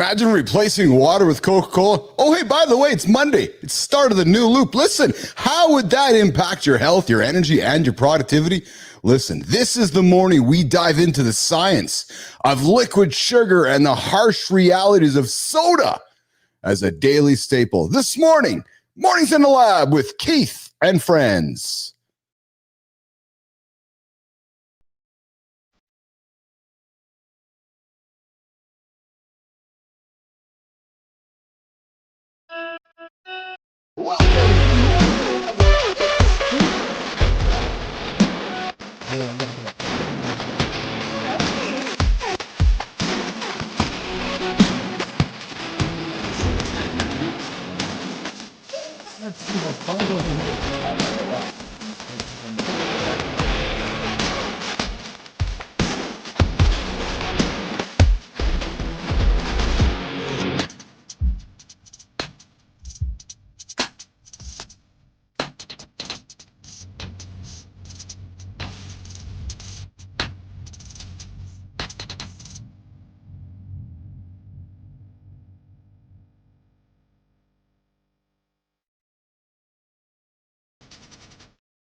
Imagine replacing water with Coca Cola. Oh, hey, by the way, it's Monday. It's the start of the new loop. Listen, how would that impact your health, your energy, and your productivity? Listen, this is the morning we dive into the science of liquid sugar and the harsh realities of soda as a daily staple. This morning, Mornings in the Lab with Keith and friends.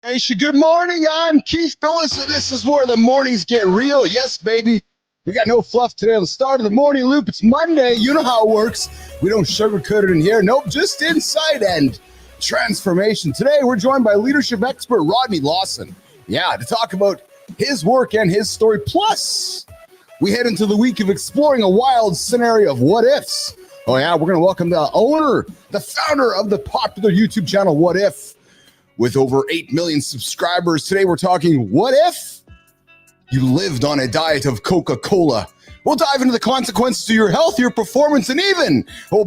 Hey, good morning. I'm Keith Bilous, and this is where the mornings get real. Yes, baby. We got no fluff today on the start of the morning loop. It's Monday. You know how it works. We don't sugarcoat it in here. Nope, just insight and transformation. Today, we're joined by leadership expert Rodney Lawson. Yeah, to talk about his work and his story. Plus, we head into the week of exploring a wild scenario of what ifs. Oh, yeah, we're going to welcome the owner, the founder of the popular YouTube channel, What If? With over 8 million subscribers. Today we're talking, what if you lived on a diet of Coca Cola? We'll dive into the consequences to your health, your performance, and even your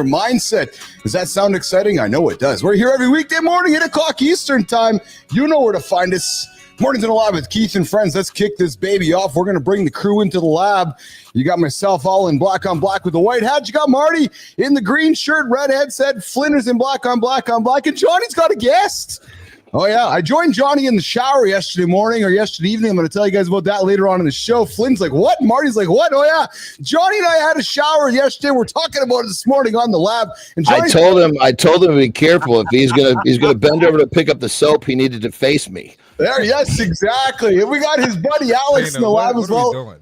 mindset. Does that sound exciting? I know it does. We're here every weekday morning, 8 o'clock Eastern time. You know where to find us. Mornings in the Lab with Keith and friends. Let's kick this baby off. We're going to bring the crew into the lab. You got myself all in black on black with the white hat. You got Marty in the green shirt, red headset. Flynder's in black on black on black. And Johnny's got a guest. Oh, yeah. I joined Johnny in the shower yesterday morning or yesterday evening. I'm going to tell you guys about that later on in the show. Flynn's like, what? Marty's like, what? Oh, yeah. Johnny and I had a shower yesterday. We're talking about it this morning on the lab. And I told him to be careful. If he's gonna bend over to pick up the soap, he needed to face me. There, yes, exactly. And we got his buddy Alex in the lab as well.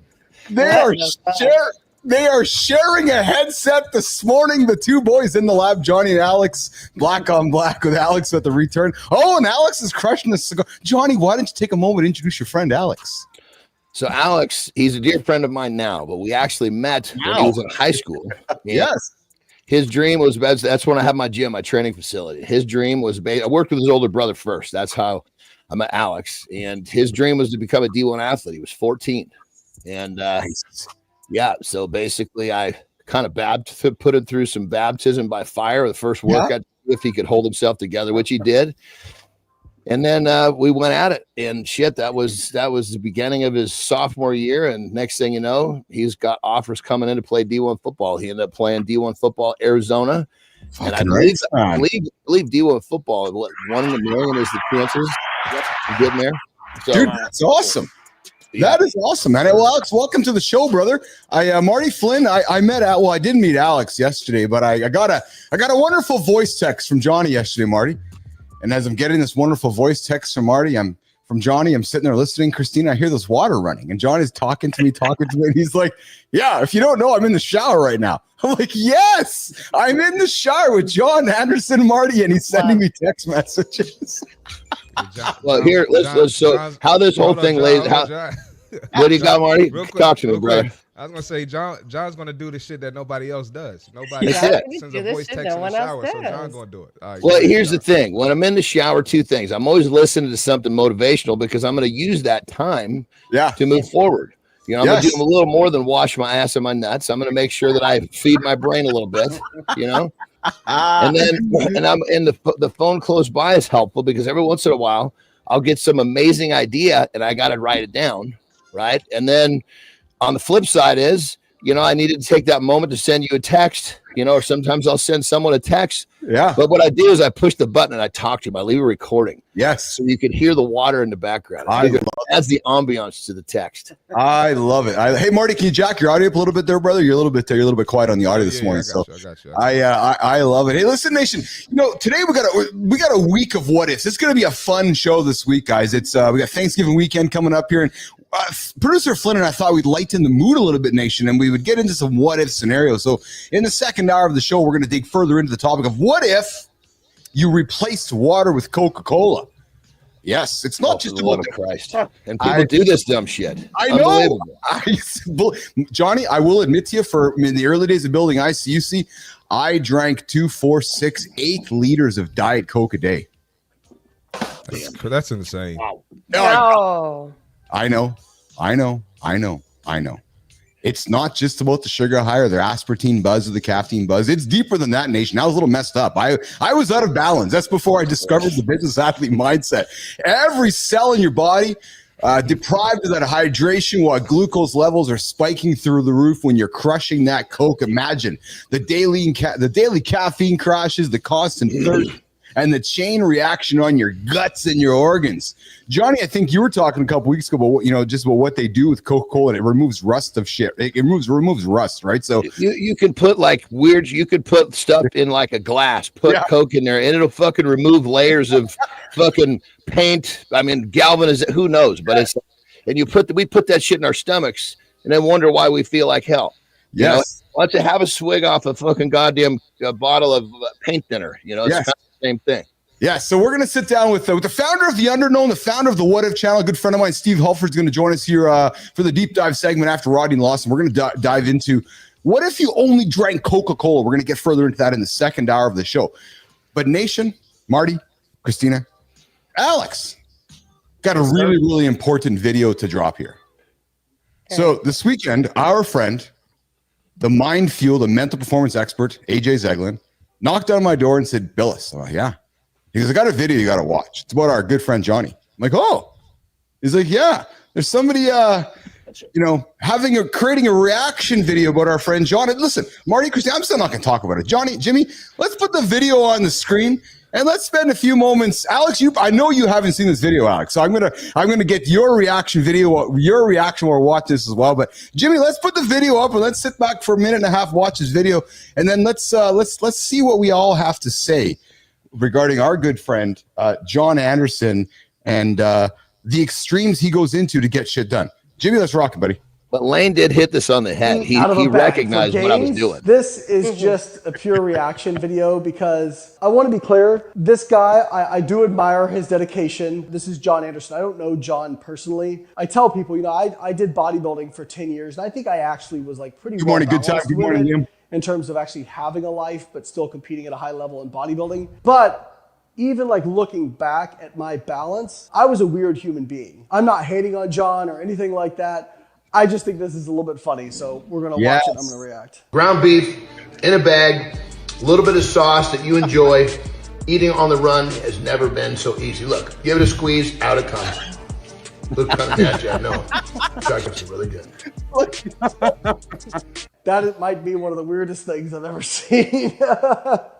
They are sharing a headset this morning. The two boys in the lab, Johnny and Alex, black on black with Alex at the return. Oh, and Alex is crushing the cigar. Johnny, why don't you take a moment to introduce your friend Alex? So Alex, he's a dear friend of mine now, but we actually met when he was in high school. Yes. His dream was, that's when I had my gym, my training facility. His dream was, I worked with his older brother first. That's how I met Alex. And his dream was to become a D1 athlete. He was 14. And yeah, so basically I kind of put him through some baptism by fire. The first workout, if he could hold himself together, which he did. And then we went at it, and shit, that was the beginning of his sophomore year. And next thing you know, he's got offers coming in to play D1 football. He ended up playing D1 football, Arizona. And I believe D1 football, what, 1 in a million is the chances of getting there. So, dude, that's awesome. Yeah. That is awesome, man. Well, Alex, welcome to the show, brother. Marty Flynn, I met I didn't meet Alex yesterday, but I got a wonderful voice text from Johnny yesterday, Marty. And as I'm getting this wonderful voice text from Marty, I'm sitting there listening. Christina, I hear this water running, and Johnny's talking to me, and he's like, yeah, if you don't know, I'm in the shower right now. I'm like, yes, I'm in the shower with John Anderson, Marty, and he's sending me text messages. Well, here, let's show how this whole thing lays. What do you got, Marty? Talk to me, brother. I was gonna say John's gonna do the shit that nobody else does. Nobody sends a voice text in the shower, so John's gonna do it. Well, here's the thing: when I'm in the shower, 2 things. I'm always listening to something motivational because I'm gonna use that time to move forward. You know, I'm gonna do a little more than wash my ass and my nuts. I'm gonna make sure that I feed my brain a little bit. You know, and the phone close by is helpful because every once in a while I'll get some amazing idea and I gotta write it down, right? And then on the flip side is I needed to take that moment to send you a text, or sometimes I'll send someone a text. Yeah. But what I do is I push the button and I talk to him. I leave a recording. Yes. So you could hear the water in the background. That's the ambiance to the text. I love it. Hey, Marty, can you jack your audio up a little bit there, brother? You're a little bit quiet on the audio this morning. I got you. I love it. Hey, listen, Nation. Today we got a week of what ifs. It's going to be a fun show this week, guys. It's we got Thanksgiving weekend coming up here, and producer Flynn and I thought we'd lighten the mood a little bit, Nation, and we would get into some what if scenarios. So in the second hour of the show, we're going to dig further into the topic of what if you replaced water with Coca Cola. Yes, it's not just about Christ. And people do this dumb shit. I know. Johnny, I will admit to you, in the early days of building ICUC, I drank 2, 4, 6, 8 liters of Diet Coke a day. That's insane. Wow. No. I know. It's not just about the sugar high or the aspartame buzz or the caffeine buzz. It's deeper than that, Nation. I was a little messed up. I was out of balance. That's before I discovered the business athlete mindset. Every cell in your body deprived of that hydration while glucose levels are spiking through the roof when you're crushing that Coke. Imagine the daily caffeine crashes, the constant thirst, and the chain reaction on your guts and your organs. Johnny, I think you were talking a couple weeks ago about, just about what they do with Coca-Cola, and it removes rust of shit. It removes rust, right? So you can put you could put stuff in like a glass, put Coke in there, and it'll fucking remove layers of fucking paint. I mean, galvanization, who knows? But we put that shit in our stomachs and then wonder why we feel like hell. Yes. Why don't you have a swig off a fucking goddamn bottle of paint thinner? It's kind of the same thing. Yeah, so we're going to sit down with the founder of The Underknown, the founder of the What If channel, a good friend of mine, Steve Hulford, is going to join us here for the deep dive segment after Rodney Lawson. We're going to dive into what if you only drank Coca-Cola. We're going to get further into that in the second hour of the show. But Nation, Marty, Christina, Alex, got a really, really important video to drop here. Okay. So this weekend, our friend, the mind fuel, the mental performance expert, AJ Zeglin, knocked on my door and said, Bilous. I'm like, yeah. He goes, I got a video you got to watch. It's about our good friend Johnny. I'm like, oh. He's like, yeah. There's somebody, creating a reaction video about our friend John. And listen, Marty, Christina, I'm still not going to talk about it. Johnny, Jimmy, let's put the video on the screen and let's spend a few moments. Alex, I know you haven't seen this video, Alex. So I'm gonna get your reaction while we're watching this as well. But Jimmy, let's put the video up and let's sit back for a minute and a half, watch this video, and then let's see what we all have to say regarding our good friend John Anderson and the extremes he goes into to get shit done. Jimmy, let's rock it, buddy. But Lane did hit this on the head. He recognized what I was doing. This is just a pure reaction video because I want to be clear. This guy, I do admire his dedication. This is John Anderson. I don't know John personally. I tell people, I did bodybuilding for 10 years, and I think I actually was like pretty Good morning, good time. Good morning, Liam. In terms of actually having a life, but still competing at a high level in bodybuilding. But even like looking back at my balance, I was a weird human being. I'm not hating on John or anything like that. I just think this is a little bit funny, so we're going to watch it and I'm going to react. Ground beef in a bag, a little bit of sauce that you enjoy. Eating on the run has never been so easy. Look, give it a squeeze, out it comes. Look kind of nasty, I know. Chocolates are really good. That might be one of the weirdest things I've ever seen.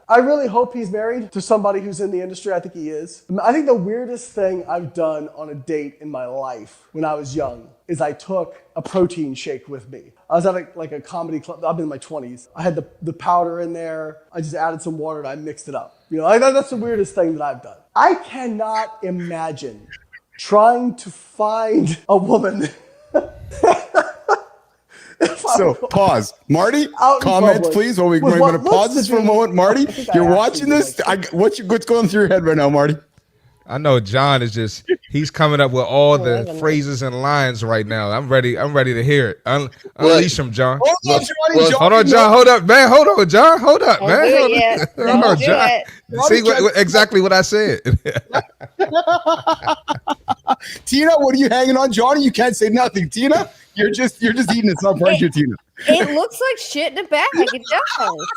I really hope he's married to somebody who's in the industry. I think he is. I think the weirdest thing I've done on a date in my life when I was young is I took a protein shake with me. I was at a comedy club. I'm in my 20s. I had the powder in there. I just added some water and I mixed it up. That's the weirdest thing that I've done. I cannot imagine trying to find a woman. So pause, Marty. Comments, please. We're going to pause this for a moment, Marty. You're watching this. What's going through your head right now, Marty? I know John is he's coming up with all the phrases and lines right now. I'm ready to hear it. Unleash him, John. Hold on, John. Hold up, man. Hold on, John. Hold up, man. Hold on, John. See exactly what I said. Tina, what are you hanging on, Johnny? You can't say nothing, Tina. You're just eating it up, aren't you, Tina? It looks like shit in a bag. It does.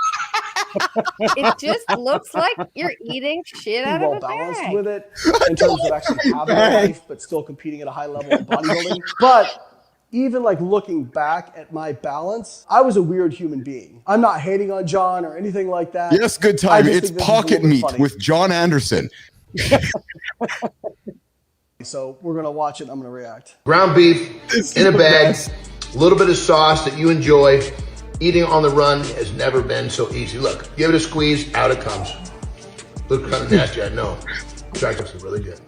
It just looks like you're eating shit out of a bag. With it in terms of actually having a life, but still competing at a high level in bodybuilding. But even like looking back at my balance, I was a weird human being. I'm not hating on John or anything like that. Yes, good time. It's Pocket Meat with John Anderson. So we're going to watch it and I'm going to react. Ground beef in a bag, a little bit of sauce that you enjoy. Eating on the run has never been so easy. Look, give it a squeeze, out it comes. Look kind of nasty, I know. Track is really good.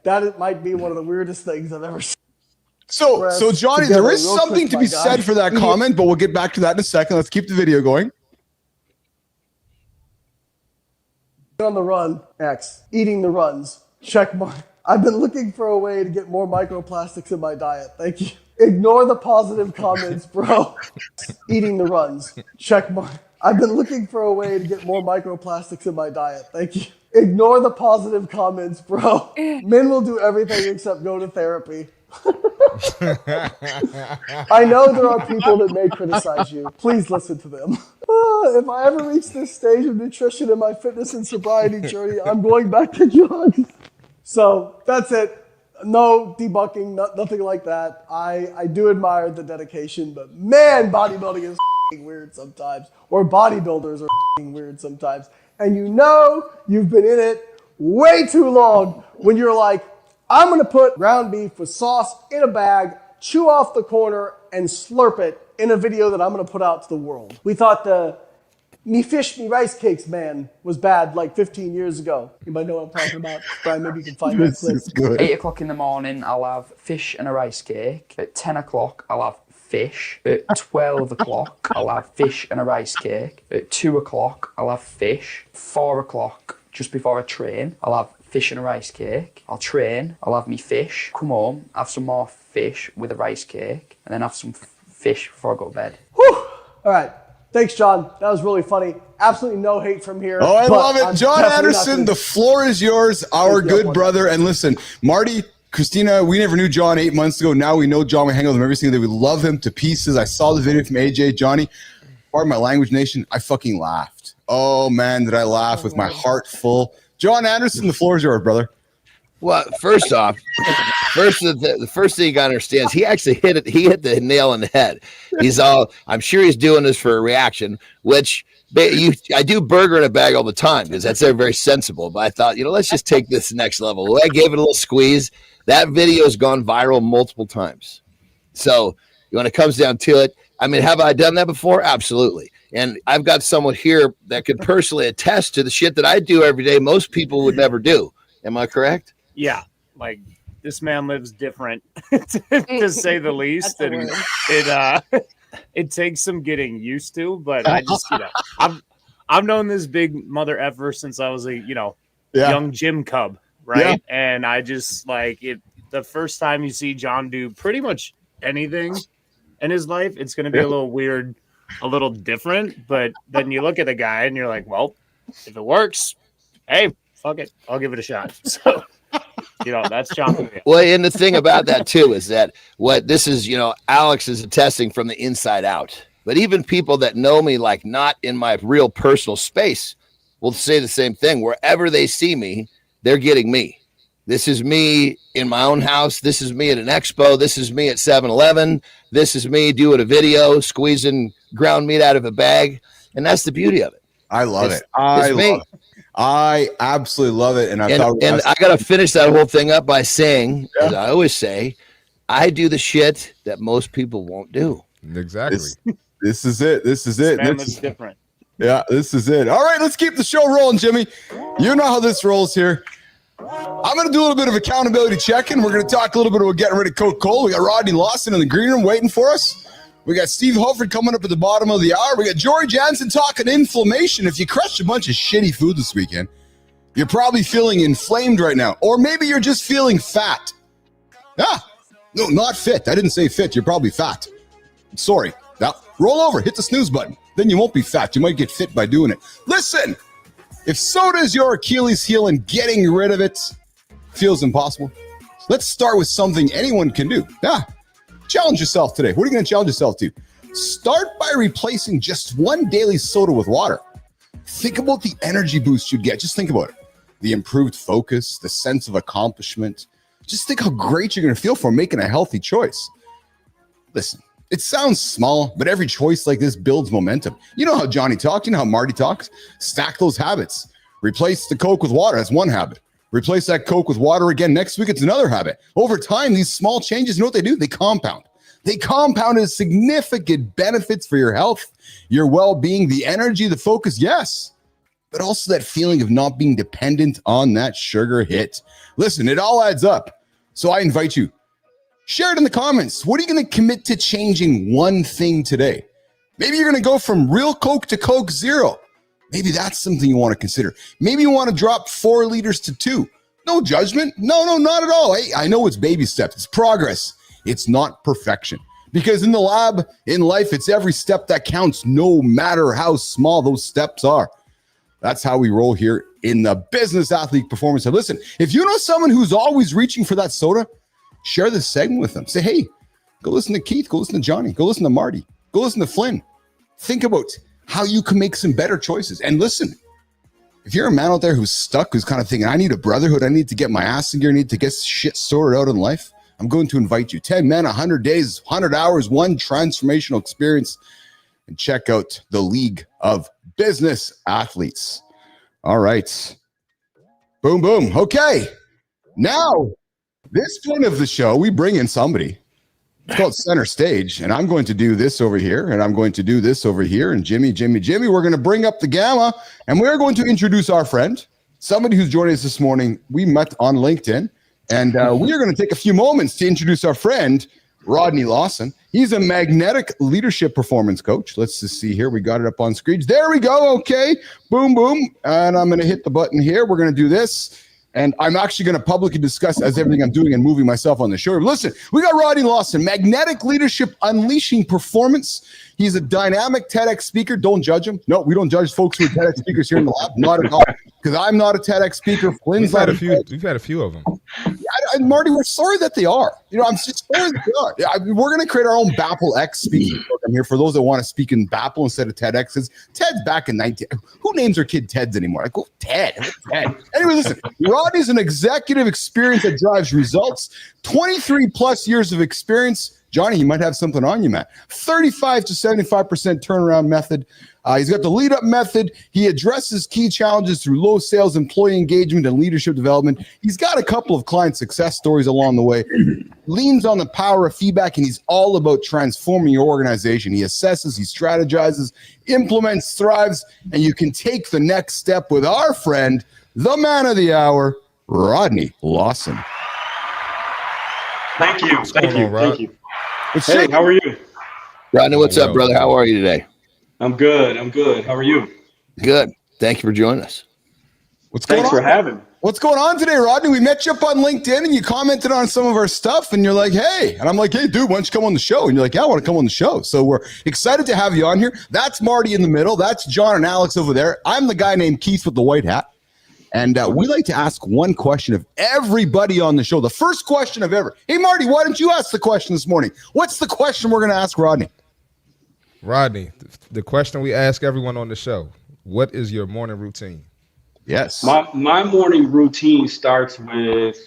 That might be one of the weirdest things I've ever seen. So Johnny, there is something to be said for that comment, but we'll get back to that in a second. Let's keep the video going. On the run, X. Eating the runs, check mark. I've been looking for a way to get more microplastics in my diet. Thank you. Ignore the positive comments, bro. Eating the runs, check mark. I've been looking for a way to get more microplastics in my diet. Thank you. Ignore the positive comments, bro. Men will do everything except go to therapy. I know there are people that may criticize you. Please listen to them. If I ever reach this stage of nutrition in my fitness and sobriety journey, I'm going back to John. So that's it. No debunking, nothing like that. I do admire the dedication, but man, bodybuilding is weird sometimes. Or bodybuilders are weird sometimes. And you know you've been in it way too long when you're like, I'm going to put ground beef with sauce in a bag, chew off the corner, and slurp it in a video that I'm going to put out to the world. We thought the me fish, me rice cakes man was bad like 15 years ago. Anybody know what I'm talking about? Brian, maybe you can find that clip. 8 o'clock in the morning, I'll have fish and a rice cake. At 10 o'clock, I'll have fish. At 12 o'clock, I'll have fish and a rice cake. At 2 o'clock, I'll have fish. 4 o'clock, just before I train, I'll have fish and a rice cake. I'll train, I'll have me fish, come home, have some more fish with a rice cake, and then have some fish before I go to bed. Whew. All right. Thanks, John. That was really funny. Absolutely no hate from here. Oh, I love it. John Anderson, the floor is yours, our good brother. And listen, Marty, Christina, we never knew John 8 months ago. Now we know John. We hang out with him every single day. We love him to pieces. I saw the video from AJ. Johnny, pardon my language, nation, I fucking laughed. Oh, man, did I laugh with my heart full. John Anderson, the floor is yours, brother. Well, first off, the first thing you got to understand is he actually hit it. He hit the nail on the head. He's all, I'm sure he's doing this for a reaction, which I do burger in a bag all the time because that's very sensible. But I thought, let's just take this next level. I gave it a little squeeze. That video has gone viral multiple times. So when it comes down to it, I mean, have I done that before? Absolutely. And I've got someone here that could personally attest to the shit that I do every day. Most people would never do. Am I correct? Yeah. Like this man lives different to say the least. And it takes some getting used to, but I just, I've known this big mother effer since I was a, young gym cub. Right. Yeah. And I just like it. The first time you see John do pretty much anything in his life, it's going to be a little weird, a little different. But then you look at the guy and you're like, well, if it works, hey, fuck it. I'll give it a shot. So, that's John. Well, and the thing about that, too, is that what this is, Alex is attesting from the inside out. But even people that know me, like not in my real personal space, will say the same thing. Wherever they see me, they're getting me. This is me in my own house. This is me at an expo. This is me at 7-Eleven. This is me doing a video, squeezing ground meat out of a bag. And that's the beauty of it. I love it. I absolutely love it. And I got to finish that whole thing up by saying, as I always say, I do the shit that most people won't do. Exactly. This is it. This is it. This is different. Yeah, this is it. All right, let's keep the show rolling, Jimmy. You know how this rolls here. I'm going to do a little bit of accountability checking. We're going to talk a little bit about getting rid of Coca Cola. We got Rodney Lawson in the green room waiting for us. We got Steve Holford coming up at the bottom of the hour. We got Jory Jansen talking inflammation. If you crushed a bunch of shitty food this weekend, you're probably feeling inflamed right now. Or maybe you're just feeling fat. No, not fit. I didn't say fit. You're probably fat. Sorry. Now, roll over. Hit the snooze button. Then you won't be fat. You might get fit by doing it. Listen, if soda is your Achilles heel and getting rid of it feels impossible, let's start with something anyone can do. Challenge yourself today. What are you going to challenge yourself to? Start by replacing just one daily soda with water. Think about the energy boost you'd get. Just think about it. The improved focus, the sense of accomplishment, Just think how great you're going to feel for making a healthy choice. Listen, it sounds small, but every choice like this builds momentum. You know how Johnny talks, you know how Marty talks. Stack those habits. Replace the Coke with water. That's one habit. Replace that Coke with water again next week. It's another habit. Over time, these small changes, you know what they do? They compound. They compound as significant benefits for your health, your well-being, the energy, the focus, yes, but also that feeling of not being dependent on that sugar hit. Listen, it all adds up. So I invite you, share it in the comments. What are you going to commit to changing one thing today? Maybe you're going to go from real Coke to Coke Zero. Maybe that's something you want to consider. Maybe you want to drop 4 liters to 2. No judgment. No, not at all. Hey, I know it's baby steps. It's progress. It's not perfection. Because in the lab, in life, it's every step that counts, no matter how small those steps are. That's how we roll here in the Business Athlete Performance Hub. Listen, if you know someone who's always reaching for that soda, share this segment with them. Say, hey, go listen to Keith, go listen to Johnny, go listen to Marty, go listen to Flynn. Think about how you can make some better choices. And listen, if you're a man out there who's stuck, who's kind of thinking, I need a brotherhood, I need to get my ass in gear, I need to get shit sorted out in life, I'm going to invite you. 10 men, 100 days, 100 hours, one transformational experience. And check out the League of Business Athletes. All right. Boom, boom. Okay. Now, this point of the show, we bring in somebody. It's called Center Stage. And I'm going to do this over here. And I'm going to do this over here. And Jimmy, we're going to bring up the gamma. And we're going to introduce our friend, somebody who's joining us this morning. We met on LinkedIn. And we are going to take a few moments to introduce our friend, Rodney Lawson. He's a magnetic leadership performance coach. Let's just see here. We got it up on screen. There we go. Okay. Boom, boom. And I'm going to hit the button here. We're going to do this. And I'm actually going to publicly discuss as everything I'm doing and moving myself on the show. Listen, we got Rodney Lawson, magnetic leadership, unleashing performance. He's a dynamic TEDx speaker. Don't judge him. No, we don't judge folks who are TEDx speakers here in the lab. Not at all. Because I'm not a TEDx speaker. Flynn's We've had a few of them. And Marty, we're sorry that they are. I'm just sorry that they are. We're going to create our own BAPL X speaking program here for those that want to speak in BAPL instead of TEDx. Because Ted's back in 19. Who names their kid Teds anymore? Like, oh, Ted. Anyway, listen, Rodney's an executive experience that drives results. 23 plus years of experience. Johnny, you might have something on you, man. 35 to 75% turnaround method. He's got the lead up method. He addresses key challenges through low sales, employee engagement, and leadership development. He's got a couple of client success stories along the way. Leans on the power of feedback, and he's all about transforming your organization. He assesses, he strategizes, implements, thrives, and you can take the next step with our friend, the man of the hour, Rodney Lawson. Thank you. Thank you. Hey, how are you? Rodney, what's up, brother? How are you today? I'm good. How are you? Good. Thank you for joining us. Thanks for having me. What's going on today, Rodney? We met you up on LinkedIn and you commented on some of our stuff and you're like, hey. And I'm like, hey, dude, why don't you come on the show? And you're like, yeah, I want to come on the show. So we're excited to have you on here. That's Marty in the middle. That's John and Alex over there. I'm the guy named Keith with the white hat. And we like to ask one question of everybody on the show. The first question of ever. Hey, Marty, why don't you ask the question this morning? What's the question we're going to ask Rodney? Rodney, the question we ask everyone on the show. What is your morning routine? Yes. My morning routine starts with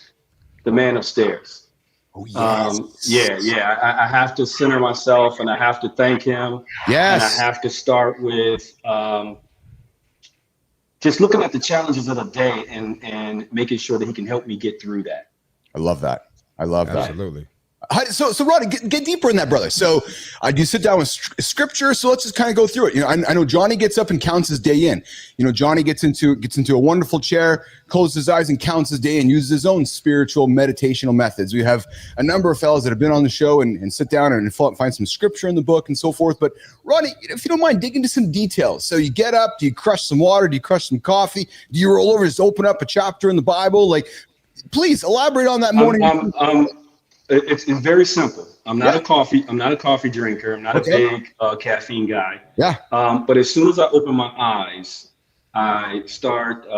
the man upstairs. Oh, yes. I have to center myself and I have to thank him. Yes. And I have to start with just looking at the challenges of the day and making sure that he can help me get through that. I love that. Absolutely. So Rodney, get deeper in that, brother. So you sit down with scripture. So let's just kind of go through it. I know Johnny gets up and counts his day in. Johnny gets into a wonderful chair, closes his eyes and counts his day and uses his own spiritual meditational methods. We have a number of fellas that have been on the show and sit down and find some scripture in the book and so forth. But Rodney, if you don't mind, dig into some details. So you get up, do you crush some water? Do you crush some coffee? Do you roll over, just open up a chapter in the Bible? Like, please elaborate on that morning. It's very simple. I'm not a coffee drinker. I'm not a big caffeine guy. Yeah. But as soon as I open my eyes, I start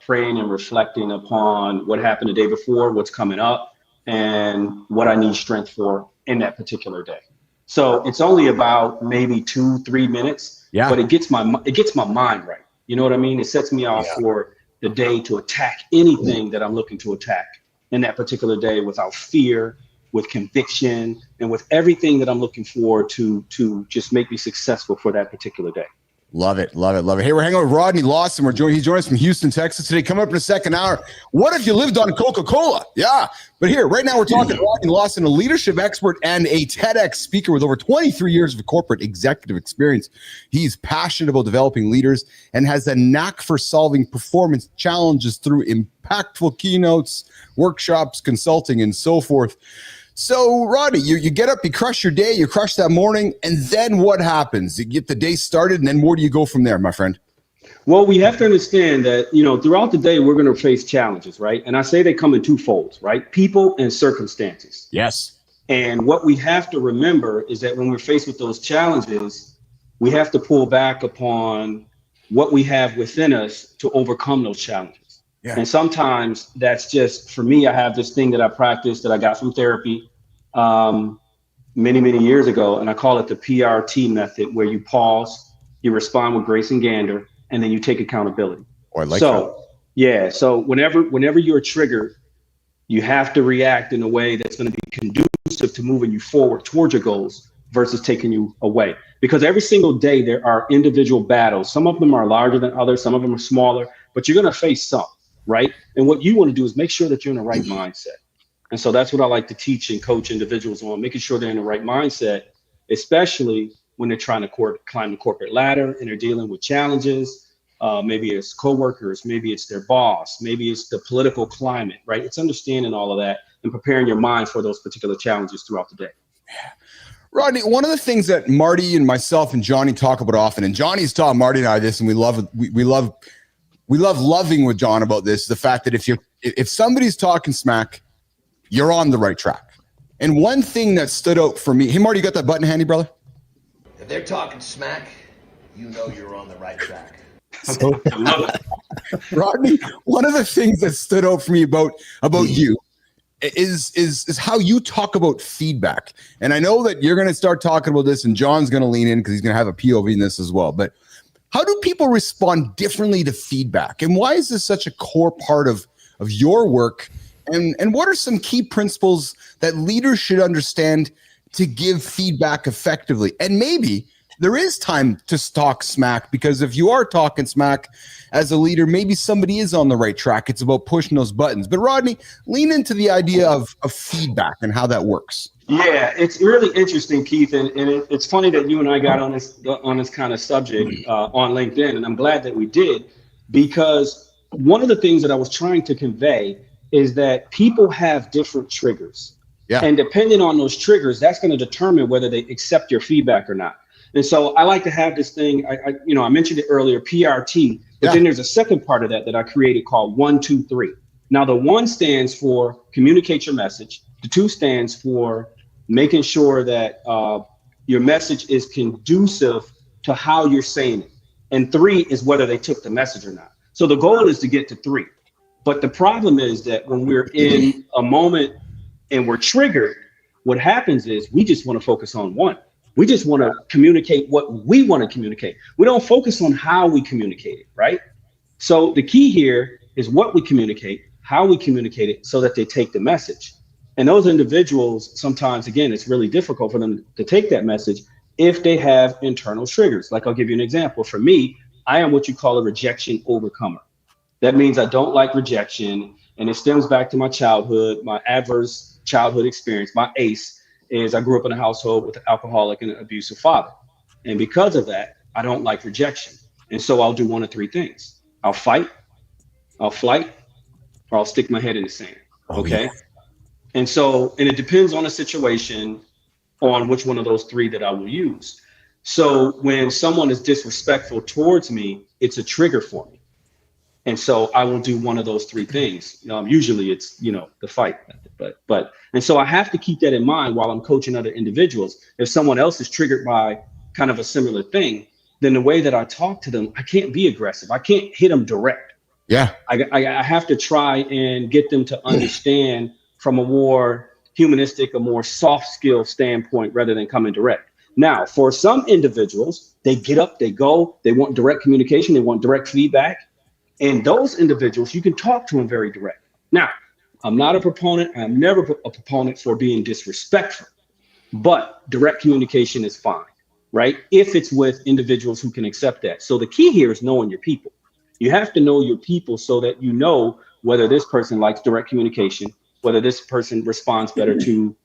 praying and reflecting upon what happened the day before, what's coming up, and what I need strength for in that particular day. So it's only about maybe 2-3 minutes. Yeah. But it gets my mind right. You know what I mean? It sets me off for the day to attack anything that I'm looking to attack. in that particular day without fear, with conviction, and with everything that I'm looking for to just make me successful for that particular day. Love it, love it, love it. Hey, we're hanging out with Rodney Lawson. He's joining us from Houston, Texas today. Coming up in the second hour. What if you lived on Coca Cola? Yeah, but here, right now, we're talking to Rodney Lawson, a leadership expert and a TEDx speaker with over 23 years of corporate executive experience. He's passionate about developing leaders and has a knack for solving performance challenges through impactful keynotes, workshops, consulting, and so forth. So, Rodney, you get up, you crush your day, you crush that morning, and then what happens? You get the day started, and then where do you go from there, my friend? Well, we have to understand that, throughout the day, we're going to face challenges, right? And I say they come in two folds, right? People and circumstances. Yes. And what we have to remember is that when we're faced with those challenges, we have to pull back upon what we have within us to overcome those challenges. Yeah. And sometimes that's just, for me, I have this thing that I practice that I got from therapy many, many years ago. And I call it the PRT method, where you pause, you respond with grace and candor, and then you take accountability. Oh, I like that. Yeah. So whenever you're triggered, you have to react in a way that's going to be conducive to moving you forward towards your goals versus taking you away. Because every single day there are individual battles. Some of them are larger than others. Some of them are smaller, but you're going to face some, right? And what you want to do is make sure that you're in the right mindset. And so that's what I like to teach and coach individuals on, making sure they're in the right mindset, especially when they're trying to climb the corporate ladder and they're dealing with challenges. Maybe it's coworkers, maybe it's their boss, maybe it's the political climate, right? It's understanding all of that and preparing your mind for those particular challenges throughout the day. Rodney, one of the things that Marty and myself and Johnny talk about often, and Johnny's taught Marty and I this, and we love loving with John about this, the fact that if somebody's talking smack, you're on the right track. And one thing that stood out for me, hey Marty, you got that button handy, brother? If they're talking smack, you know you're on the right track. So, Rodney, one of the things that stood out for me about you is how you talk about feedback. And I know that you're going to start talking about this, and John's going to lean in because he's going to have a POV in this as well. But how do people respond differently to feedback? And why is this such a core part of your work? And what are some key principles that leaders should understand to give feedback effectively? And maybe there is time to talk smack, because if you are talking smack as a leader, maybe somebody is on the right track. It's about pushing those buttons. But Rodney, lean into the idea of feedback and how that works. Yeah, it's really interesting, Keith. And it's funny that you and I got on this kind of subject on LinkedIn. And I'm glad that we did, because one of the things that I was trying to convey is that people have different triggers. Yeah. And depending on those triggers, that's going to determine whether they accept your feedback or not. And so I like to have this thing, I mentioned it earlier, PRT, but then there's a second part of that I created called 1, 2, 3. Now the 1 stands for communicate your message. The 2 stands for making sure that your message is conducive to how you're saying it. And 3 is whether they took the message or not. So the goal is to get to 3. But the problem is that when we're in a moment and we're triggered, what happens is we just want to focus on 1. We just want to communicate what we want to communicate. We don't focus on how we communicate it, right? So the key here is what we communicate, how we communicate it, so that they take the message. And those individuals, sometimes, again, it's really difficult for them to take that message if they have internal triggers. Like, I'll give you an example. For me, I am what you call a rejection overcomer. That means I don't like rejection, and it stems back to my childhood, my adverse childhood experience. My ACE is I grew up in a household with an alcoholic and an abusive father. And because of that, I don't like rejection. And so I'll do one of 3 things. I'll fight, I'll flight, or I'll stick my head in the sand. Okay. Yeah. And it depends on the situation on which one of those 3 that I will use. So when someone is disrespectful towards me, it's a trigger for me. And so I will do one of those 3 things. Usually it's, the fight method, and so I have to keep that in mind while I'm coaching other individuals. If someone else is triggered by kind of a similar thing, then the way that I talk to them, I can't be aggressive. I can't hit them direct. Yeah. I have to try and get them to understand from a more humanistic, a more soft skill standpoint rather than coming direct. Now, for some individuals, they get up, they go, they want direct communication, they want direct feedback. And those individuals, you can talk to them very direct. Now, I'm not a proponent. I'm never a proponent for being disrespectful, but direct communication is fine, right? If it's with individuals who can accept that. So the key here is knowing your people. You have to know your people so that you know whether this person likes direct communication, whether this person responds better to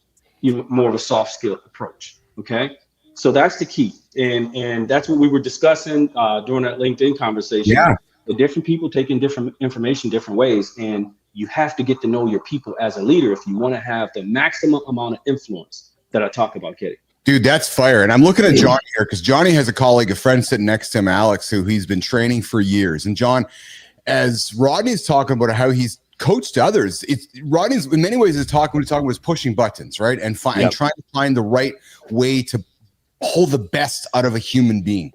more of a soft skill approach. Okay. So that's the key. And that's what we were discussing during that LinkedIn conversation. Yeah. The different people taking different information different ways. And you have to get to know your people as a leader if you want to have the maximum amount of influence that I talk about getting. Dude, that's fire. And I'm looking at Johnny here because Johnny has a colleague, a friend sitting next to him, Alex, who he's been training for years. And John, as Rodney's talking about how he's coached others, Rodney's in many ways was pushing buttons, right? And trying to find the right way to pull the best out of a human being.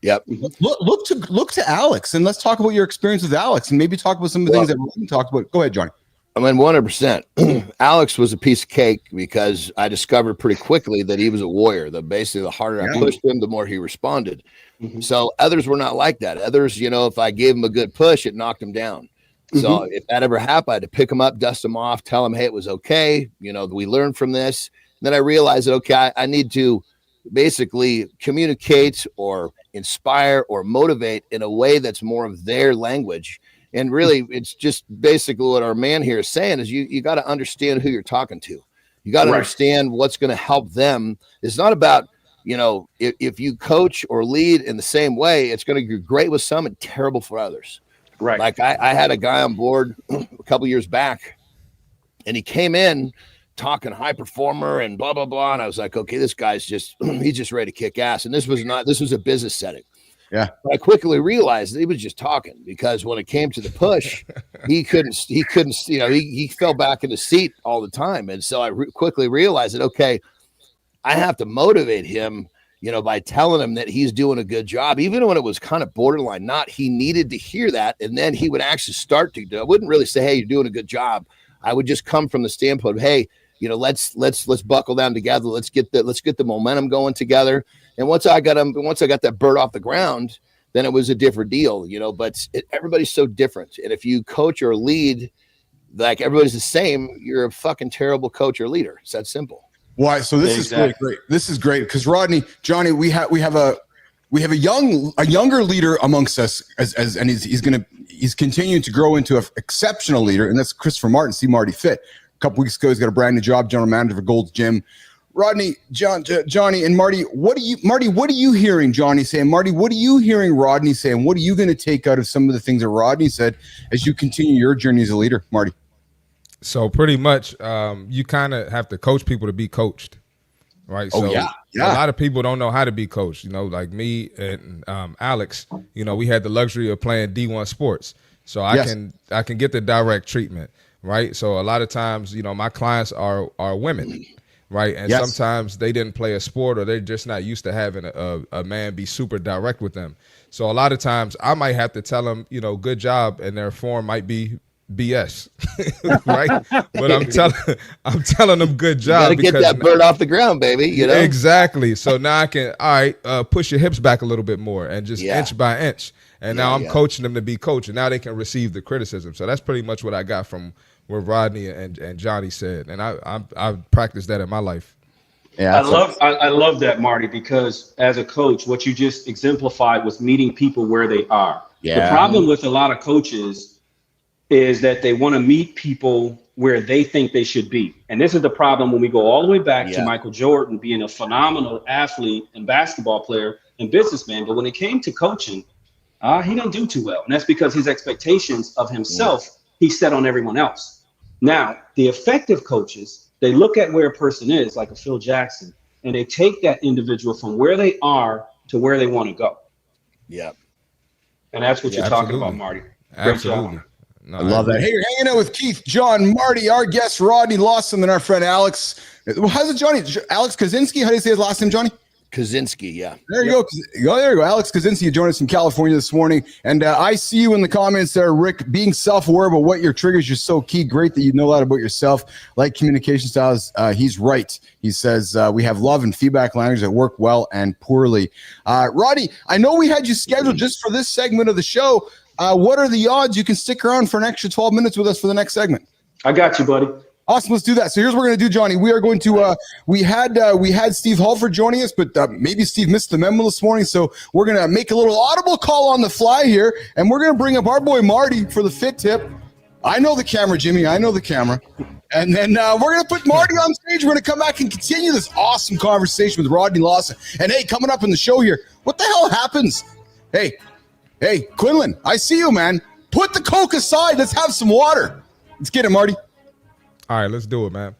Yep. Look to Alex, and let's talk about your experience with Alex, and maybe talk about some of the things that Rodney talked about. Go ahead, Johnny. I mean, 100%. Alex was a piece of cake because I discovered pretty quickly that he was a warrior. Basically, the harder I pushed him, the more he responded. So others were not like that. Others, if I gave him a good push, it knocked him down. So if that ever happened, I had to pick him up, dust him off, tell him, hey, it was okay. We learned from this. And then I realized that, okay, I need to basically communicate or inspire or motivate in a way that's more of their language. And really, it's just basically what our man here is saying is you got to understand who you're talking to. You got to understand what's going to help them. It's not about, if you coach or lead in the same way, it's going to be great with some and terrible for others. Right. Like I had a guy on board a couple years back, and he came in talking high performer and blah, blah, blah. And I was like, okay, this guy's he's just ready to kick ass. And this was a business setting. Yeah. But I quickly realized that he was just talking because when it came to the push, he couldn't, he fell back in the seat all the time. And so I quickly realized that, okay, I have to motivate him, by telling him that he's doing a good job, even when it was kind of borderline, he needed to hear that. And then he would actually start to I wouldn't really say, hey, you're doing a good job. I would just come from the standpoint of, hey, let's buckle down together. Let's get the momentum going together. And once I got that bird off the ground, then it was a different deal, but everybody's so different. And if you coach or lead, like everybody's the same, you're a fucking terrible coach or leader. It's that simple. Why? So this is really great. This is great. Cause Rodney, Johnny, we have a younger leader amongst us and he's continuing to grow into an exceptional leader. And that's Christopher Martin, see Marty Fit. A couple weeks ago, he's got a brand new job, general manager for Gold's Gym. Rodney, Johnny, and Marty, what are you hearing Johnny saying? Marty, what are you hearing Rodney saying? What are you going to take out of some of the things that Rodney said as you continue your journey as a leader, Marty? So pretty much, you kind of have to coach people to be coached, right? Oh, so yeah. A lot of people don't know how to be coached. Like me and Alex. We had the luxury of playing D1 sports, so I can get the direct treatment, right? So a lot of times, my clients are women. Right. And sometimes they didn't play a sport or they're just not used to having a man be super direct with them. So a lot of times I might have to tell them, good job, and their form might be BS. Right. But I'm telling them good job. You gotta get that bird off the ground, baby. Exactly. So now I can, push your hips back a little bit more and just inch by inch. And now I'm coaching them to be coached, and now they can receive the criticism. So that's pretty much what I got from what Rodney and Johnny said, and I practiced that in my life. Yeah, I love that, Marty, because as a coach, what you just exemplified was meeting people where they are. Yeah. The problem with a lot of coaches is that they want to meet people where they think they should be, and this is the problem when we go all the way back to Michael Jordan being a phenomenal athlete and basketball player and businessman, but when it came to coaching, he didn't do too well, and that's because his expectations of himself he set on everyone else. Now, the effective coaches, they look at where a person is, like a Phil Jackson, and they take that individual from where they are to where they want to go. Yeah. And that's what you're talking about, Marty. Absolutely. I love that. Hey, you're hanging out with Keith, John, Marty, our guest, Rodney Lawson, and our friend Alex. How's it, Johnny? Alex Kaczynski? How do you say his last name, Johnny? Kaczynski, yeah. There you go. There you go. Alex Kaczynski joined us from California this morning. And I see you in the comments there, Rick, being self-aware about what your triggers are so key. Great that you know that about yourself. Like communication styles. He's right. He says, we have love and feedback language that work well and poorly. Roddy, I know we had you scheduled just for this segment of the show. What are the odds you can stick around for an extra 12 minutes with us for the next segment? I got you, buddy. Awesome. Let's do that. So here's what we're going to do, Johnny. We are going to, we had Steve Halford joining us, but maybe Steve missed the memo this morning. So we're going to make a little audible call on the fly here, and we're going to bring up our boy Marty for the fit tip. I know the camera, Jimmy. I know the camera. And then we're going to put Marty on stage. We're going to come back and continue this awesome conversation with Rodney Lawson. And hey, coming up in the show here, what the hell happens? Hey, Quinlan, I see you, man. Put the Coke aside. Let's have some water. Let's get it, Marty. All right, let's do it, man.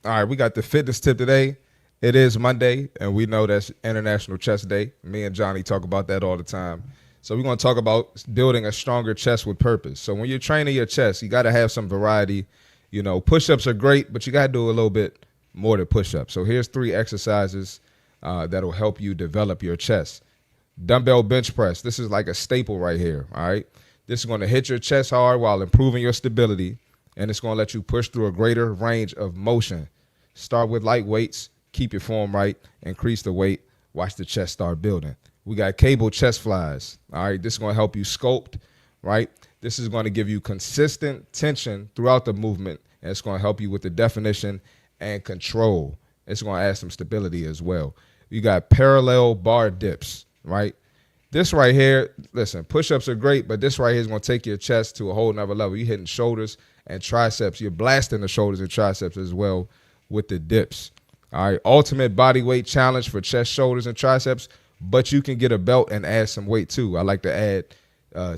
All right, we got the fitness tip today. It is Monday, and we know that's International Chest Day. Me and Johnny talk about that all the time. So we're going to talk about building a stronger chest with purpose. So when you're training your chest, you got to have some variety. You know, push-ups are great, but you got to do a little bit more than push-ups. So here's 3 exercises that'll help you develop your chest. Dumbbell bench press. This is like a staple right here, all right? This is going to hit your chest hard while improving your stability, and it's going to let you push through a greater range of motion. Start with light weights, keep your form right, increase the weight, watch the chest start building. We got cable chest flies, all right? This is going to help you sculpt, right? This is going to give you consistent tension throughout the movement, and it's going to help you with the definition and control. It's going to add some stability as well. You got parallel bar dips, right? This right here, listen, push-ups are great, but this right here is going to take your chest to a whole nother level. You're hitting shoulders and triceps. You're blasting the shoulders and triceps as well with the dips. All right, ultimate body weight challenge for chest, shoulders, and triceps, but you can get a belt and add some weight too. I like to add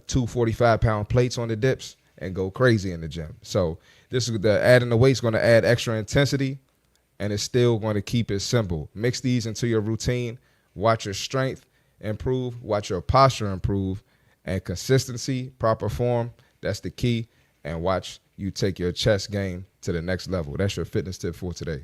2 45-pound plates on the dips and go crazy in the gym. So this is adding the weight is going to add extra intensity, and it's still going to keep it simple. Mix these into your routine. Watch your strength improve, watch your posture improve, and consistency, proper form, that's the key, and watch you take your chest game to the next level. That's your fitness tip for today.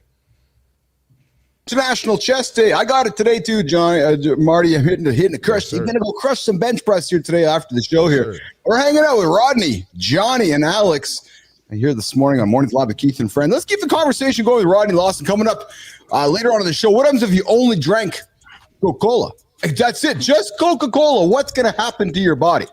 International Chest Day. I got it today too, John. Marty, I'm hitting the crush. Yes, You're going to go crush some bench press here today after the show here. Sir. We're hanging out with Rodney, Johnny, and Alex here this morning on Mornings Live with Keith and Friend. Let's keep the conversation going with Rodney Lawson coming up later on in the show. What happens if you only drank Coca Cola? That's it. Just Coca Cola. What's going to happen to your body?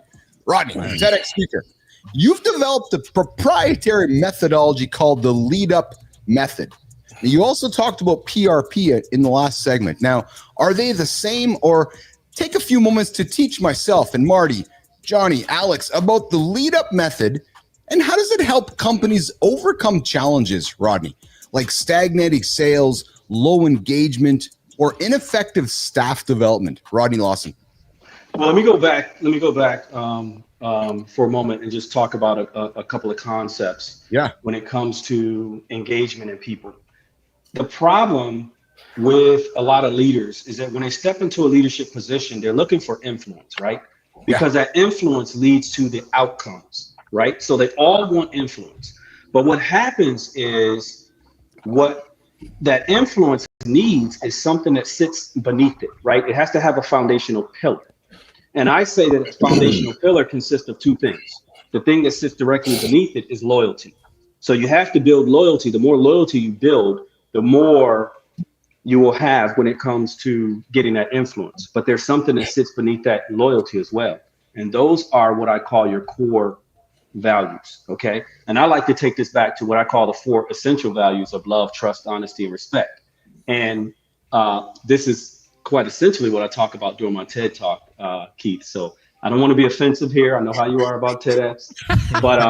Rodney, TEDx speaker. You've developed a proprietary methodology called the lead-up method. You also talked about PRP in the last segment. Now, are they the same, or take a few moments to teach myself and Marty, Johnny, Alex about the lead-up method, and how does it help companies overcome challenges, Rodney, like stagnating sales, low engagement, or ineffective staff development? Rodney Lawson. Well, let me go back for a moment and just talk about a couple of concepts. Yeah. When it comes to engagement in people. The problem with a lot of leaders is that when they step into a leadership position, they're looking for influence, right? Because that influence leads to the outcomes, right? So they all want influence. But what happens is what that influence needs is something that sits beneath it, right? It has to have a foundational pillar. And I say that a foundational pillar consists of 2 things. The thing that sits directly beneath it is loyalty. So you have to build loyalty. The more loyalty you build, the more you will have when it comes to getting that influence. But there's something that sits beneath that loyalty as well. And those are what I call your core values, okay? And I like to take this back to what I call the 4 essential values of love, trust, honesty, and respect. And this is quite essentially what I talk about during my TED Talk, Keith. So I don't want to be offensive here. I know how you are about TEDx, but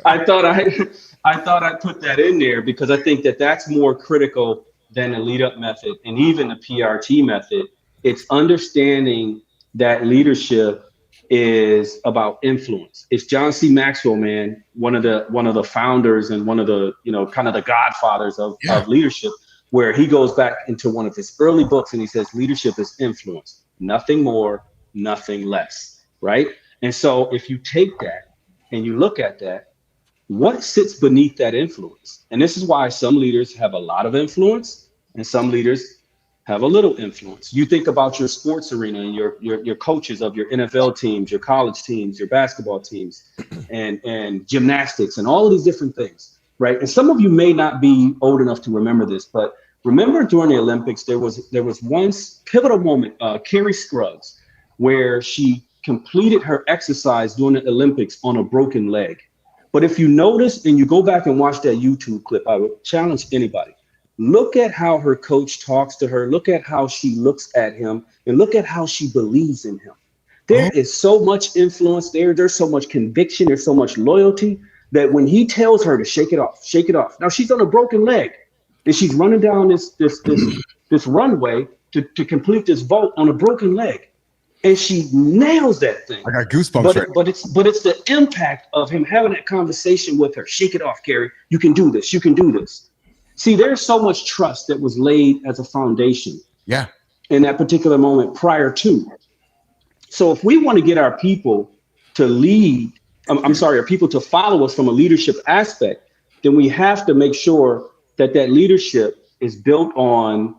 I thought I'd put that in there because I think that that's more critical than the lead up method and even the PRT method. It's understanding that leadership is about influence. It's John C. Maxwell, man, one of the founders and one of the, kind of the godfathers of leadership, where he goes back into one of his early books and he says, leadership is influence, nothing more, nothing less, right? And so if you take that and you look at that, what sits beneath that influence? And this is why some leaders have a lot of influence and some leaders have a little influence. You think about your sports arena and your coaches of your NFL teams, your college teams, your basketball teams, and gymnastics and all of these different things, right? And some of you may not be old enough to remember this, but remember during the Olympics, there was one pivotal moment, Carrie Scruggs, where she completed her exercise during the Olympics on a broken leg. But if you notice and you go back and watch that YouTube clip, I would challenge anybody. Look at how her coach talks to her. Look at how she looks at him, and look at how she believes in him. There is so much influence there. There's so much conviction. There's so much loyalty that when he tells her to shake it off, shake it off. Now she's on a broken leg, and she's running down this runway to complete this vault on a broken leg, and she nails that thing. I got goosebumps. But it's the impact of him having that conversation with her. Shake it off, Carrie. You can do this. You can do this. See, there's so much trust that was laid as a foundation. Yeah. In that particular moment prior to. So if we want to get our people to lead, our people to follow us from a leadership aspect, then we have to make sure that leadership is built on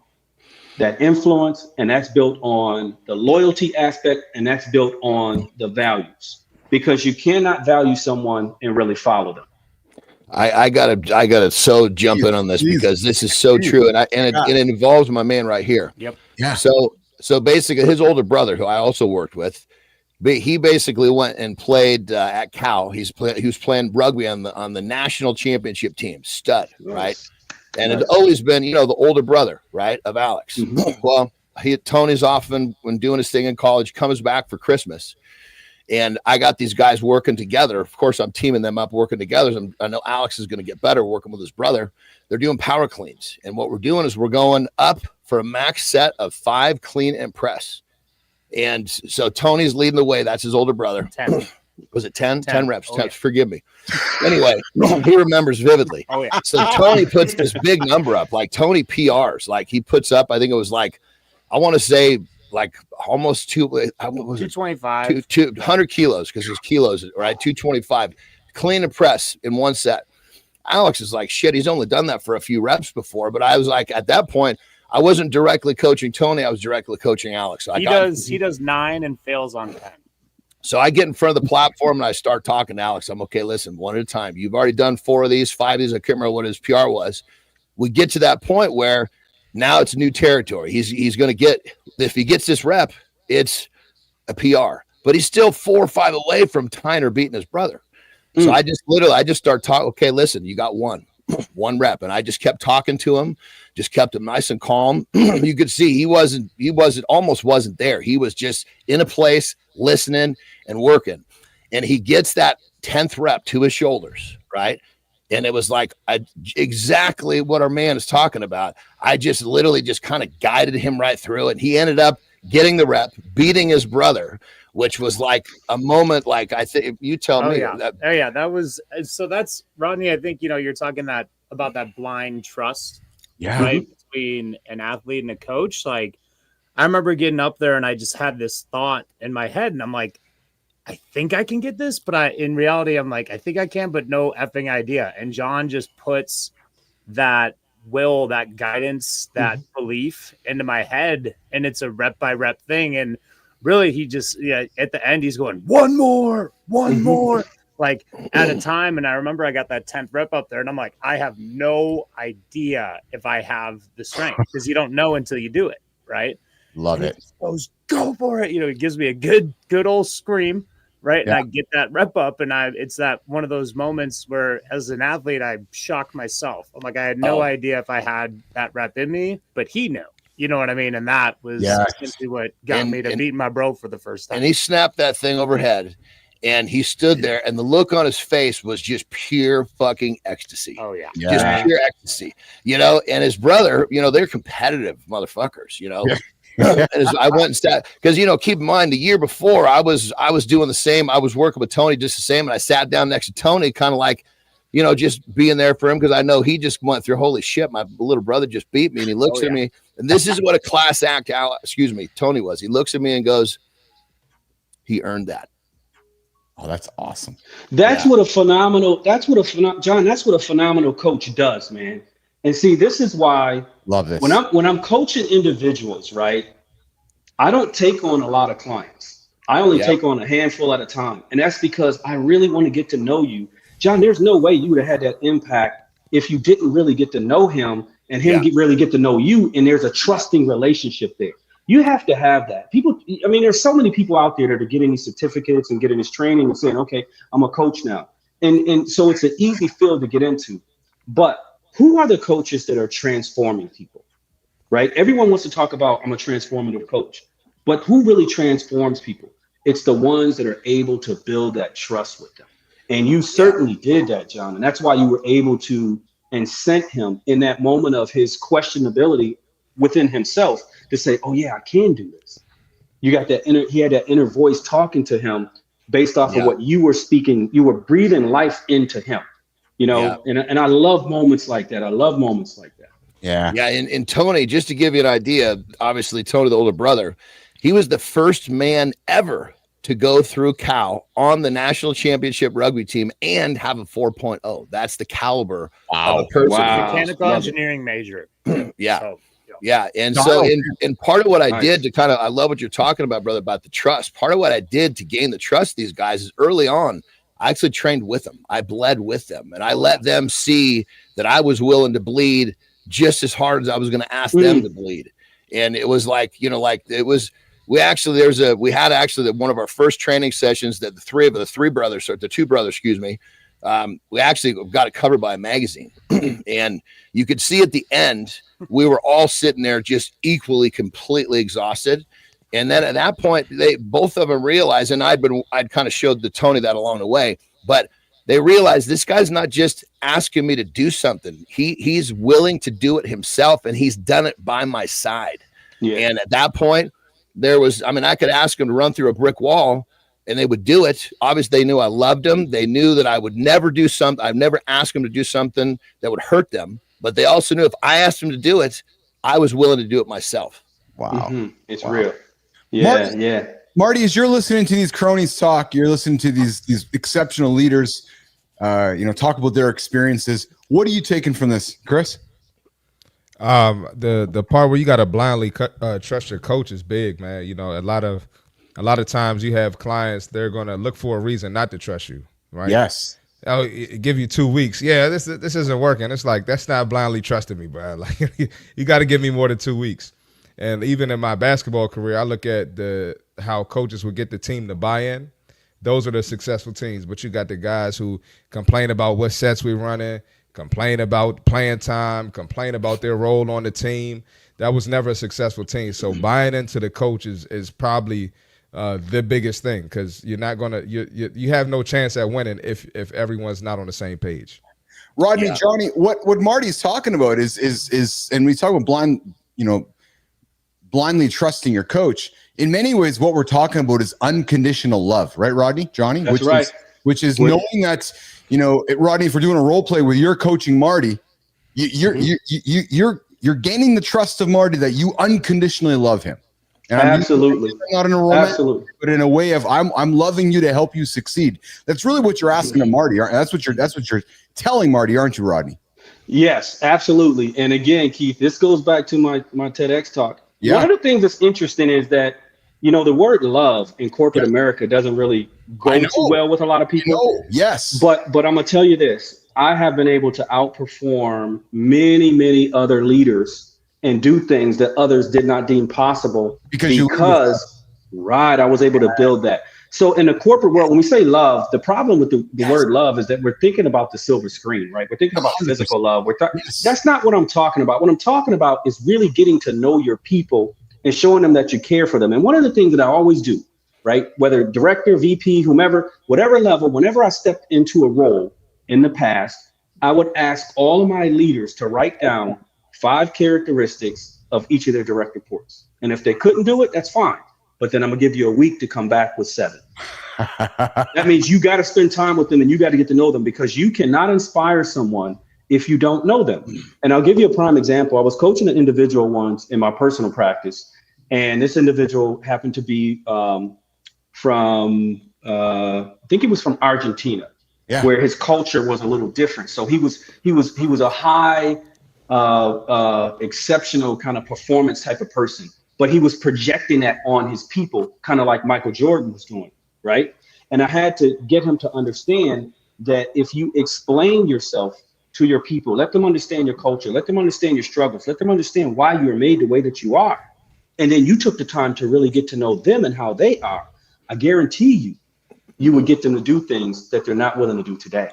that influence, and that's built on the loyalty aspect, and that's built on the values, because you cannot value someone and really follow them. I gotta so jump in on this because this is so true, and it involves my man right here. Yep. Yeah. So basically, his older brother, who I also worked with, he basically went and played at Cal. He was playing rugby on the national championship team, stud, right? And it's always been, the older brother, right, of Alex. Mm-hmm. Well, Tony's often when doing his thing in college, comes back for Christmas. And I got these guys working together. Of course, I'm teaming them up, working together. I know Alex is going to get better working with his brother. They're doing power cleans. And what we're doing is we're going up for a max set of 5 clean and press. And so Tony's leading the way. That's his older brother. 10. Was it 10? 10 reps. Oh, 10. Yeah. Forgive me. Anyway, he remembers vividly. Oh, yeah. So Tony puts this big number up. Like Tony PRs. Like he puts up, I think it was like, I want to say like almost 225. 200 kilos, because there's kilos, right? 225. Clean and press in one set. Alex is like, shit, he's only done that for a few reps before. But I was like, at that point, I wasn't directly coaching Tony. I was directly coaching Alex. So he does 9 and fails on 10. So I get in front of the platform and I start talking to Alex. I'm okay, listen, one at a time. You've already done 4 of these, 5 of these. I can't remember what his PR was. We get to that point where now it's new territory. He's going to get, if he gets this rep, it's a PR. But he's still 4 or 5 away from tying or beating his brother. So I just start talking. Okay, listen, you got one rep. And I just kept talking to him, just kept him nice and calm. You could see he almost wasn't there. He was just in a place listening and working. And he gets that 10th rep to his shoulders, right? And it was like exactly what our man is talking about. I just literally just kind of guided him right through it. He ended up getting the rep, beating his brother, which was like a moment. Like, I think you tell me. That was, so that's Rodney. I think, you're talking about that blind trust, right? Between an athlete and a coach. Like, I remember getting up there and I just had this thought in my head and I'm like, I think I can get this, but in reality, I'm like, I think I can, but no effing idea. And John just puts that will, that guidance, that belief into my head, and it's a rep by rep thing. And really, he just, at the end, he's going, one more, like at a time. And I remember I got that 10th rep up there, and I'm like, I have no idea if I have the strength, because you don't know until you do it, right? Love it. Goes, go for it. It gives me a good old scream, right? Yeah. And I get that rep up, and it's that one of those moments where, as an athlete, I shocked myself. I'm like, I had no idea if I had that rep in me, but he knew. You know what I mean? And that was essentially what got me to beat my bro for the first time. And he snapped that thing overhead, and he stood there, and the look on his face was just pure fucking ecstasy. Oh, yeah. Just pure ecstasy. And his brother, they're competitive motherfuckers, And I went and sat, because keep in mind, the year before I was doing the same. I was working with Tony just the same, and I sat down next to Tony, kind of like, just being there for him, because I know he just went through, holy shit, my little brother just beat me, and he looks at me, and this is what a class act, Tony was. He looks at me and goes, he earned that. Oh, that's awesome. That's what a phenomenal coach does, man. And see, this is why love this. When I'm coaching individuals, right, I don't take on a lot of clients. I only take on a handful at a time. And that's because I really want to get to know you. John, there's no way you would have had that impact if you didn't really get to know him and him really get to know you. And there's a trusting relationship there. You have to have that. There's so many people out there that are getting these certificates and getting this training and saying, okay, I'm a coach now. And so it's an easy field to get into. But who are the coaches that are transforming people, right? Everyone wants to talk about, I'm a transformative coach, but who really transforms people? It's the ones that are able to build that trust with them. And you certainly did that, John. And that's why you were able to incent him in that moment of his questionability within himself to say, oh yeah, I can do this. You got that he had that inner voice talking to him based off of what you were speaking. You were breathing life into him, you know, and I love moments like that. I love moments like that. Yeah. Yeah. And Tony, just to give you an idea, obviously Tony, the older brother, he was the first man ever to go through Cal on the national championship rugby team and have a 4.0. That's the caliber of a person. Mechanical engineering major. Yeah. So, yeah. And so, and part of what I did to kind of, I love what you're talking about, brother, about the trust. Part of what I did to gain the trust of these guys is early on, I actually trained with them. I bled with them, and I let them see that I was willing to bleed just as hard as I was going to ask them to bleed. And it was like, you know, like it was, we had one of our first training sessions that the two brothers, excuse me. We actually got it covered by a magazine, and you could see at the end, we were all sitting there just equally, completely exhausted. And then at that point, both of them realized, and I'd kind of showed the Tony that along the way, but they realized this guy's not just asking me to do something. He's willing to do it himself, and he's done it by my side. Yeah. And at that point, I could ask him to run through a brick wall and they would do it. Obviously, they knew I loved them. They knew that I would never do something. I've never asked them to do something that would hurt them. But they also knew if I asked them to do it, I was willing to do it myself. Wow. Mm-hmm. It's real. Yeah. Marty, as you're listening to these cronies talk, you're listening to these exceptional leaders, talk about their experiences. What are you taking from this, Chris? The part where you got to blindly trust your coach is big, man. You know, a lot of times you have clients, they're going to look for a reason not to trust you, right? Yes. Oh, give you 2 weeks. Yeah, this isn't working. It's like, that's not blindly trusting me, bro. Like, you got to give me more than 2 weeks. And even in my basketball career, I look at how coaches would get the team to buy in. Those are the successful teams. But you got the guys who complain about what sets we running, complain about playing time, complain about their role on the team. That was never a successful team. So buying into the coach is probably the biggest thing, because you're not gonna you have no chance at winning if everyone's not on the same page. Rodney, Johnny, what Marty's talking about is and we talk about blindly trusting your coach. In many ways, what we're talking about is unconditional love, right, Rodney, Johnny? That's right. Which is knowing that, Rodney, if we're doing a role play with your coaching Marty, you're gaining the trust of Marty that you unconditionally love him. And absolutely. Not in a romantic, but in a way of I'm loving you to help you succeed. That's really what you're asking of Marty. That's what you're telling Marty, aren't you, Rodney? Yes, absolutely. And again, Keith, this goes back to my TEDx talk. Yeah. One of the things that's interesting is that, the word love in corporate America doesn't really go too well with a lot of people. Yes. But I'm going to tell you this. I have been able to outperform many, many other leaders and do things that others did not deem possible because I was able to build that. So in the corporate world, when we say love, the problem with the word love is that we're thinking about the silver screen, right? We're thinking about physical love. That's not what I'm talking about. What I'm talking about is really getting to know your people and showing them that you care for them. And one of the things that I always do, right, whether director, VP, whomever, whatever level, whenever I stepped into a role in the past, I would ask all of my leaders to write down 5 characteristics of each of their direct reports. And if they couldn't do it, that's fine. But then I'm gonna give you a week to come back with 7. That means you got to spend time with them and you got to get to know them, because you cannot inspire someone if you don't know them. And I'll give you a prime example. I was coaching an individual once in my personal practice, and this individual happened to be from, I think he was from Argentina, where his culture was a little different. So he was a high, exceptional kind of performance type of person, but he was projecting that on his people, kind of like Michael Jordan was doing, right? And I had to get him to understand that if you explain yourself to your people, let them understand your culture, let them understand your struggles, let them understand why you are made the way that you are, and then you took the time to really get to know them and how they are, I guarantee you, you would get them to do things that they're not willing to do today.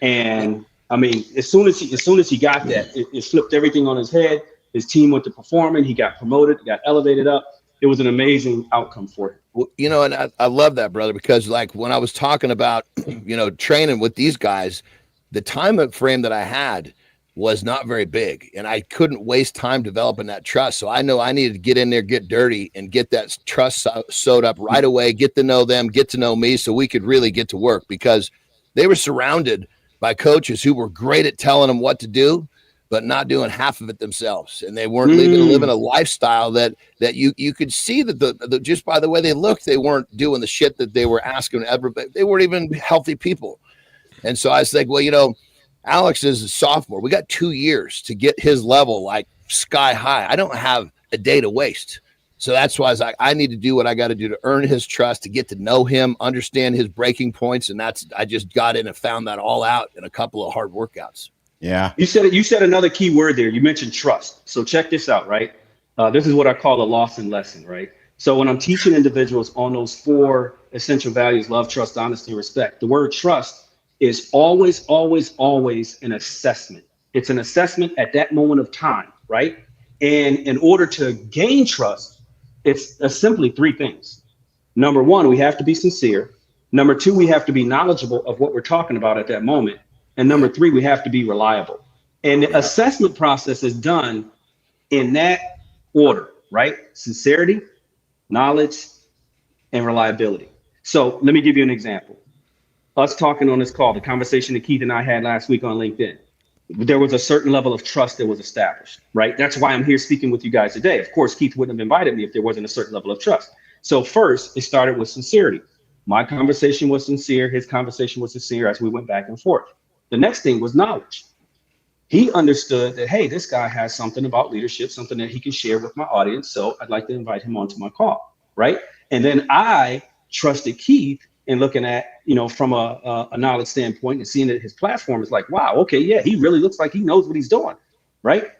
And I mean, as soon as he got that, it flipped everything on his head. His team went to performing. He got promoted, got elevated up. It was an amazing outcome for him. Well, you know, and I love that, brother, because like when I was talking about, you know, training with these guys, the time frame that I had was not very big, and I couldn't waste time developing that trust. So I know I needed to get in there, get dirty, and get that trust sewed up right away, get to know them, get to know me, so we could really get to work, because they were surrounded by coaches who were great at telling them what to do, but not doing half of it themselves. And they weren't living a lifestyle that you could see that the just by the way they looked, they weren't doing the shit that they were asking everybody. They weren't even healthy people. And so I was like, well, you know, Alex is a sophomore. We got 2 years to get his level like sky high. I don't have a day to waste. So that's why I was like, I need to do what I got to do to earn his trust, to get to know him, understand his breaking points. And I just got in and found that all out in a couple of hard workouts. Yeah. You said another key word there. You mentioned trust. So check this out, right? This is what I call a Lawson lesson, right? So when I'm teaching individuals on those 4 essential values, love, trust, honesty, respect, the word trust is always, always, always an assessment. It's an assessment at that moment of time, right? And in order to gain trust, it's simply 3 things. Number 1, we have to be sincere. Number 2, we have to be knowledgeable of what we're talking about at that moment. And number 3, we have to be reliable. And the assessment process is done in that order, right? Sincerity, knowledge, and reliability. So let me give you an example. Us talking on this call, the conversation that Keith and I had last week on LinkedIn, there was a certain level of trust that was established, right? That's why I'm here speaking with you guys today. Of course, Keith wouldn't have invited me if there wasn't a certain level of trust. So first, it started with sincerity. My conversation was sincere. His conversation was sincere as we went back and forth. The next thing was knowledge. He understood that, hey, this guy has something about leadership, something that he can share with my audience. So I'd like to invite him onto my call, right? And then I trusted Keith in looking at, you know, from a knowledge standpoint and seeing that his platform is like, wow, okay, yeah, he really looks like he knows what he's doing, right?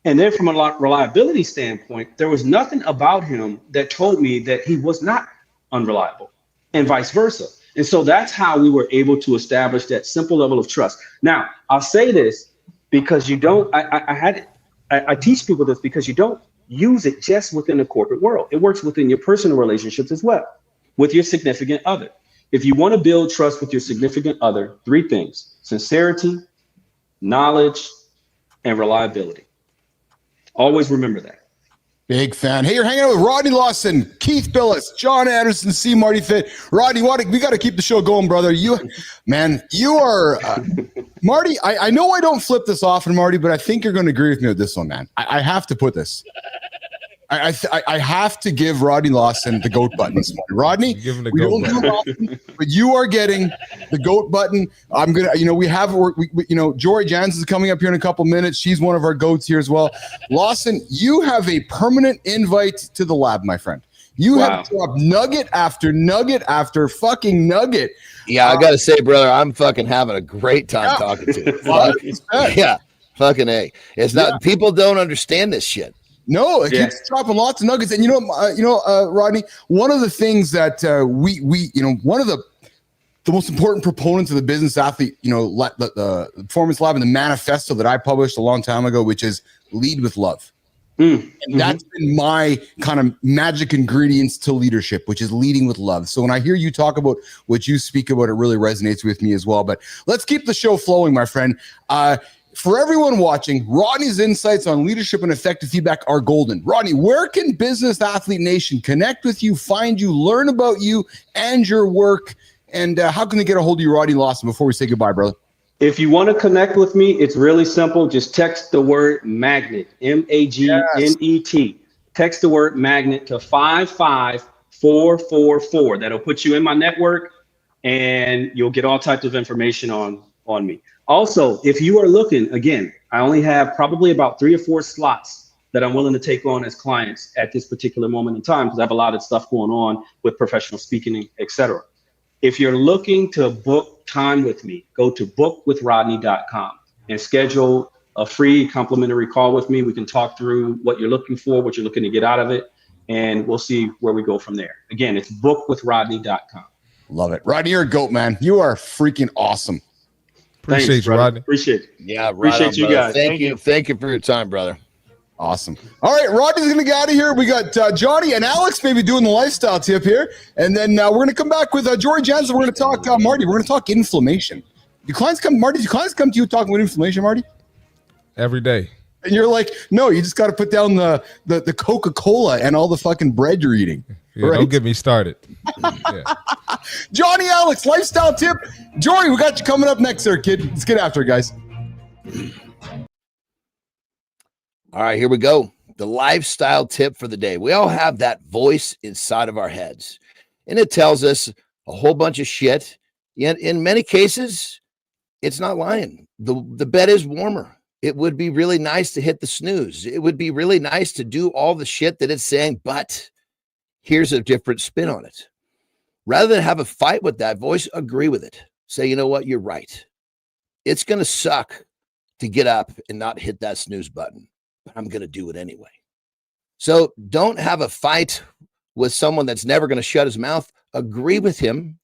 And then from a reliability standpoint, there was nothing about him that told me that he was not unreliable, and vice versa. And so that's how we were able to establish that simple level of trust. Now, I'll say this because you don't, I teach people this because you don't use it just within the corporate world. It works within your personal relationships as well, with your significant other. If you want to build trust with your significant other, 3 things: sincerity, knowledge, and reliability. Always remember that. Big fan. Hey, you're hanging out with Rodney Lawson, Keith Bilous, John Anderson, C. Marty Fit. Rodney, we got to keep the show going, brother. You are Marty. I know I don't flip this often, Marty, but I think you're going to agree with me with this one, man. I have to put this. I have to give Rodney Lawson the GOAT button this morning. Rodney, give him the GOAT button. Often, but you are getting the GOAT button. I'm gonna, Jory Jans is coming up here in a couple minutes. She's one of our GOATs here as well. Lawson, you have a permanent invite to the lab, my friend. You have dropped nugget after nugget after fucking nugget. Yeah, I gotta say, brother, I'm fucking having a great time talking to you. Yeah, fucking A. It's not people don't understand this shit. No, it keeps dropping lots of nuggets. And Rodney, one of the things that one of the most important proponents of the business athlete, the performance lab and the manifesto that I published a long time ago, which is lead with love. And that's been my kind of magic ingredients to leadership, which is leading with love. So when I hear you talk about what you speak about, it really resonates with me as well. But let's keep the show flowing, my friend. For everyone watching, Rodney's insights on leadership and effective feedback are golden. Rodney, where can Business Athlete Nation connect with you, find you, learn about you and your work? And how can they get a hold of you, Rodney Lawson, before we say goodbye, brother? If you want to connect with me, it's really simple. Just text the word magnet, MAGNET. Text the word magnet to 55444. That'll put you in my network, and you'll get all types of information on me. Also, if you are looking, again, I only have probably about 3 or 4 slots that I'm willing to take on as clients at this particular moment in time, because I have a lot of stuff going on with professional speaking, etc. If you're looking to book time with me, go to bookwithrodney.com and schedule a free complimentary call with me. We can talk through what you're looking for, what you're looking to get out of it, and we'll see where we go from there. Again, it's bookwithrodney.com. Love it. Rodney, you're a goat, man. You are freaking awesome. Appreciate you, Rodney. Appreciate it. Yeah, right Appreciate on, you brother. guys. Thank you. Thank you for your time, brother. Awesome. All right, Rodney's going to get out of here. We got Johnny and Alex maybe doing the lifestyle tip here. And then we're going to come back with Jory Jansen. We're going to talk, Marty, we're going to talk inflammation. Do clients come to you talking about inflammation, Marty? Every day. And you're like, no, you just got to put down the Coca Cola and all the fucking bread you're eating. Yeah, right? Don't get me started. Yeah. Johnny, Alex, lifestyle tip. Jory, we got you coming up next there, kid. Let's get after it, guys. All right, here we go. The lifestyle tip for the day. We all have that voice inside of our heads, and it tells us a whole bunch of shit. Yet in many cases, it's not lying. The bed is warmer. It would be really nice to hit the snooze. It would be really nice to do all the shit that it's saying, but here's a different spin on it. Rather than have a fight with that voice, agree with it. Say, you know what? You're right. It's going to suck to get up and not hit that snooze button, but I'm going to do it anyway. So don't have a fight with someone that's never going to shut his mouth. Agree with him.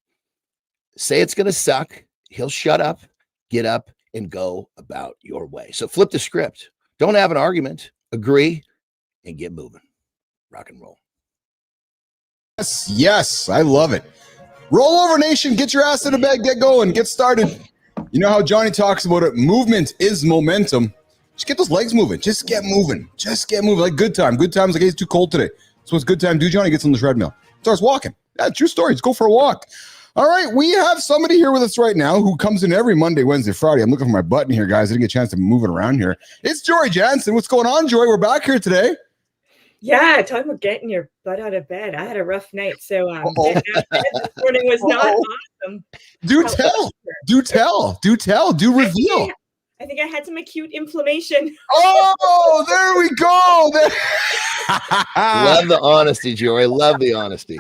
Say it's going to suck. He'll shut up, get up, and go about your way. So flip the script. Don't have an argument. Agree and get moving. Rock and roll. Yes, I love it. Roll over, nation. Get your ass in the bed. Get going. Get started. You know how Johnny talks about it. Movement is momentum. Just get those legs moving. Just get moving. Just get moving. Like good time. Good time's like, hey, it's too cold today. So what's good time do, Johnny? Gets on the treadmill. Starts walking. Yeah, true story. Let's go for a walk. All right, we have somebody here with us right now who comes in every Monday, Wednesday, Friday. I'm looking for my button here, guys. I didn't get a chance to move it around here. It's Jory Jansen. What's going on, Jory? We're back here today. Yeah, talking about getting your butt out of bed. I had a rough night, so getting out of bed this morning was not awesome. Do tell. Do reveal. I think I had some acute inflammation. Oh, there we go. Love the honesty, Jory. Love the honesty.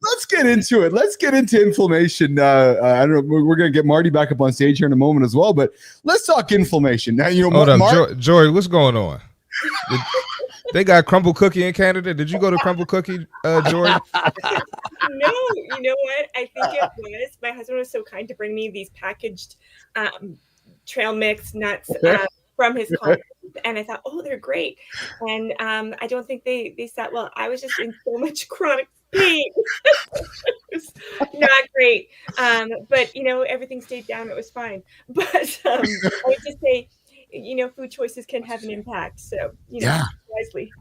Let's get into it. Let's get into inflammation. I don't know. We're going to get Marty back up on stage here in a moment as well, but let's talk inflammation. Now, you know, hold up, Jory, what's going on? They got crumble cookie in Canada. Did you go to crumble cookie, Jory? No, you know what? I think it was. My husband was so kind to bring me these packaged trail mix nuts from his conference, and I thought, oh, they're great. And I don't think they sat well. I was just in so much chronic pain. It was not great. But you know, everything stayed down. It was fine. But I would just say, you know, food choices can have an impact. So, you know, wisely.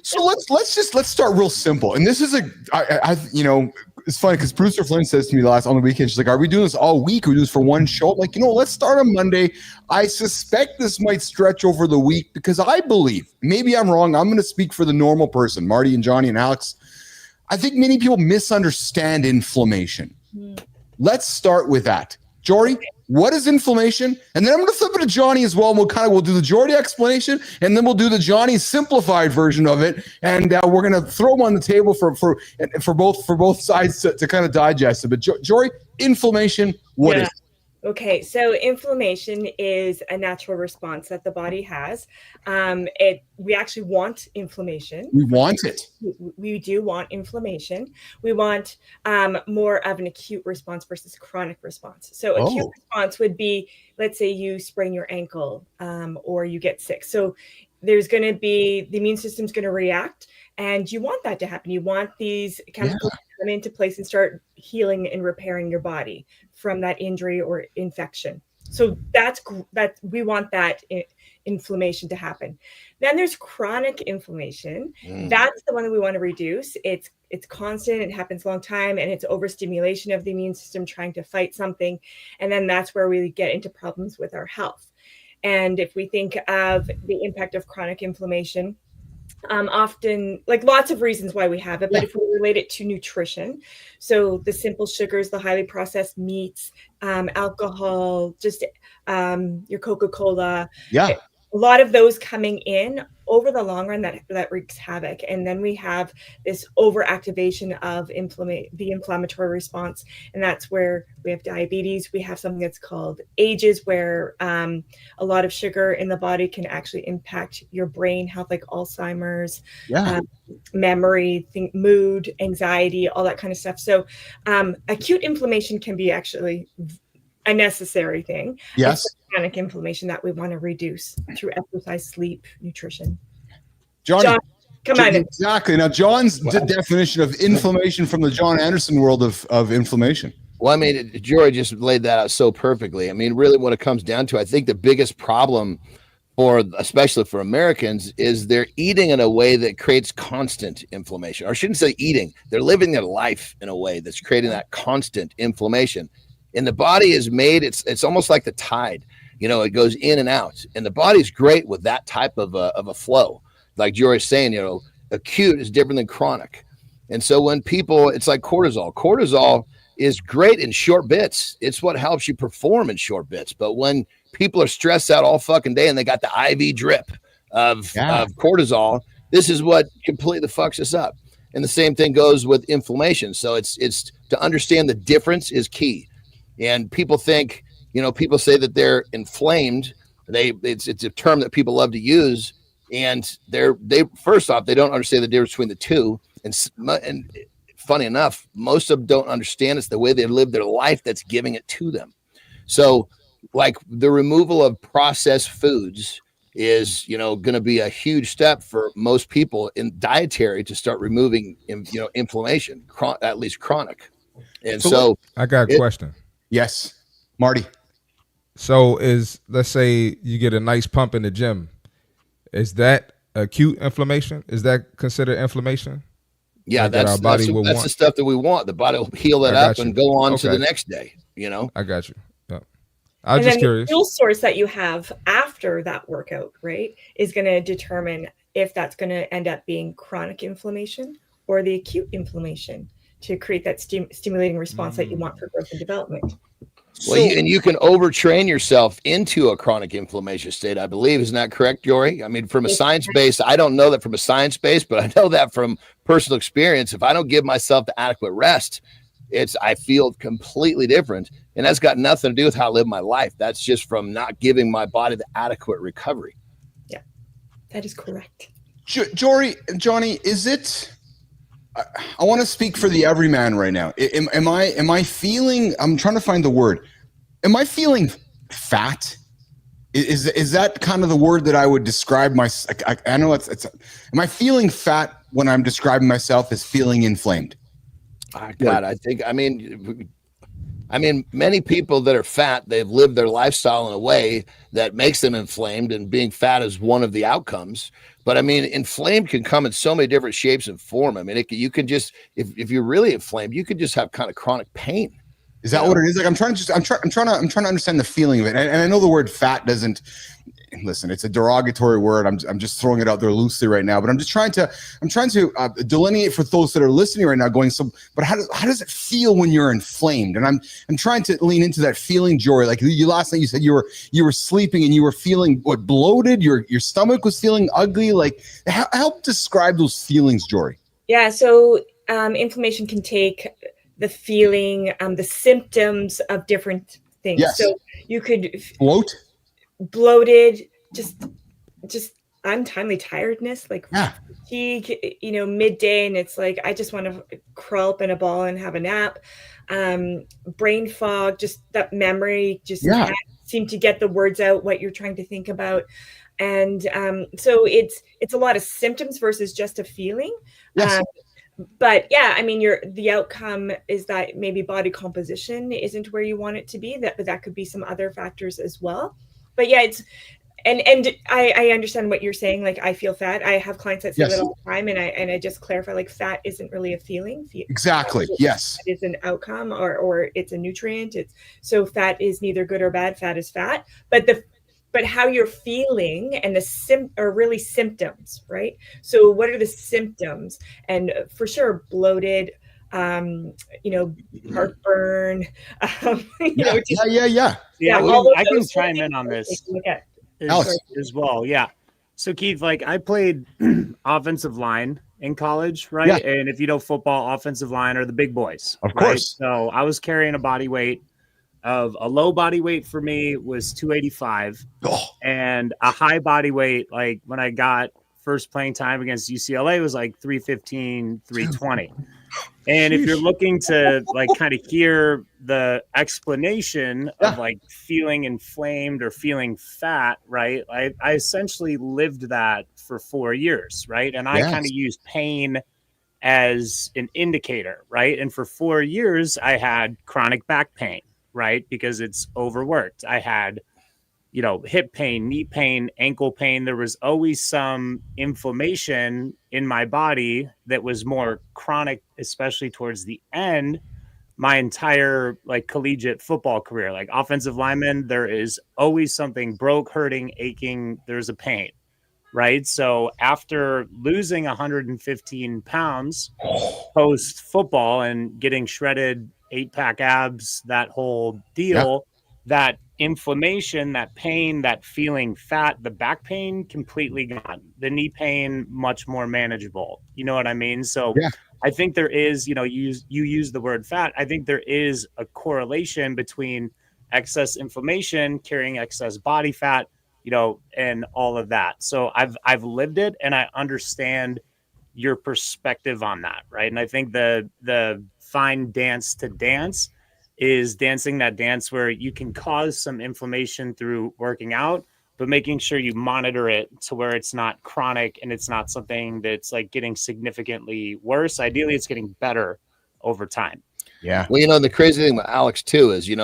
So let's start real simple. And this is you know, it's funny because producer Flynn says to me on the weekend, she's like, are we doing this all week? Or we do this for one show? I'm like, you know, let's start on Monday. I suspect this might stretch over the week because I believe, maybe I'm wrong. I'm going to speak for the normal person, Marty and Johnny and Alex. I think many people misunderstand inflammation. Let's start with that. Jory, what is inflammation? And then I'm going to flip it to Johnny as well. And we'll do the Jory explanation, and then we'll do the Johnny simplified version of it. And we're going to throw them on the table for both sides to kind of digest it. But Jory, inflammation, what is it? Okay, so inflammation is a natural response that the body has. We actually want inflammation. We want it. We do want inflammation. We want more of an acute response versus chronic response. So acute response would be, let's say you sprain your ankle or you get sick. So there's going to be, the immune system's going to react, and you want that to happen. You want these chemicals to come into place and start healing and repairing your body from that injury or infection. So that we want that inflammation to happen. Then there's chronic inflammation. That's the one that we want to reduce. It's constant, it happens a long time, and it's overstimulation of the immune system trying to fight something. And then that's where we get into problems with our health. And if we think of the impact of chronic inflammation, often, like, lots of reasons why we have it, but if we relate it to nutrition, so the simple sugars, the highly processed meats, alcohol, just your Coca Cola, a lot of those coming in over the long run that wreaks havoc. And then we have this overactivation of the inflammatory response. And that's where we have diabetes. We have something that's called ages, where a lot of sugar in the body can actually impact your brain health, like Alzheimer's, memory, mood, anxiety, all that kind of stuff. So acute inflammation can be actually a necessary thing. Yes. It's chronic inflammation that we want to reduce through exercise, sleep, nutrition. John, come on. Exactly. Now, John's definition of inflammation from the John Anderson world of inflammation. Well, I mean, Jory just laid that out so perfectly. I mean, really what it comes down to, I think the biggest problem especially for Americans, is they're eating in a way that creates constant inflammation. Or I shouldn't say eating, they're living their life in a way that's creating that constant inflammation. And the body is made, it's almost like the tide, it goes in and out. And the body's great with that type of a flow. Like Jory's saying, acute is different than chronic. And so when people, it's like cortisol is great in short bits. It's what helps you perform in short bits. But when people are stressed out all fucking day and they got the IV drip of cortisol, this is what completely fucks us up. And the same thing goes with inflammation. So it's to understand the difference is key. And people think, people say that they're inflamed. It's a term that people love to use. And they first off, they don't understand the difference between the two. And funny enough, most of them don't understand it's the way they live their life that's giving it to them. So like the removal of processed foods is, going to be a huge step for most people in dietary to start removing, inflammation, at least chronic. And so I got a question. Yes, Marty. So let's say you get a nice pump in the gym. Is that acute inflammation? Is that considered inflammation? Yeah, like that's the stuff that we want. The body will heal that up and go on to the next day, I got you. Yeah. I'm just curious. The fuel source that you have after that workout, right, is going to determine if that's going to end up being chronic inflammation or the acute inflammation to create that stimulating response that you want for growth and development. Well, you can overtrain yourself into a chronic inflammation state, I believe. Isn't that correct, Jory? I mean, from a science base, I don't know that from a science base, but I know that from personal experience. If I don't give myself the adequate rest, I feel completely different. And that's got nothing to do with how I live my life. That's just from not giving my body the adequate recovery. Yeah, that is correct. Jory, Johnny, is it... I want to speak for the everyman right now. Am I feeling? I'm trying to find the word. Am I feeling fat? Is that kind of the word that I would describe myself? I know it's. Am I feeling fat when I'm describing myself as feeling inflamed? God, I think. I mean, many people that are fat, they've lived their lifestyle in a way that makes them inflamed, and being fat is one of the outcomes. But I mean, inflamed can come in so many different shapes and form. I mean, you can just, if you're really inflamed, you could just have kind of chronic pain. Is that what it is? Like I'm trying to understand the feeling of it. And I know the word fat doesn't, listen, it's a derogatory word. I'm just throwing it out there loosely right now, but I'm trying to delineate for those that are listening right now going, but how does it feel when you're inflamed? And I'm trying to lean into that feeling, Jory. Like last night you said you were sleeping and you were feeling bloated, your stomach was feeling ugly. Like help describe those feelings, Jory. Yeah. So inflammation can take the feeling, the symptoms of different things. Yes. So you could bloated, just untimely tiredness, like fatigue, midday, and it's like I just want to curl up in a ball and have a nap. Brain fog, just that memory can't seem to get the words out what you're trying to think about. And so it's a lot of symptoms versus just a feeling. Yes. But yeah, I mean, the outcome is that maybe body composition isn't where you want it to be. That could be some other factors as well. But yeah, it's and I understand what you're saying. Like I feel fat. I have clients that say that all the time, and I just clarify, like fat isn't really a feeling. Exactly. Yes. It is an outcome or it's a nutrient. So fat is neither good or bad. Fat is fat. But how you're feeling and are really symptoms, right? So what are the symptoms? And for sure, bloated, heartburn, Yeah, I can chime in on this. as well. Yeah. So Keith, like I played offensive line in college, right? Yeah. And if you know football, offensive line are the big boys. Of right? course. So I was carrying a body weight of a low body weight for me was 285 and a high body weight, like when I got first playing time against UCLA was like 315, 320. And if you're looking to like kind of hear the explanation of like feeling inflamed or feeling fat, right? I essentially lived that for 4 years, right? And I kind of used pain as an indicator, right? And for 4 years, I had chronic back pain, right? Because it's overworked. I had, hip pain, knee pain, ankle pain. There was always some inflammation in my body that was more chronic, especially towards the end. My entire like collegiate football career, like offensive lineman, there is always something broke, hurting, aching. There's a pain, right? So after losing 115 pounds post football and getting shredded, 8-pack abs, that whole deal, that inflammation, that pain, that feeling fat, the back pain completely gone. The knee pain much more manageable. You know what I mean? So I think there is, you use the word fat. I think there is a correlation between excess inflammation, carrying excess body fat, and all of that. So I've lived it and I understand your perspective on that, right? And I think the fine dance to dance is dancing that dance where you can cause some inflammation through working out, but making sure you monitor it to where it's not chronic and it's not something that's like getting significantly worse. Ideally, it's getting better over time. Yeah. Well, the crazy thing about Alex too is, he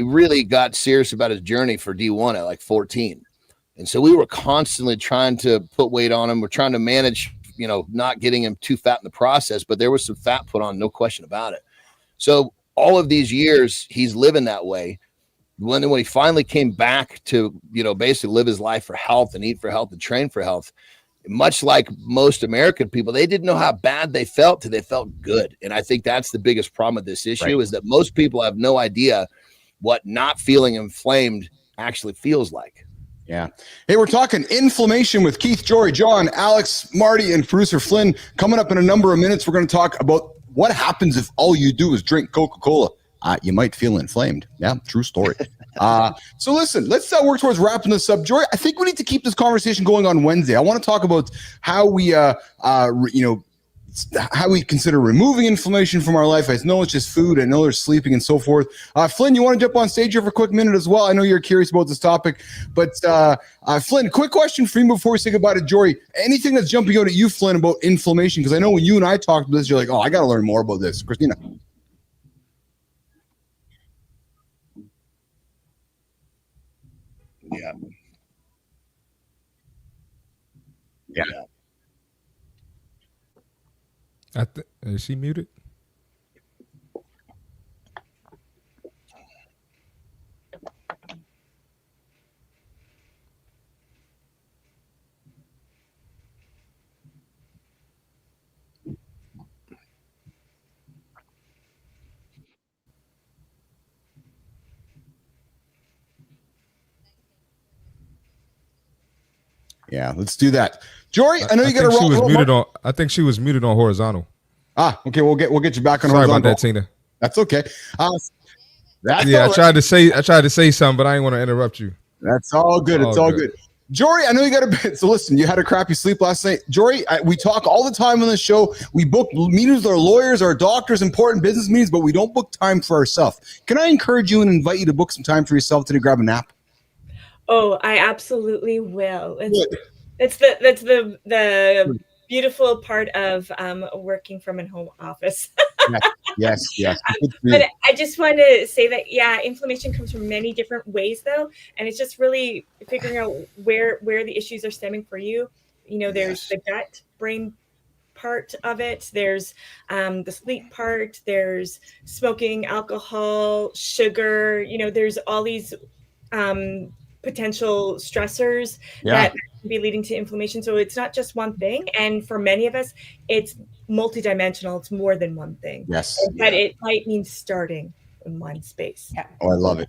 really got serious about his journey for D1 at like 14. And so we were constantly trying to put weight on him. We're trying to manage, not getting him too fat in the process, but there was some fat put on, no question about it. So all of these years, he's living that way. When he finally came back to, basically live his life for health and eat for health and train for health, much like most American people, they didn't know how bad they felt till they felt good. And I think that's the biggest problem with this issue is that most people have no idea what not feeling inflamed actually feels like. Yeah. Hey, we're talking inflammation with Keith, Jory, John, Alex, Marty, and producer Flynn. Coming up in a number of minutes, we're going to talk about what happens if all you do is drink Coca Cola. You might feel inflamed. Yeah, true story. So listen, let's work towards wrapping this up. Jory, I think we need to keep this conversation going on Wednesday. I want to talk about how we, how we consider removing inflammation from our life. I know it's just food. I know there's sleeping and so forth. Flynn, you want to jump on stage here for a quick minute as well? I know you're curious about this topic, but Flynn, quick question for you before we say goodbye to Jory. Anything that's jumping out at you, Flynn, about inflammation? Because I know when you and I talked about this, you're like, oh, I got to learn more about this. Christina. Yeah. Is she muted? Yeah, let's do that. Jory, I know you got to roll. I think she was muted on horizontal. Okay, we'll get you back on Sorry horizontal. about that, Tina. That's okay. I tried to say something, but I didn't want to interrupt you. That's all good. It's all good. Jory, I know you got a bit. So listen, you had a crappy sleep last night. Jory, we talk all the time on the show. We book meetings with our lawyers, our doctors, important business meetings, but we don't book time for ourselves. Can I encourage you and invite you to book some time for yourself to grab a nap? Oh, I absolutely will. That's the beautiful part of working from a home office. Yes. But I just want to say that, inflammation comes from many different ways, though. And it's just really figuring out where the issues are stemming for you. There's the gut brain part of it. There's the sleep part. There's smoking, alcohol, sugar. There's all these potential stressors that can be leading to inflammation. So it's not just one thing. And for many of us, it's multidimensional. It's more than one thing. Yes. But it might mean starting in one space. Oh, I love it.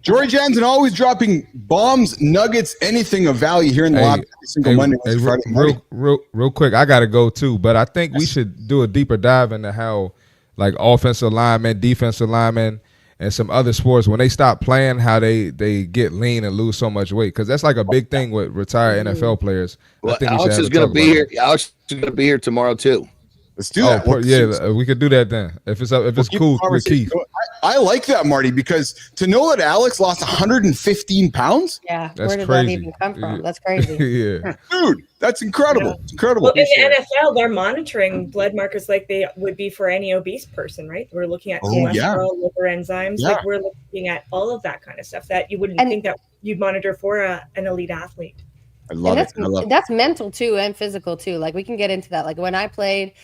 Jory Jansen always dropping bombs, nuggets, anything of value here in the lab every single Monday, Friday, real quick. I gotta go too, but I think we should do a deeper dive into how, like, offensive linemen, defensive linemen, and some other sports, when they stop playing, how they get lean and lose so much weight, because that's like a big thing with retired NFL players. Well, Alex is going to be here. Alex is going to be here tomorrow too. Let's do that. We could do that then. If it's cool with Keith. I like that, Marty, because to know that Alex lost 115 pounds. Yeah, that's where did crazy. that even come from? That's crazy. Yeah, dude, that's incredible. Yeah. It's incredible. Well, in the NFL, they're monitoring blood markers like they would be for any obese person, right? We're looking at cholesterol, liver enzymes. Yeah. Like we're looking at all of that kind of stuff that you wouldn't think that you'd monitor for an elite athlete. I love it. That's mental too and physical too. Like we can get into that. Like when I played,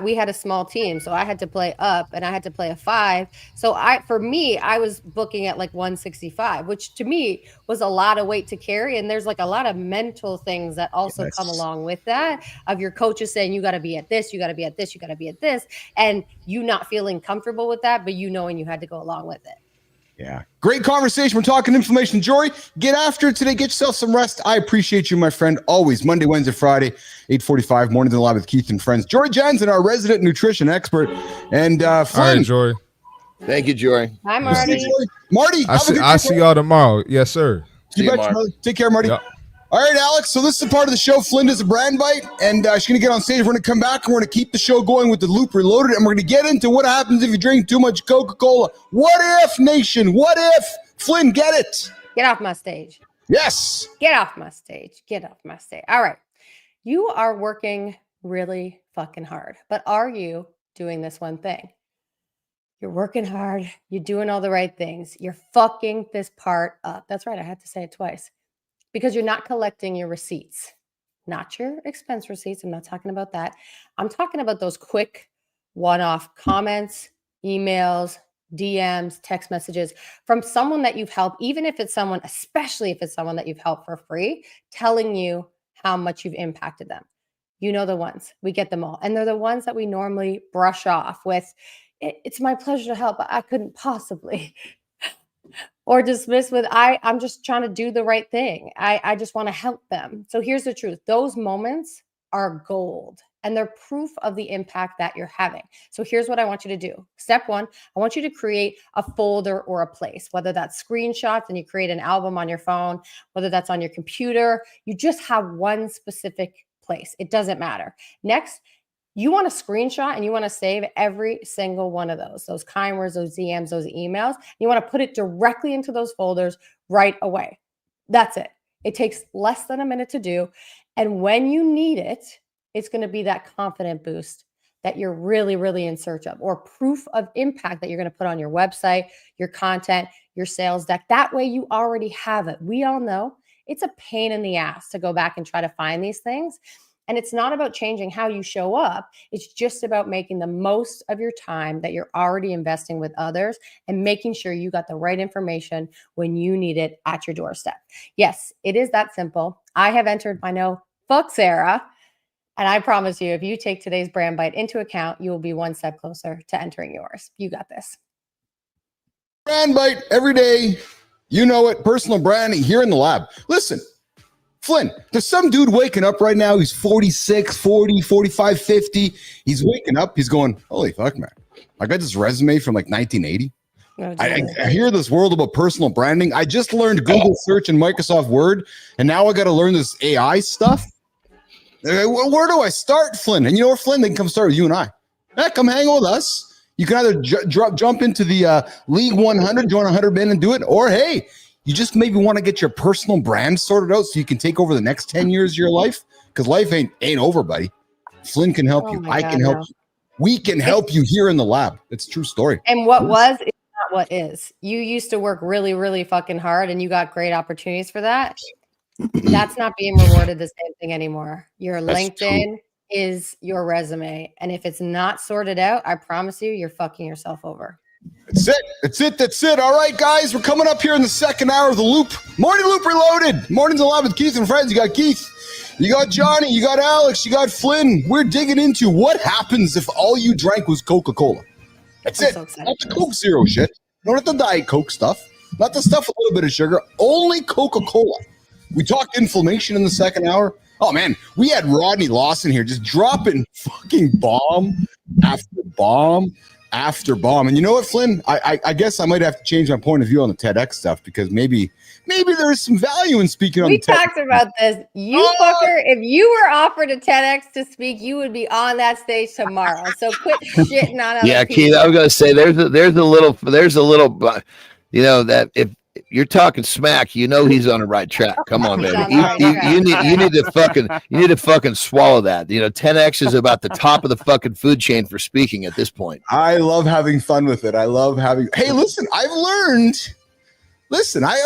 we had a small team, so I had to play up and I had to play a 5. So for me, I was booking at like 165, which to me was a lot of weight to carry. And there's like a lot of mental things that also come along with that, of your coaches saying, you got to be at this, you got to be at this, you got to be at this. And you not feeling comfortable with that, but you knowing you had to go along with it. Yeah. Great conversation. We're talking inflammation. Jory, get after it today. Get yourself some rest. I appreciate you, my friend. Always Monday, Wednesday, Friday, 8:45, mornings in the lab with Keith and friends. Jory Jansen, our resident nutrition expert. And Flynn. All right, Jory. Thank you, Jory. Hi, Marty. Marty, I'll see y'all tomorrow. Yes, sir. See you, Marty. Take care, Marty. Yep. All right, Alex. So this is a part of the show. Flynn does a brand bite, and she's going to get on stage. We're going to come back, and we're going to keep the show going with the loop reloaded, and we're going to get into what happens if you drink too much Coca Cola. What if, nation? What if? Flynn, get it. Get off my stage. Yes. Get off my stage. Get off my stage. All right. You are working really fucking hard, but are you doing this one thing? You're working hard. You're doing all the right things. You're fucking this part up. That's right. I had to say it twice. Because you're not collecting your receipts, not your expense receipts. I'm not talking about that. I'm talking about those quick one-off comments, emails, DMs, text messages from someone that you've helped, even if it's someone, especially if it's someone that you've helped for free, telling you how much you've impacted them. You know the ones. We get them all. And they're the ones that we normally brush off with, it's my pleasure to help, but I couldn't possibly. Or dismiss with, I'm just trying to do the right thing. I just want to help them. So here's the truth. Those moments are gold and they're proof of the impact that you're having. So here's what I want you to do. Step 1, I want you to create a folder or a place, whether that's screenshots and you create an album on your phone, whether that's on your computer, you just have one specific place. It doesn't matter. Next, you want to screenshot and you want to save every single one of those kind words, those DMs, those emails. You want to put it directly into those folders right away. That's it. It takes less than a minute to do. And when you need it, it's going to be that confident boost that you're really, really in search of, or proof of impact that you're going to put on your website, your content, your sales deck. That way you already have it. We all know it's a pain in the ass to go back and try to find these things. And it's not about changing how you show up. It's just about making the most of your time that you're already investing with others and making sure you got the right information when you need it at your doorstep. Yes, it is that simple. I have entered my no fucks era. And I promise you, if you take today's brand bite into account, you will be one step closer to entering yours. You got this. Brand bite every day. You know it. Personal branding here in the lab. Listen. Flynn, there's some dude waking up right now. He's 46, 40, 45, 50. He's waking up. He's going, holy fuck, man. I got this resume from like 1980. I hear this world about personal branding. I just learned Google search and Microsoft Word, and now I got to learn this AI stuff. Where do I start, Flynn? And you know where, Flynn? They can come start with you and I. Yeah, come hang with us. You can either jump into the League 100, join 100 men and do it, or hey, you just maybe want to get your personal brand sorted out so you can take over the next 10 years of your life, because life ain't over, buddy. Flynn can help you. I can help you. We can help you here in the lab. It's a true story. And what was is not what is. You used to work really, really fucking hard and you got great opportunities for that. That's not being rewarded the same thing anymore. Your LinkedIn is your resume. And if it's not sorted out, I promise you, you're fucking yourself over. That's it. All right, guys, we're coming up here in the second hour of the Loop. Morning Loop Reloaded. Mornings in lab with Keith and friends. You got Keith, you got Johnny, you got Alex, you got Flynn. We're digging into what happens if all you drank was Coca Cola. That's it. So not the Coke Zero shit. Not the Diet Coke stuff. not the stuff with a little bit of sugar, only Coca Cola. We talked inflammation in the second hour. Oh man, we had Rodney Lawson here just dropping fucking bomb after bomb after bomb. And you know what, Flynn? I guess I might have to change my point of view on the TEDx stuff, because maybe there is some value in speaking on the TEDx. We talked about this. You fucker, if you were offered a TEDx to speak, you would be on that stage tomorrow. So quit shitting on other Yeah, people. Keith, I was gonna say there's a little you know, that if you're talking smack, you know he's on the right track. Come on, baby. You need to fucking swallow that. You know, 10X is about the top of the fucking food chain for speaking at this point. I love having fun with it. Hey, listen, I've learned. Listen, I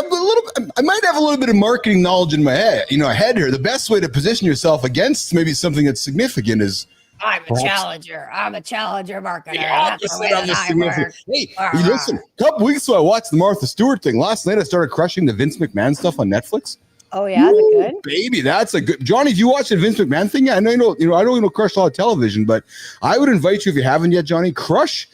might have a little bit of marketing knowledge in my head here. The best way to position yourself against maybe something that's significant is I'm a challenger. I'm a challenger marketer. the That's the opposite way of that the I significant. work. Hey, listen, a couple weeks ago I watched the Martha Stewart thing. Last night I started crushing the Vince McMahon stuff on Netflix. Oh yeah, is it good? Baby, that's a good. Johnny, have you watched the Vince McMahon thing? Yeah, I know I don't crush a lot of television, but I would invite you, if you haven't yet, Johnny, crush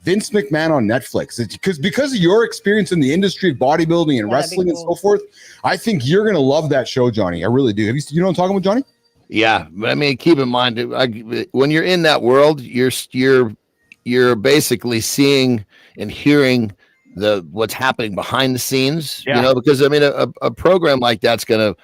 Vince McMahon on Netflix. It's because of your experience in the industry of bodybuilding and wrestling and so forth. I think you're gonna love that show, Johnny. I really do. You know what I'm talking about, Johnny? Yeah, but I mean, keep in mind, when you're in that world, you're basically seeing and hearing what's happening behind the scenes. Yeah. You know, because I mean, a program like that's gonna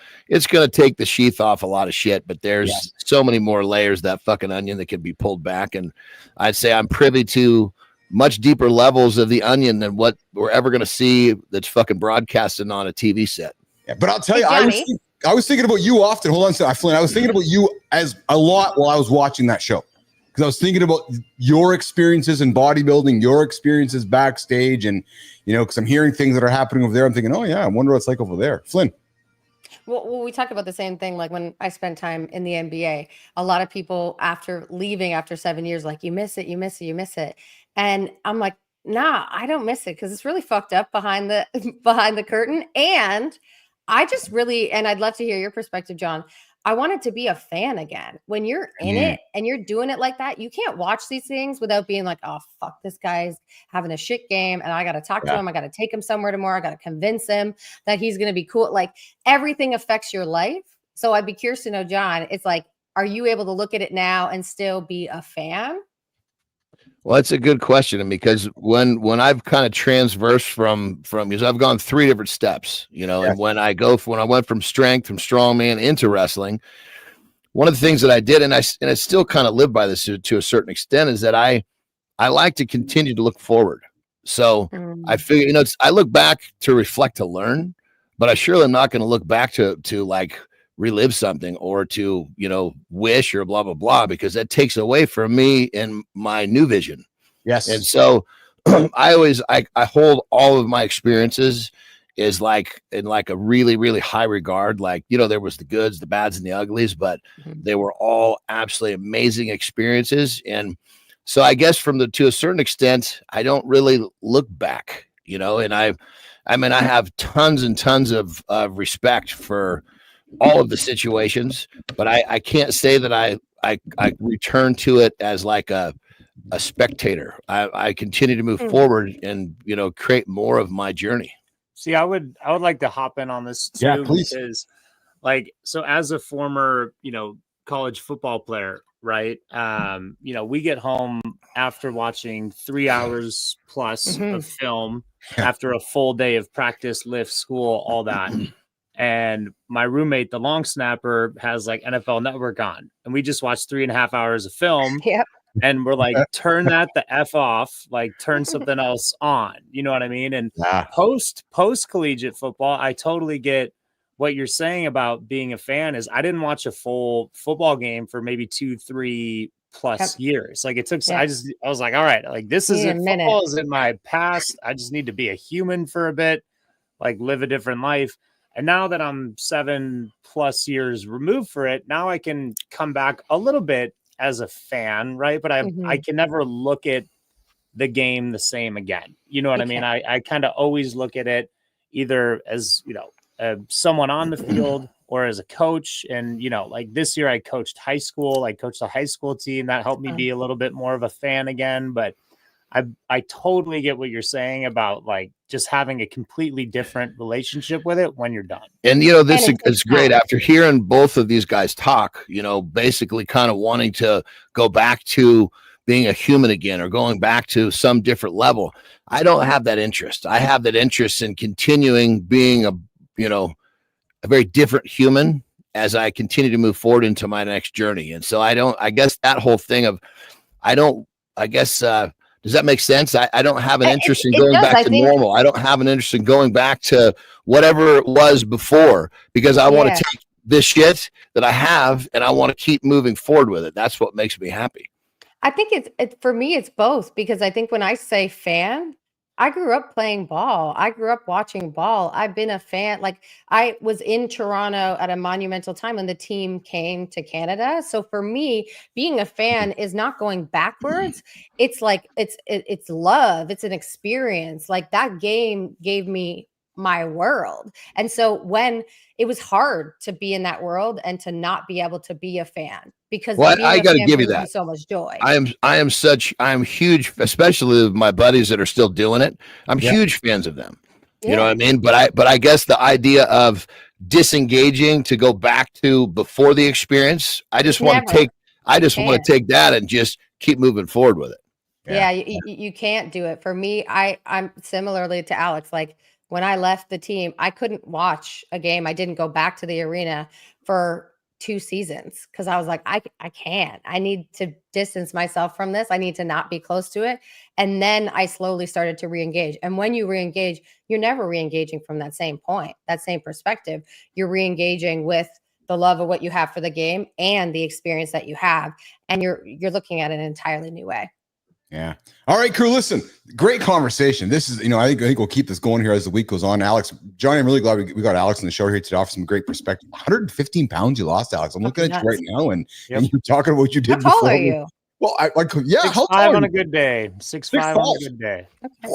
take the sheath off a lot of shit, but there's so many more layers, that fucking onion, that can be pulled back, and I'd say I'm privy to much deeper levels of the onion than what we're ever gonna see that's fucking broadcasting on a TV set. Yeah, but I'll tell you, I was thinking about you often. Hold on a second, Flynn. I was thinking about you as a lot while I was watching that show, because I was thinking about your experiences in bodybuilding, your experiences backstage, and because I'm hearing things that are happening over there. I'm thinking, oh yeah, I wonder what it's like over there. Flynn. Well, we talked about the same thing. Like when I spent time in the NBA, a lot of people after 7 years, like, you miss it. And I'm like, nah, I don't miss it, because it's really fucked up behind the curtain. And I just really, and I'd love to hear your perspective, John. I wanted to be a fan again. When you're in it and you're doing it like that, you can't watch these things without being like, oh, fuck, this guy's having a shit game and I got to talk to him. I got to take him somewhere tomorrow. I got to convince him that he's going to be cool. Like, everything affects your life. So I'd be curious to know, John, it's like, are you able to look at it now and still be a fan? Well, that's a good question, because when I've kind of transversed from because I've gone 3 different steps, and when I went from strongman into wrestling, one of the things that I did, and I still kind of live by this to a certain extent, is that I like to continue to look forward. So I figure, I look back to reflect, to learn, but I surely am not going to look back to like relive something or to wish or blah blah blah, because that takes away from me and my new vision. Yes. And so I hold all of my experiences is like in like a really, really high regard. Like, there was the goods, the bads, and the uglies, but they were all absolutely amazing experiences. And so I guess to a certain extent, I don't really look back, and I have tons and tons of respect for all of the situations, but I can't say that I return to it as like a spectator. I continue to move forward and create more of my journey. See, I would like to hop in on this too. Yeah, please. Because so as a former college football player, right, we get home after watching 3 hours plus of film after a full day of practice, lift, school, all that. And my roommate, the long snapper, has like NFL Network on, and we just watched 3.5 hours of film. Yep. And we're like, turn that the F off, like turn something else on. You know what I mean? And post collegiate football, I totally get what you're saying about being a fan. Is I didn't watch a full football game for maybe 2-3 plus years. Like it took, I was like, all right, like this isn't football is in my past. I just need to be a human for a bit, like live a different life. And now that I'm 7+ years removed for it, now I can come back a little bit as a fan, right? But I can never look at the game the same again. You know what I mean? I kind of always look at it either as, someone on the field or as a coach. And, like this year I coached high school. I coached a high school team that helped me be a little bit more of a fan again. But I totally get what you're saying about like just having a completely different relationship with it when you're done. And this is great after hearing both of these guys talk, basically kind of wanting to go back to being a human again or going back to some different level. I don't have that interest. I have that interest in continuing being a very different human as I continue to move forward into my next journey. And so I guess that whole thing of, does that make sense? I don't have an interest in going back to normal. I don't have an interest in going back to whatever it was before, because I want to take this shit that I have and I want to keep moving forward with it. That's what makes me happy. I think it's for me, it's both, because I think when I say fan, I grew up playing ball. I grew up watching ball. I've been a fan. Like, I was in Toronto at a monumental time when the team came to Canada. So for me, being a fan is not going backwards. It's like, it's love. It's an experience. Like, that game gave me my world. And so when it was hard to be in that world and to not be able to be a fan, because I got to give you that. So much joy. I am huge, especially with my buddies that are still doing it. I'm huge fans of them. You know what I mean? But I guess the idea of disengaging to go back to before the experience, I just want to take that and just keep moving forward with it. Yeah, you can't do it. For me, I'm similarly to Alex. Like, when I left the team, I couldn't watch a game. I didn't go back to the arena for 2 seasons because I was like, I can't. I need to distance myself from this. I need to not be close to it. And then I slowly started to re-engage. And when you re-engage, you're never re-engaging from that same point, that same perspective. You're re-engaging with the love of what you have for the game and the experience that you have. And you're looking at it in an entirely new way. Yeah. All right, crew. Listen, great conversation. This is, I think we'll keep this going here as the week goes on. Alex, Johnny, I'm really glad we got Alex on the show here today off some great perspective. 115 pounds you lost, Alex. I'm looking at you right now, and you're talking about what you did. How tall are you? Well, how tall 6'5" are on you? a good day. 6'5" on a good day. Okay.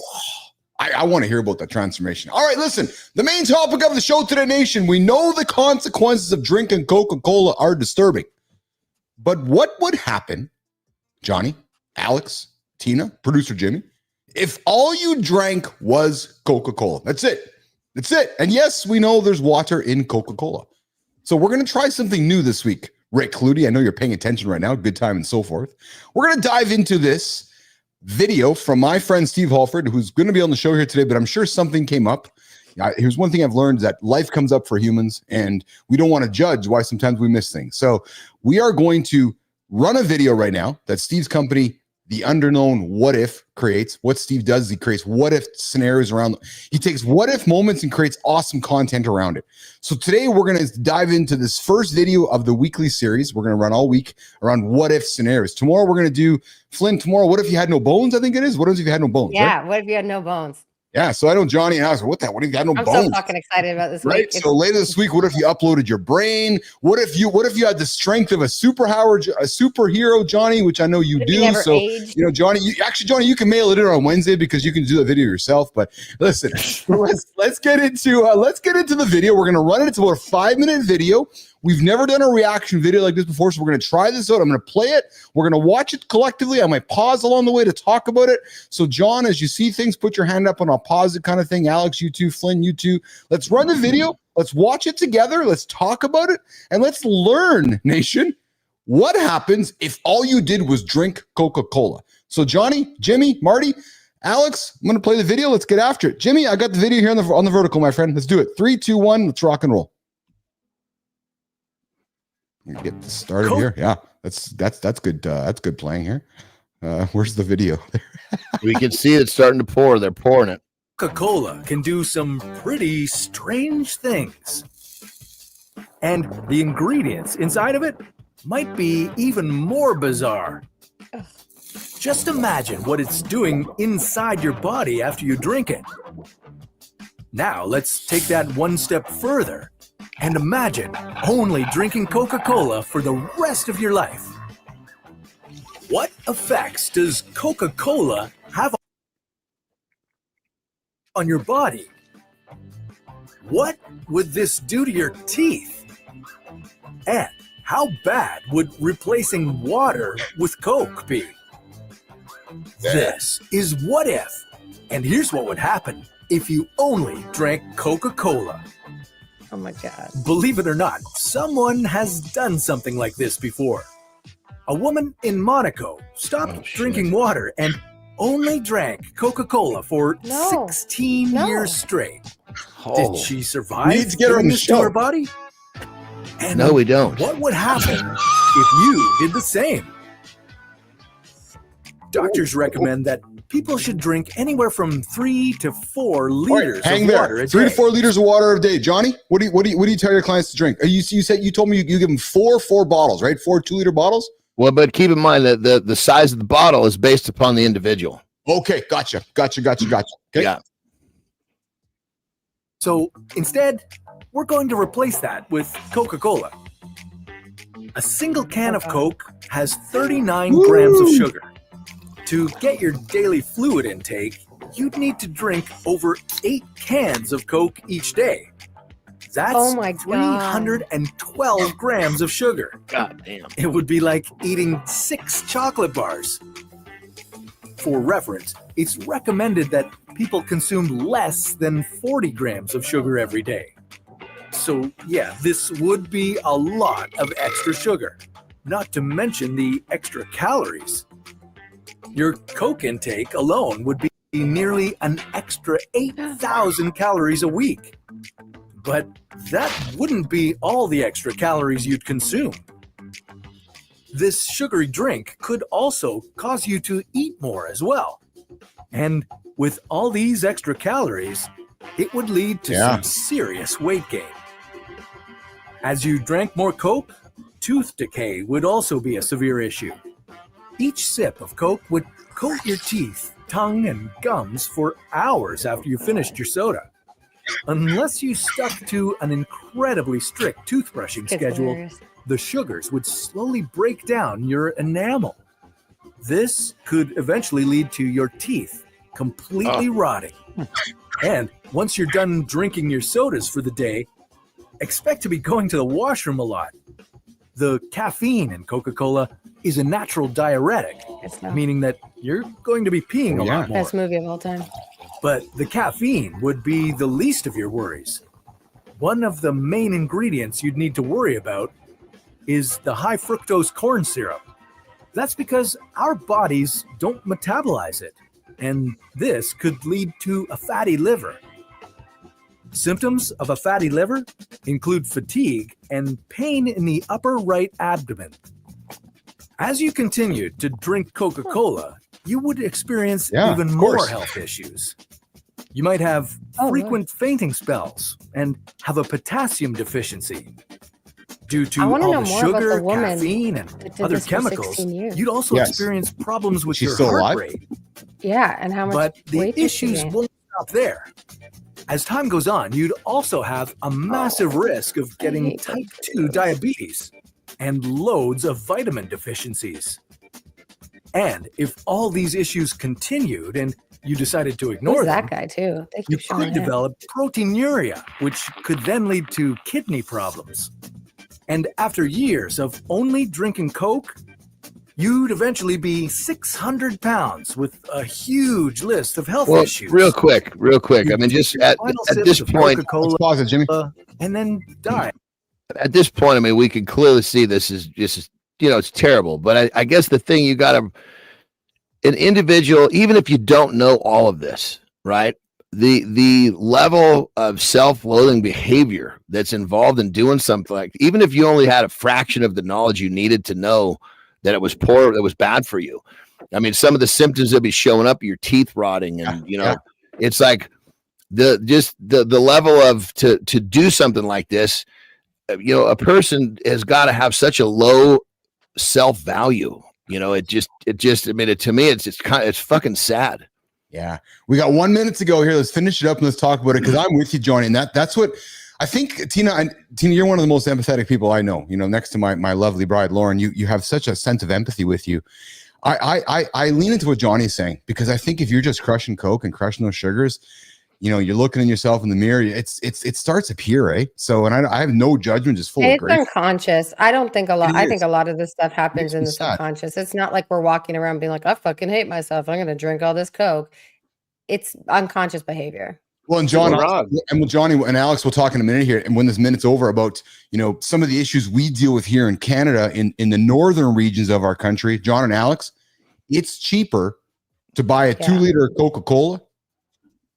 I want to hear about that transformation. All right, listen, the main topic of the show today, nation. We know the consequences of drinking Coca Cola are disturbing, but what would happen, Johnny, Alex, Tina, producer Jimmy, if all you drank was Coca Cola? That's it. And yes, we know there's water in Coca Cola. So we're going to try something new this week. Rick Clutie, I know you're paying attention right now. Good time and so forth. We're going to dive into this video from my friend Steve Halford, who's going to be on the show here today, but I'm sure something came up. Here's one thing I've learned, is that life comes up for humans, and we don't want to judge why sometimes we miss things. So we are going to run a video right now that Steve's company, The Underknown What If, creates. What Steve does is he creates what if scenarios around. He takes what if moments and creates awesome content around it. So today we're going to dive into this first video of the weekly series. We're going to run all week around what if scenarios. Tomorrow we're going to do, Flynn, what if you had no bones? I think it is. What if you had no bones? Yeah. Right? What if you had no bones? Yeah, so I know Johnny and I was like, what if you had no bones? I'm so fucking excited about this right? week. So later this week, what if you uploaded your brain? What if you had the strength of a superhero, Johnny, which I know you do. So aged? Johnny, you can mail it in on Wednesday because you can do the video yourself. But listen, let's get into the video. We're gonna run it. It's about a 5-minute video. We've never done a reaction video like this before, so we're going to try this out. I'm going to play it. We're going to watch it collectively. I might pause along the way to talk about it. So, John, as you see things, put your hand up and I'll pause it kind of thing. Alex, you too. Flynn, you too. Let's run the video. Let's watch it together. Let's talk about it. And let's learn, nation, what happens if all you did was drink Coca-Cola. So, Johnny, Jimmy, Marty, Alex, I'm going to play the video. Let's get after it. Jimmy, I got the video here on the vertical, my friend. Let's do it. 3, 2, 1. Let's rock and roll. Get this started here. Yeah, that's good. That's good playing here. Where's the video? We can see it starting to pour. They're pouring it. Coca-Cola can do some pretty strange things. And the ingredients inside of it might be even more bizarre. Just imagine what it's doing inside your body after you drink it. Now let's take that one step further. And imagine only drinking Coca-Cola for the rest of your life. What effects does Coca-Cola have on your body? What would this do to your teeth? And how bad would replacing water with Coke be? This is What If. And here's what would happen if you only drank Coca Cola. Oh my God. Believe it or not, someone has done something like this before. A woman in Monaco stopped drinking water and only drank Coca Cola for 16 years straight. Did she survive? We need to get her on the show. Her body? And no, we don't. What would happen if you did the same? Doctors recommend that people should drink anywhere from 3 to 4 liters of water a day. 3 to 4 liters of water a day. Johnny, what do you tell your clients to drink? You told me you give them four bottles, right? 4 2-liter bottles. Well, but keep in mind that the size of the bottle is based upon the individual. Okay, gotcha. Okay. Yeah. So instead, we're going to replace that with Coca-Cola. A single can of Coke has 39 grams of sugar. To get your daily fluid intake, you'd need to drink over 8 cans of Coke each day. That's 312 grams of sugar. God damn. It would be like eating 6 chocolate bars. For reference, it's recommended that people consume less than 40 grams of sugar every day. So yeah, this would be a lot of extra sugar, not to mention the extra calories. Your Coke intake alone would be nearly an extra 8,000 calories a week. But that wouldn't be all the extra calories you'd consume. This sugary drink could also cause you to eat more as well. And with all these extra calories, it would lead to some serious weight gain. As you drank more Coke, tooth decay would also be a severe issue. Each sip of Coke would coat your teeth, tongue, and gums for hours after you finished your soda. Unless you stuck to an incredibly strict toothbrushing schedule, the sugars would slowly break down your enamel. This could eventually lead to your teeth completely rotting. And once you're done drinking your sodas for the day, expect to be going to the washroom a lot. The caffeine in Coca-Cola is a natural diuretic, meaning that you're going to be peeing a lot more. Best movie of all time. But the caffeine would be the least of your worries. One of the main ingredients you'd need to worry about is the high fructose corn syrup. That's because our bodies don't metabolize it, and this could lead to a fatty liver. Symptoms of a fatty liver include fatigue and pain in the upper right abdomen. As you continue to drink Coca-Cola, you would experience even more health issues. You might have frequent fainting spells and have a potassium deficiency. Due to all the sugar, caffeine, and other chemicals, you'd also experience problems with your heart rate. Yeah, and how much But the issues won't stop there. As time goes on, you'd also have a massive risk of getting type 2 diabetes and loads of vitamin deficiencies. And if all these issues continued and you decided to ignore them, that guy too. You could develop proteinuria, which could then lead to kidney problems. And after years of only drinking Coke, you'd eventually be 600 pounds with a huge list of health issues. Real quick. I mean, just at this point, let's pause it, Jimmy. And then die. At this point, I mean, we can clearly see this is just, it's terrible. But I guess the thing you got to, an individual, even if you don't know all of this, right? The level of self-loathing behavior that's involved in doing something like, even if you only had a fraction of the knowledge you needed to know that it was poor, that was bad for you. I mean, some of the symptoms that be showing up, your teeth rotting, and it's like the level of to do something like this. A person has got to have such a low self-value. To me, it's fucking sad. Yeah. We got 1 minute to go here. Let's finish it up and let's talk about it. Cause I'm with you, Johnny. And that's what I think, Tina, you're one of the most empathetic people I know, next to my lovely bride, Lauren, you have such a sense of empathy with you. I lean into what Johnny's saying, because I think if you're just crushing Coke and crushing those sugars, you're looking at yourself in the mirror. It starts up here, right? So, and I have no judgment, just full of It's grace. unconscious. I don't think a lot. It I is. think a lot of this stuff happens in the sad. subconscious. It's not like we're walking around being like, I fucking hate myself. I'm going to drink all this Coke. It's unconscious behavior. Well, and John, Johnny and Alex will talk in a minute here, and when this minute's over, about some of the issues we deal with here in Canada, in the northern regions of our country. John and Alex, it's cheaper to buy a 2-liter Coca Cola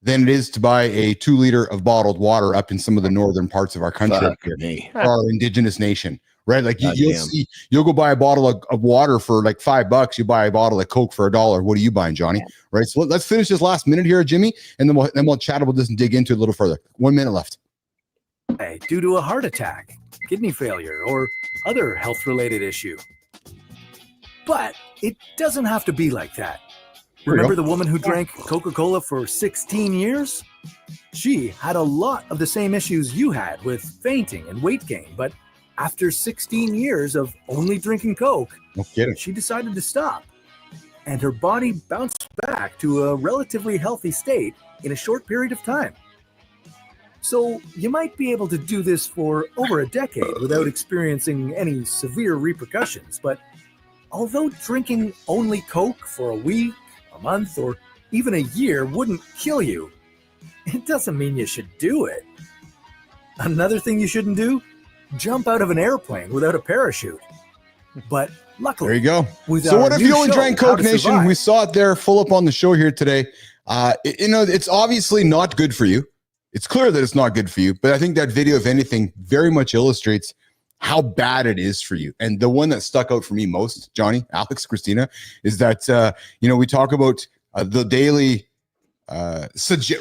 than it is to buy a 2-liter of bottled water up in some of the northern parts of our country, our indigenous nation, right? Like you'll go buy a bottle of water for like $5. You buy a bottle of Coke for $1. What are you buying, Johnny? Yeah. Right. So let's finish this last minute here, Jimmy, and then we'll chat about this and dig into it a little further. 1 minute left. Due to a heart attack, kidney failure, or other health-related issue. But it doesn't have to be like that. Remember the woman who drank Coca-Cola for 16 years? She had a lot of the same issues you had with fainting and weight gain, but after 16 years of only drinking Coke, she decided to stop. And her body bounced back to a relatively healthy state in a short period of time. So you might be able to do this for over a decade without experiencing any severe repercussions, but although drinking only Coke for a week, a month, or even a year wouldn't kill you, it doesn't mean you should do it. Another thing you shouldn't do? Jump out of an airplane without a parachute. But luckily, there you go. So what if you only drank Coke, Nation? We saw it there full up on the show here today. It's obviously not good for you. It's clear that it's not good for you, but I think that video, if anything, very much illustrates how bad it is for you. And the one that stuck out for me most, Johnny, Alex, Christina, is that, we talk about the daily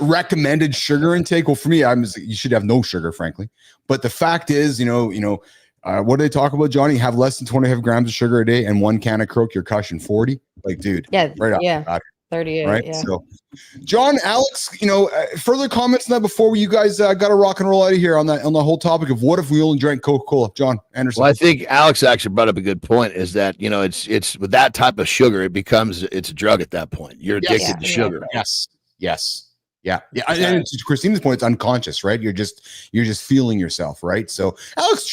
recommended sugar intake. Well, for me, you should have no sugar, frankly. But the fact is, what do they talk about, Johnny? Have less than 25 grams of sugar a day and 1 can of Coke, you're crushing 40. Like, dude, right up. 38, right? Yeah. So, John, Alex, further comments on that before you guys got to rock and roll out of here on the whole topic of what if we only drank Coca-Cola? John Anderson. Well, I think Alex actually brought up a good point. Is that it's with that type of sugar, it's a drug at that point. You're addicted to sugar. Yes. Yeah. And to Christina's point, it's unconscious, right? You're just feeling yourself, right? So, Alex,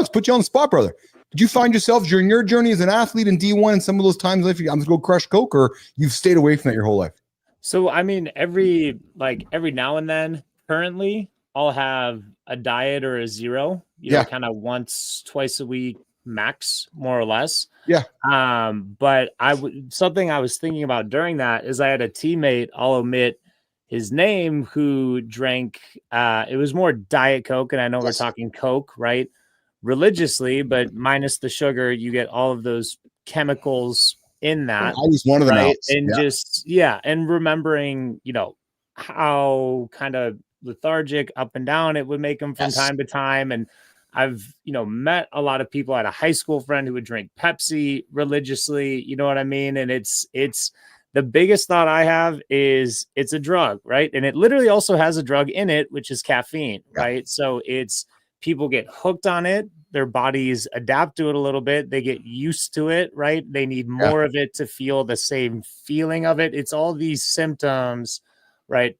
put you on the spot, brother. Did you find yourself during your journey as an athlete in D1 and some of those times if I'm going to go crush Coke, or you've stayed away from that your whole life? So, I mean, every now and then, currently, I'll have a diet or a zero, kind of once, twice a week, max, more or less. Yeah. But something I was thinking about during that is I had a teammate, I'll omit his name, who drank, it was more Diet Coke. And I know we're talking Coke, right? Religiously, but minus the sugar, you get all of those chemicals in that. I was one of them, right? And and remembering, how kind of lethargic, up and down it would make them from time to time. And I've, met a lot of people. I had a high school friend who would drink Pepsi religiously. You know what I mean? And it's the biggest thought I have is it's a drug, right? And it literally also has a drug in it, which is caffeine, right? So people get hooked on it. Their bodies adapt to it a little bit. They get used to it, right? They need more of it to feel the same feeling of it. It's all these symptoms, right,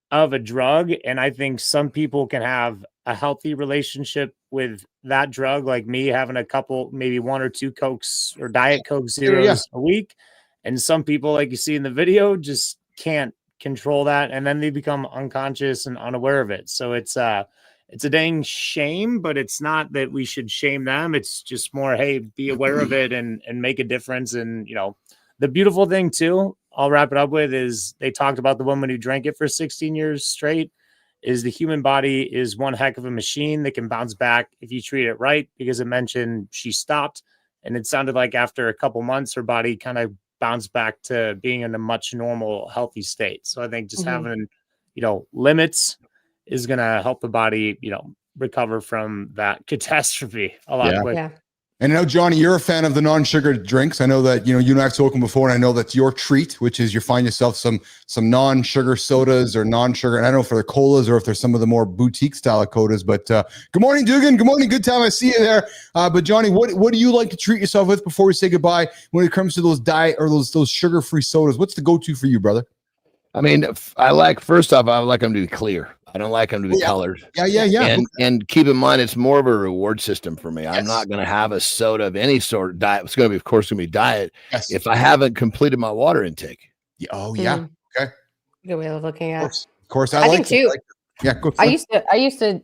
of a drug. And I think some people can have a healthy relationship with that drug, like me having a couple, maybe 1 or 2 Cokes or Diet Coke Zeros a week. And some people, like you see in the video, just can't control that. And then they become unconscious and unaware of it. So it's a dang shame, but it's not that we should shame them. It's just more, hey, be aware of it and make a difference. And, the beautiful thing too, I'll wrap it up with, is they talked about the woman who drank it for 16 years straight, is the human body is one heck of a machine that can bounce back if you treat it right, because it mentioned she stopped and it sounded like after a couple months, her body kind of bounced back to being in a much normal, healthy state. So I think just having, limits is going to help the body, recover from that catastrophe a lot quicker. Yeah. And I know, Johnny, you're a fan of the non-sugar drinks. I know that, you and I have spoken before, and I know that's your treat, which is you find yourself some non-sugar sodas or non-sugar. And I don't know for the colas or if there's some of the more boutique style of codas, but good morning, Dugan. Good morning. Good time. I see you there. But Johnny, what do you like to treat yourself with before we say goodbye when it comes to those diet or those sugar-free sodas? What's the go-to for you, brother? I mean, I like, first off, I like them to be clear. I don't like them to be colored. Yeah. And keep in mind, it's more of a reward system for me. I'm not going to have a soda of any sort of diet. It's going to be, of course, going to be diet if I haven't completed my water intake. Oh, yeah. Okay. Good way of looking at it. Of course. I think too. Go I used to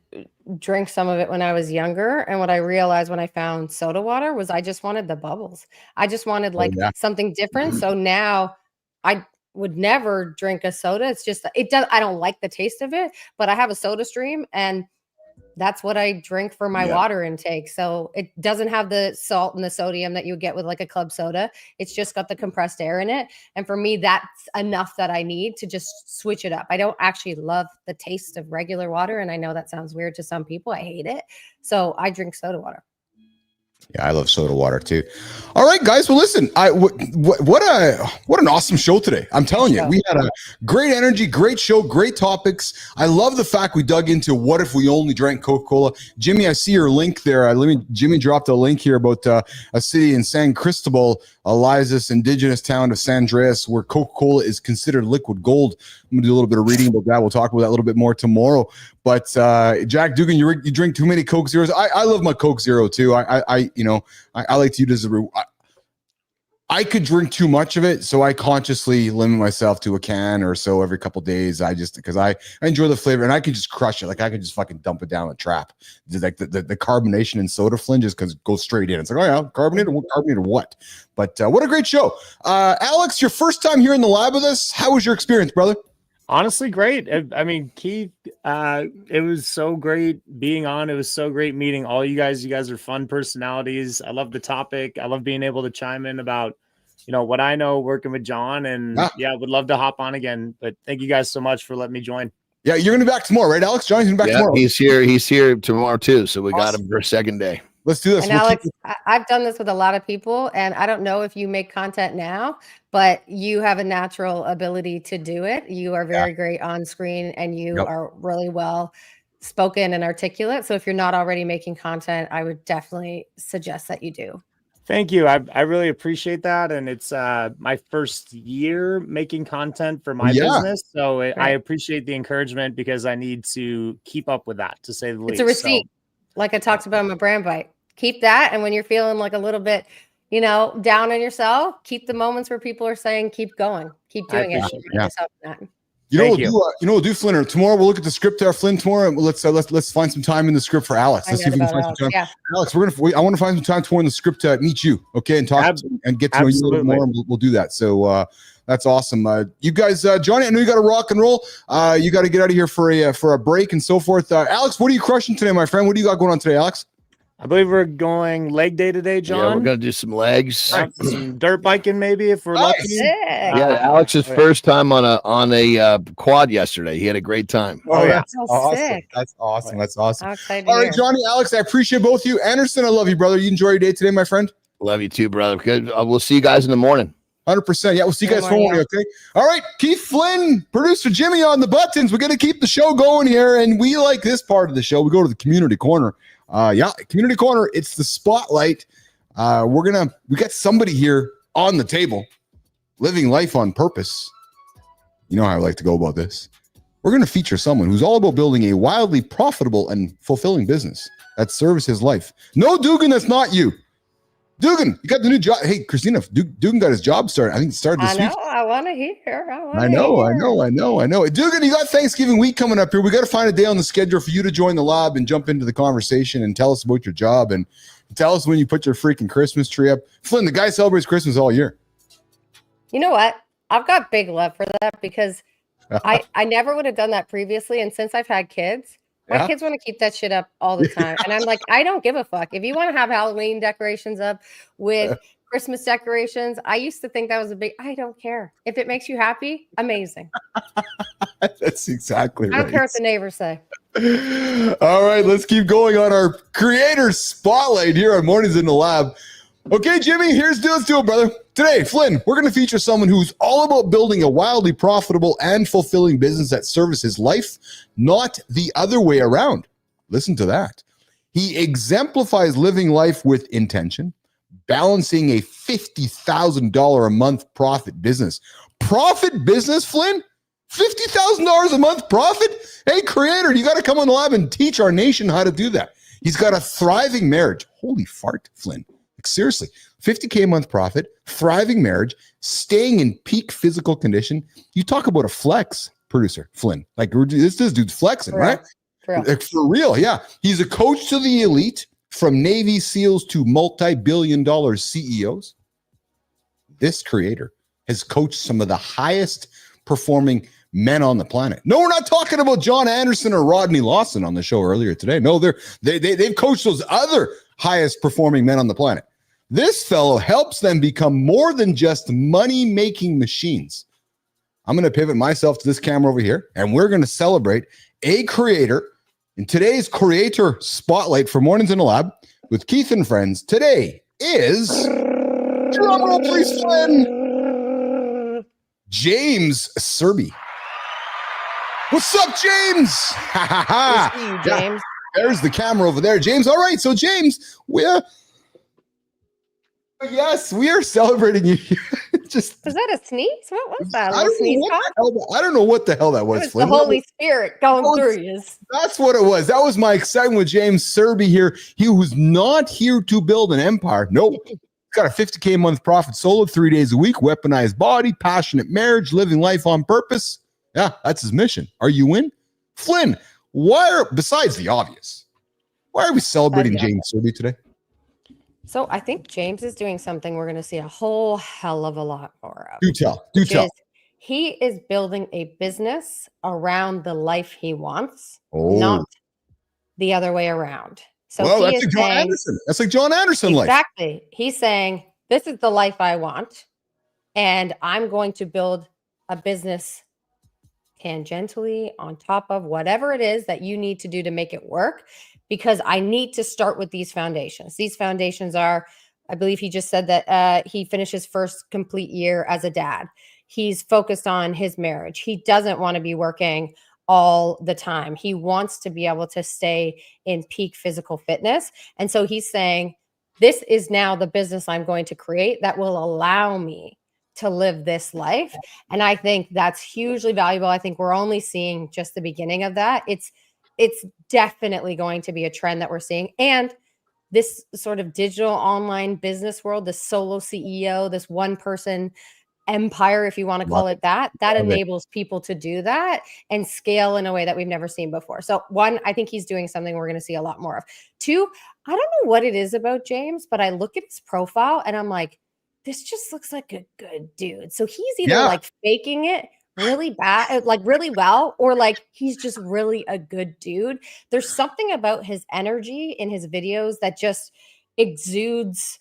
drink some of it when I was younger, and what I realized when I found soda water was I just wanted the bubbles. I just wanted something different. So now I would never drink a soda. It's just I don't like the taste of it, but I have a soda stream, and that's what I drink for my water intake. So it doesn't have the salt and the sodium that you get with like a club soda. It's just got the compressed air in it. And for me, that's enough that I need to just switch it up. I don't actually love the taste of regular water. And I know that sounds weird to some people. I hate it. So I drink soda water. Yeah, I love soda water too. All right, guys. Well, listen, what an awesome show today. I'm telling you, we had a great energy, great show, great topics. I love the fact we dug into what if we only drank Coca-Cola. Jimmy, I see your link there. Jimmy dropped a link here about a city in San Cristobal, Eliza's indigenous town of San Andreas, where Coca-Cola is considered liquid gold. I'm gonna do a little bit of reading about that. We'll talk about that a little bit more tomorrow. But Jack Dugan, you drink too many Coke Zeros. I love my Coke Zero too. I like to use it as I could drink too much of it, so I consciously limit myself to a can or so every couple of days. Because I enjoy the flavor and I can just crush it. Like I could just fucking dump it down the trap. Like the carbonation in soda flinges because it goes straight in. It's like, oh yeah, carbonated or what? But what a great show. Alex, your first time here in the lab with us. How was your experience, brother? Honestly, great. I mean, Keith, it was so great being on. It was so great meeting all you guys. You guys are fun personalities. I love the topic. I love being able to chime in about, what I know working with John. And would love to hop on again. But thank you guys so much for letting me join. Yeah, you're going to be back tomorrow, right, Alex? John's going to be back tomorrow. He's here tomorrow too. So we got him for a second day. Let's do this. And Alex, I've done this with a lot of people, and I don't know if you make content now, but you have a natural ability to do it. You are very great on screen, and you are really well spoken and articulate. So if you're not already making content, I would definitely suggest that you do. Thank you. I really appreciate that. And it's my first year making content for my business. So I appreciate the encouragement because I need to keep up with that, to say the least. It's a receipt. Like I talked about in my brand Byte. Keep that. And when you're feeling like a little bit, down on yourself, keep the moments where people are saying, keep going, keep doing it. You know what we'll do, Flynn? Tomorrow we'll look at the script there, Flynn. Tomorrow let's find some time in the script for Alex. Let's see if we can find some time. Yeah. Alex, I want to find some time tomorrow in the script to meet you, okay, and talk and get to know you a little more. And we'll do that. So that's awesome. You guys, Johnny, I know you got to rock and roll. You got to get out of here for a break and so forth. Alex, what are you crushing today, my friend? What do you got going on today, Alex? I believe we're going leg day today, John. Yeah, we're going to do some legs. Some dirt biking maybe if we're lucky. Yeah, Alex's first time on a quad yesterday. He had a great time. Oh, yeah. That's awesome. That's awesome. That's awesome. All right, Johnny, Alex, I appreciate both of you. Anderson, I love you, brother. You enjoy your day today, my friend? Love you too, brother. Good. We'll see you guys in the morning. 100%. Yeah, we'll see you guys tomorrow morning, okay? All right, Keith Flynn, producer Jimmy on the buttons. We're going to keep the show going here, and we like this part of the show. We go to the community corner. Community corner. It's the spotlight. We got somebody here on the table living life on purpose. You know how I like to go about this. We're going to feature someone who's all about building a wildly profitable and fulfilling business that serves his life. No, Dugan, that's not you. Dugan, you got the new job. Hey, Christina, Dugan got his job started. I think it started this week. I want to hear. I know. Dugan, you got Thanksgiving week coming up here. We got to find a day on the schedule for you to join the lab and jump into the conversation and tell us about your job and tell us when you put your freaking Christmas tree up. Flynn, the guy celebrates Christmas all year. You know what? I've got big love for that because I never would have done that previously. And since I've had kids, my kids want to keep that shit up all the time. And I'm like, I don't give a fuck. If you want to have Halloween decorations up with Christmas decorations, I used to think that was I don't care. If it makes you happy, amazing. That's exactly right. I don't care what the neighbors say. All right, let's keep going on our creator spotlight here on Mornings in the Lab. Okay, Jimmy, let's do it, brother. Today, Flynn, we're going to feature someone who's all about building a wildly profitable and fulfilling business that serves his life, not the other way around. Listen to that. He exemplifies living life with intention, balancing a $50,000 a month profit business. Profit business, Flynn? $50,000 a month profit? Hey, creator, you got to come on the lab and teach our nation how to do that. He's got a thriving marriage. Holy fart, Flynn. Like, seriously, $50K a month profit, thriving marriage, staying in peak physical condition. You talk about a flex, producer Flynn. Like, this dude's flexing, right? For real, yeah. He's a coach to the elite, from Navy SEALs to multi-billion-dollar CEOs. This creator has coached some of the highest performing men on the planet. No, we're not talking about John Anderson or Rodney Lawson on the show earlier today. No, they've coached those other highest performing men on the planet. This fellow helps them become more than just money-making machines. I'm going to pivot myself to this camera over here, and we're going to celebrate a creator in today's Creator Spotlight for Mornings in the Lab with Keith and Friends. Today is, drumroll please, Flynn, James Serby. What's up, James? Good to see you, James. Yeah, there's the camera over there, James. All right, so James, yes, we are celebrating you. Was that a sneeze? What was that? I don't know what the hell that was. It was the Holy Spirit going through you. That's what it was. That was my excitement with James Serby here. He was not here to build an empire. Nope. He's got a $50K a month profit solo, 3 days a week, weaponized body, passionate marriage, living life on purpose. Yeah, that's his mission. Are you in? Flynn, besides the obvious, why are we celebrating James Serby today? So I think James is doing something we're going to see a whole hell of a lot more of. Do tell. He is building a business around the life he wants, not the other way around. So that's like John Anderson. That's like John Anderson life. Exactly. He's saying, this is the life I want, and I'm going to build a business tangentially on top of whatever it is that you need to do to make it work, because I need to start with these foundations. These foundations are, I believe he just said that he finished his first complete year as a dad. He's focused on his marriage. He doesn't want to be working all the time. He wants to be able to stay in peak physical fitness. And so he's saying, this is now the business I'm going to create that will allow me to live this life. And I think that's hugely valuable. I think we're only seeing just the beginning of that. It's definitely going to be a trend that we're seeing. And this sort of digital online business world, this solo CEO, this one person empire, if you want to call it that enables people to do that and scale in a way that we've never seen before. So one, I think he's doing something we're going to see a lot more of. Two, I don't know what it is about James, but I look at his profile and I'm like, this just looks like a good dude. So he's either like faking it really bad, like really well, or like he's just really a good dude. There's something about his energy in his videos that just exudes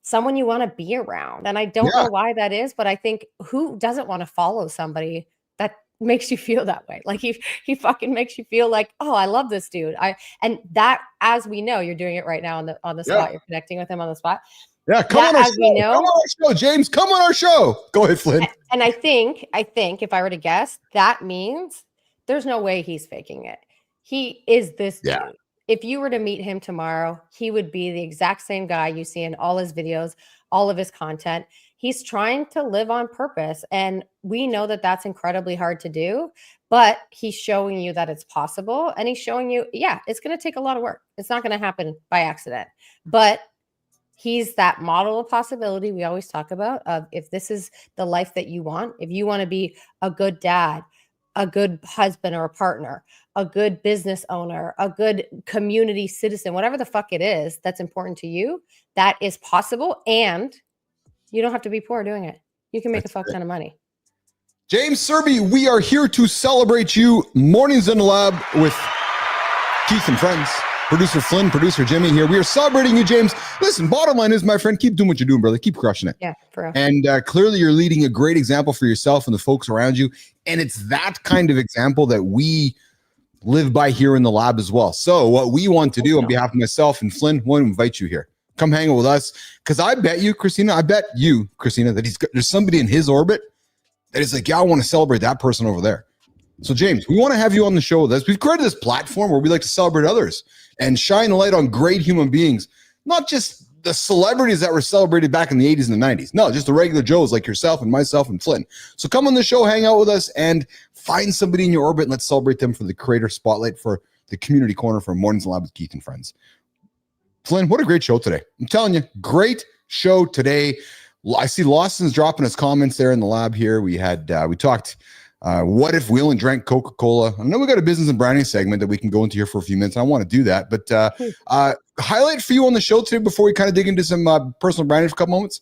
someone you want to be around. And I don't know why that is, but I think who doesn't want to follow somebody that makes you feel that way? Like he fucking makes you feel like, oh, I love this dude. And that, as we know, you're doing it right now on the spot. You're connecting with him on the spot. Yeah, come on our show. Come on our show, James. Come on our show. Go ahead, Flynn. And I think if I were to guess, that means there's no way he's faking it. He is this dude. If you were to meet him tomorrow, he would be the exact same guy you see in all his videos, all of his content. He's trying to live on purpose. And we know that that's incredibly hard to do, but he's showing you that it's possible. And he's showing you, it's going to take a lot of work. It's not going to happen by accident, but he's that model of possibility we always talk about of, if this is the life that you want, if you want to be a good dad, a good husband or a partner, a good business owner, a good community citizen, whatever the fuck it is that's important to you, that is possible. And you don't have to be poor doing it. You can make a fuck ton of money. James Serby, we are here to celebrate you. Mornings in the Lab with Keith and Friends. Producer Flynn, producer Jimmy here. We are celebrating you, James. Listen, bottom line is, my friend, keep doing what you're doing, brother. Keep crushing it. Yeah, for real. And clearly you're leading a great example for yourself and the folks around you. And it's that kind of example that we live by here in the lab as well. So what we want to do on behalf of myself and Flynn, we want to invite you here. Come hang out with us. Because I bet you, Christina, that there's somebody in his orbit that is like, I want to celebrate that person over there. So James, we want to have you on the show with us. We've created this platform where we like to celebrate others and shine a light on great human beings, not just the celebrities that were celebrated back in the 80s and the 90s. No, just the regular Joes like yourself and myself and Flynn. So come on the show, hang out with us, and find somebody in your orbit, and let's celebrate them for the Creator Spotlight for the Community Corner for Mornings in the Lab with Keith and Friends. Flynn, what a great show today. I'm telling you, great show today. I see Lawson's dropping his comments there in the lab here. We talked what if we only drank Coca Cola? I know we got a business and branding segment that we can go into here for a few minutes. I want to do that, but highlight for you on the show today before we kind of dig into some personal branding for a couple moments.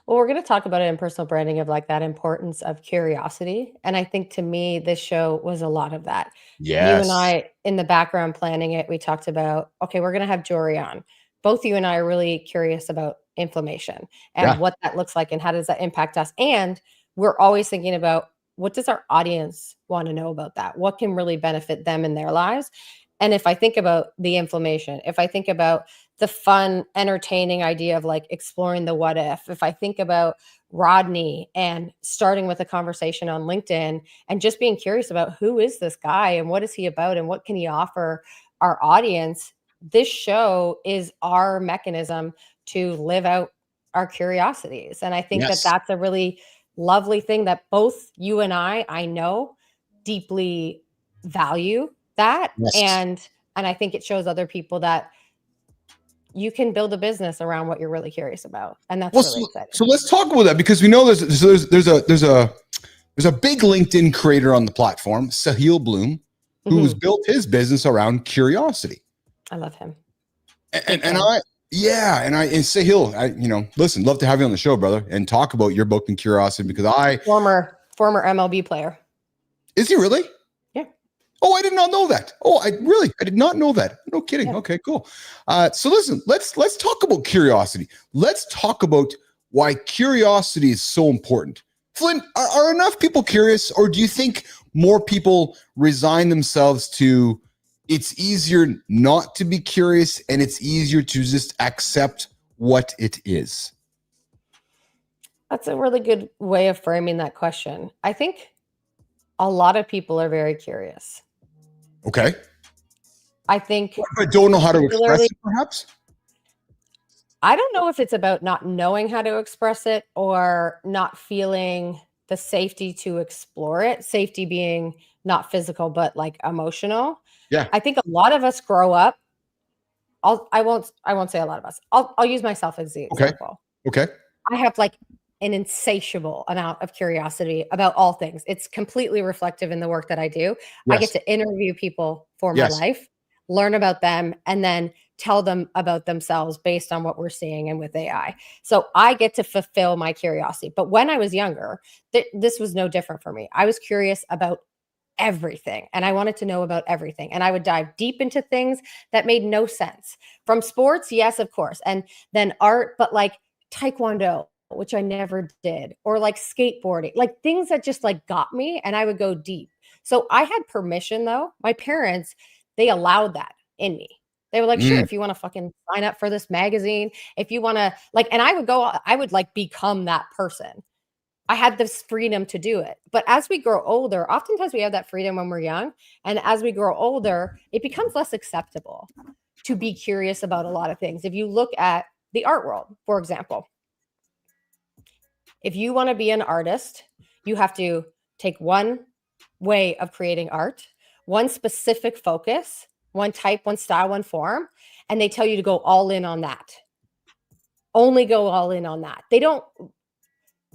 Well, we're going to talk about it in personal branding of like that importance of curiosity. And I think to me, this show was a lot of that. Yes. You and I, in the background planning it, we talked about, okay, we're going to have Jory on. Both you and I are really curious about inflammation and what that looks like and how does that impact us. And we're always thinking about what does our audience want to know about that? What can really benefit them in their lives? And if I think about the inflammation, if I think about the fun, entertaining idea of like exploring the what if I think about Rodney and starting with a conversation on LinkedIn and just being curious about who is this guy and what is he about and what can he offer our audience, this show is our mechanism to live out our curiosities. And I think that that's a really lovely thing that both you and I know deeply value that. And I think it shows other people that you can build a business around what you're really curious about. And that's really exciting. So let's talk about that, because we know there's a big LinkedIn creator on the platform, Sahil Bloom, who's built his business around curiosity. I love him. And Sahil, listen, love to have you on the show, brother, and talk about your book and curiosity, because former MLB player. Is he really? Yeah. Oh, I did not know that. Oh, I did not know that. No kidding. Yeah. Okay, cool. So listen, let's talk about curiosity. Let's talk about why curiosity is so important. Flynn, are enough people curious, or do you think more people resign themselves to it's easier not to be curious and it's easier to just accept what it is? That's a really good way of framing that question. I think a lot of people are very curious. Okay. I think I don't know how to express it, perhaps. I don't know if it's about not knowing how to express it or not feeling the safety to explore it. Safety being not physical, but like emotional. Yeah. I think a lot of us grow up. I won't say a lot of us. I'll use myself as the example. Okay. I have like an insatiable amount of curiosity about all things. It's completely reflective in the work that I do. I get to interview people for my life, learn about them, and then tell them about themselves based on what we're seeing and with AI. So I get to fulfill my curiosity. But when I was younger, this was no different for me. I was curious about everything and I wanted to know about everything. And I would dive deep into things that made no sense. From sports, yes, of course. And then art, but like Taekwondo, which I never did, or like skateboarding, like things that just like got me, and I would go deep. So I had permission though. My parents, they allowed that in me. They were like, sure, if you want to fucking sign up for this magazine, if you want to like, and I would like become that person. I had this freedom to do it. But as we grow older, oftentimes we have that freedom when we're young. And as we grow older, it becomes less acceptable to be curious about a lot of things. If you look at the art world, for example, if you want to be an artist, you have to take one way of creating art, one specific focus, one type, one style, one form, and they tell you to go all in on that. Only go all in on that. They don't,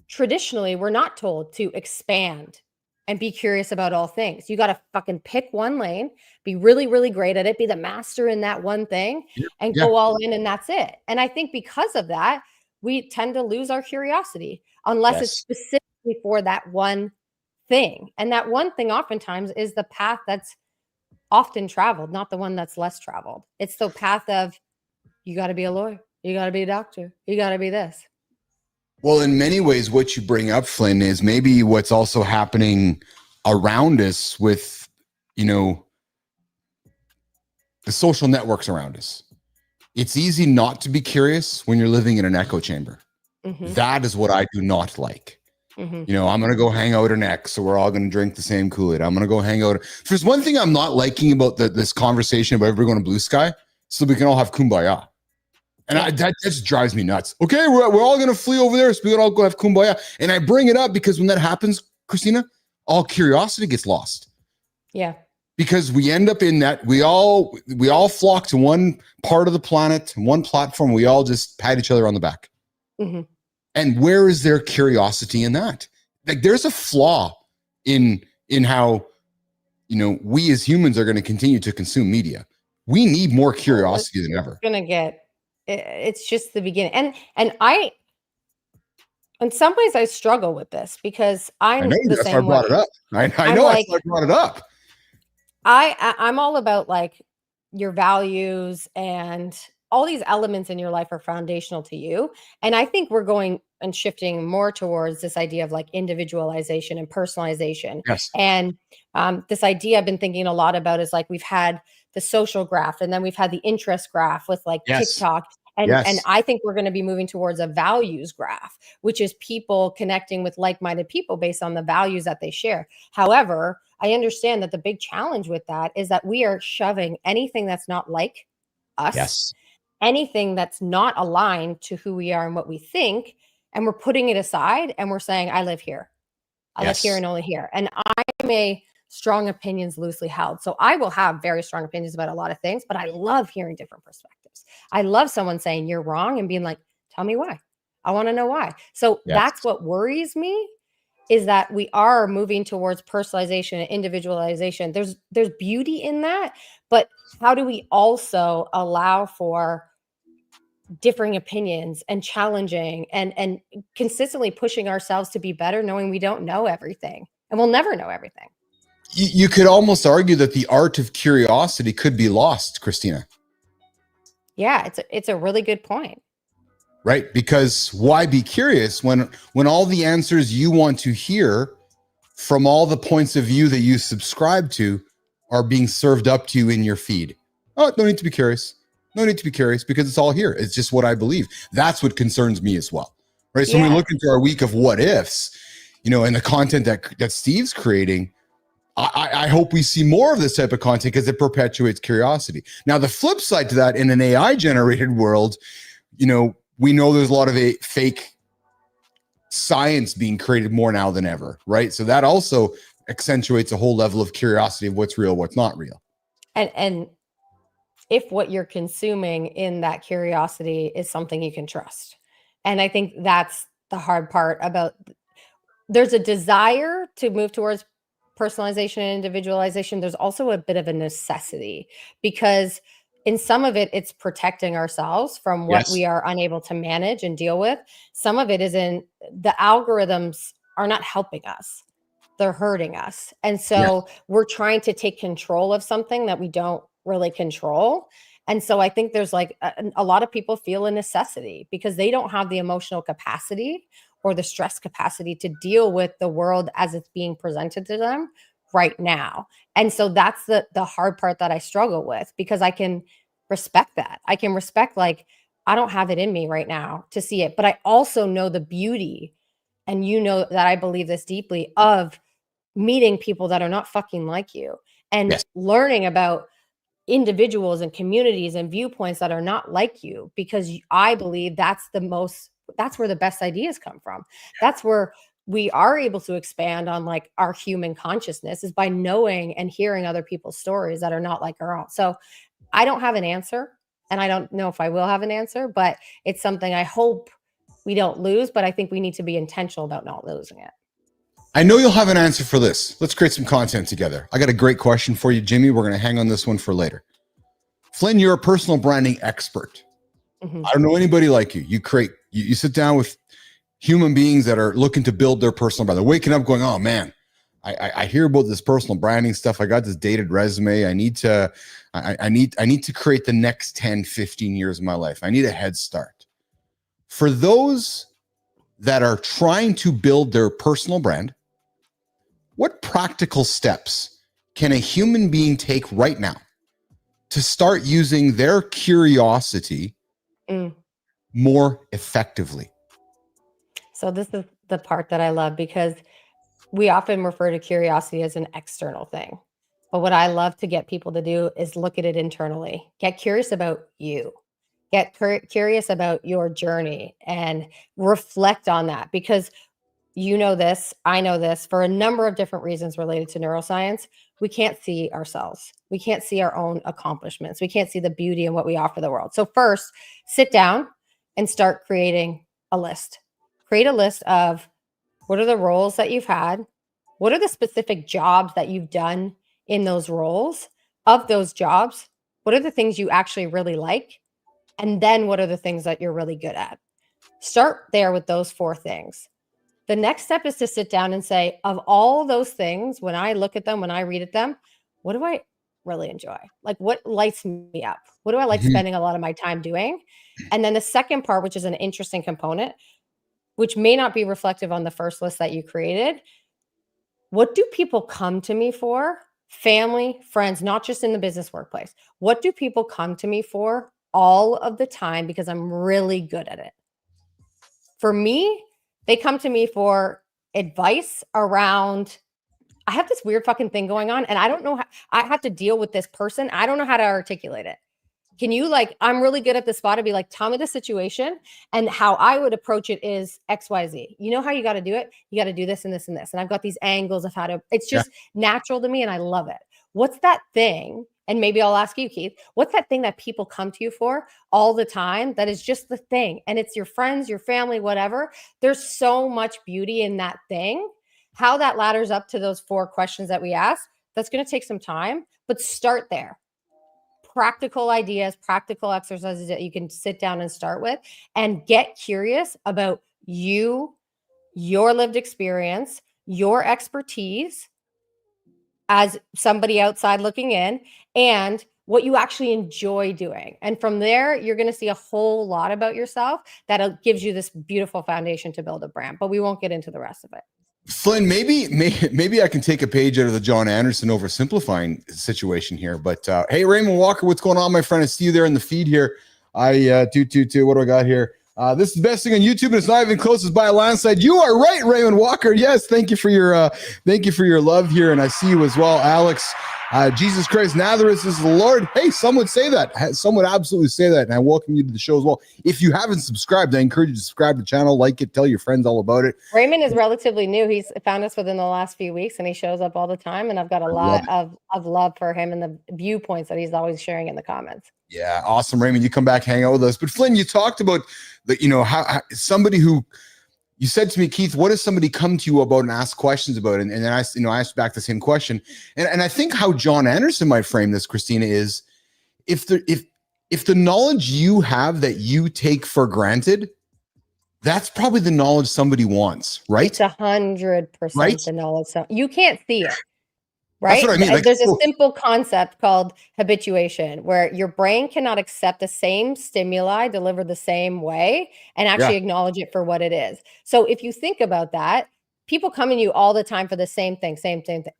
traditionally, we're not told to expand and be curious about all things. You got to fucking pick one lane, be really, really great at it, be the master in that one thing, and go all in, and that's it. And I think because of that, we tend to lose our curiosity unless it's specifically for that one thing. And that one thing oftentimes is the path that's often traveled, not the one that's less traveled. It's the path of, you got to be a lawyer, you got to be a doctor, you got to be this. Well, in many ways, what you bring up, Flynn, is maybe what's also happening around us with, the social networks around us. It's easy not to be curious when you're living in an echo chamber. Mm-hmm. That is what I do not like. Mm-hmm. I'm going to go hang out in X, so we're all going to drink the same Kool-Aid. I'm going to go hang out. There's one thing I'm not liking about this conversation about everyone going to Blue Sky, so we can all have kumbaya. And that just drives me nuts. Okay, we're all going to flee over there, so we can all go have kumbaya. And I bring it up because when that happens, Christina, all curiosity gets lost. Yeah. Because we end up in that, we all flock to one part of the planet, one platform. We all just pat each other on the back. Mm-hmm. And where is their curiosity in that? Like, there's a flaw in how, we as humans are going to continue to consume media. We need more curiosity than ever. It's just the beginning. And I, in some ways, I struggle with this because I'm the that's same why I brought way. it up. I know that's why I brought it up. I'm all about like your values, and all these elements in your life are foundational to you. And I think we're going and shifting more towards this idea of like individualization and personalization. Yes. And this idea I've been thinking a lot about is like we've had the social graph, and then we've had the interest graph with like TikTok. And I think we're going to be moving towards a values graph, which is people connecting with like-minded people based on the values that they share. However, I understand that the big challenge with that is that we are shoving anything that's not like us, anything that's not aligned to who we are and what we think, and we're putting it aside and we're saying, I live here. I live here and only here. And I'm a strong opinions loosely held. So I will have very strong opinions about a lot of things, but I love hearing different perspectives. I love someone saying you're wrong and being like, tell me why. I want to know why. So that's what worries me, is that we are moving towards personalization and individualization. There's beauty in that, but how do we also allow for differing opinions and challenging and consistently pushing ourselves to be better, knowing we don't know everything and we'll never know everything? You could almost argue that the art of curiosity could be lost, Christina. Yeah, it's a really good point. Right? Because why be curious when all the answers you want to hear from all the points of view that you subscribe to are being served up to you in your feed? Oh, no need to be curious. No need to be curious because it's all here. It's just what I believe. That's what concerns me as well. Right? So when we look into our week of what ifs, and the content that Steve's creating, I hope we see more of this type of content because it perpetuates curiosity. Now, the flip side to that, in an AI generated world, we know there's a lot of fake science being created more now than ever, right? So that also accentuates a whole level of curiosity of what's real, what's not real. And if what you're consuming in that curiosity is something you can trust. And I think that's the hard part about, there's a desire to move towards personalization and individualization. There's also a bit of a necessity, because in some of it, it's protecting ourselves from what we are unable to manage and deal with. Some of it is in the algorithms are not helping us. They're hurting us. And so we're trying to take control of something that we don't really control. And so I think there's like a lot of people feel a necessity because they don't have the emotional capacity or the stress capacity to deal with the world as it's being presented to them right now. And so that's the hard part that I struggle with, because I can respect that. I can respect, like, I don't have it in me right now to see it, but I also know the beauty, and that I believe this deeply, of meeting people that are not fucking like you and learning about individuals and communities and viewpoints that are not like you, because I believe that's where the best ideas come from. That's where we are able to expand on like our human consciousness, is by knowing and hearing other people's stories that are not like our own. So I don't have an answer, and I don't know if I will have an answer, but it's something I hope we don't lose, but I think we need to be intentional about not losing it. I know you'll have an answer for this. Let's create some content together. I got a great question for you, Jimmy. We're going to hang on this one for later. Flynn, you're a personal branding expert. Mm-hmm. I don't know anybody like you. You sit down with human beings that are looking to build their personal brand. They're waking up going, oh man, I hear about this personal branding stuff. I got this dated resume. I need to create the next 10, 15 years of my life. I need a head start. For those that are trying to build their personal brand, what practical steps can a human being take right now to start using their curiosity more effectively? So this is the part that I love, because we often refer to curiosity as an external thing. But what I love to get people to do is look at it internally. Get curious about you. Get curious about your journey and reflect on that, because you know this, I know this, for a number of different reasons related to neuroscience, we can't see ourselves. We can't see our own accomplishments. We can't see the beauty in what we offer the world. So first, sit down and start creating a list. Create a list of what are the roles that you've had? What are the specific jobs that you've done in those roles? Of those jobs, what are the things you actually really like? And then what are the things that you're really good at? Start there with those 4 things. The next step is to sit down and say, of all those things, when I look at them, when I read at them, what do I really enjoy? Like, what lights me up? What do I like spending a lot of my time doing? And then the second part, which is an interesting component, which may not be reflective on the first list that you created. What do people come to me for? Family, friends, not just in the business workplace. What do people come to me for all of the time because I'm really good at it? For me, they come to me for advice around, I have this weird fucking thing going on and I don't know how, I have to deal with this person. I don't know how to articulate it. Can you, like, I'm really good at the spot to be like, tell me the situation, and how I would approach it is XYZ. You know how you got to do it? You got to do this and this and this. And I've got these angles of how to, it's just natural to me and I love it. What's that thing? And maybe I'll ask you, Keith, what's that thing that people come to you for all the time that is just the thing? And it's your friends, your family, whatever. There's so much beauty in that thing. How that ladders up to those 4 questions that we asked, that's going to take some time, but start there. Practical ideas, practical exercises that you can sit down and start with, and get curious about you, your lived experience, your expertise as somebody outside looking in, and what you actually enjoy doing. And from there, you're going to see a whole lot about yourself that gives you this beautiful foundation to build a brand, but we won't get into the rest of it. Flynn, maybe I can take a page out of the John Anderson oversimplifying situation here. But hey, Raymond Walker, what's going on, my friend? I see you there in the feed here. What do I got here? This is the best thing on YouTube, and it's not even close as by a landslide. You are right, Raymond Walker. Yes, thank you for your love here, and I see you as well, Alex. Jesus Christ, Nazareth is the Lord. Hey, some would say that. Some would absolutely say that, and I welcome you to the show as well. If you haven't subscribed, I encourage you to subscribe to the channel, like it, tell your friends all about it. Raymond is relatively new. He's found us within the last few weeks, and he shows up all the time, and I've got a lot of love for him and the viewpoints that he's always sharing in the comments. Yeah, awesome, Raymond. You come back, hang out with us. But Flynn, you talked about how somebody who, you said to me, Keith, what does somebody come to you about and ask questions about? And then I asked back the same question. And I think how John Anderson might frame this, Christina, is if the knowledge you have that you take for granted, that's probably the knowledge somebody wants, right? It's 100% the knowledge. You can't see it. Right? That's what I mean. There's a simple concept called habituation, where your brain cannot accept the same stimuli delivered the same way and actually acknowledge it for what it is. So if you think about that, people come in you all the time for the same thing,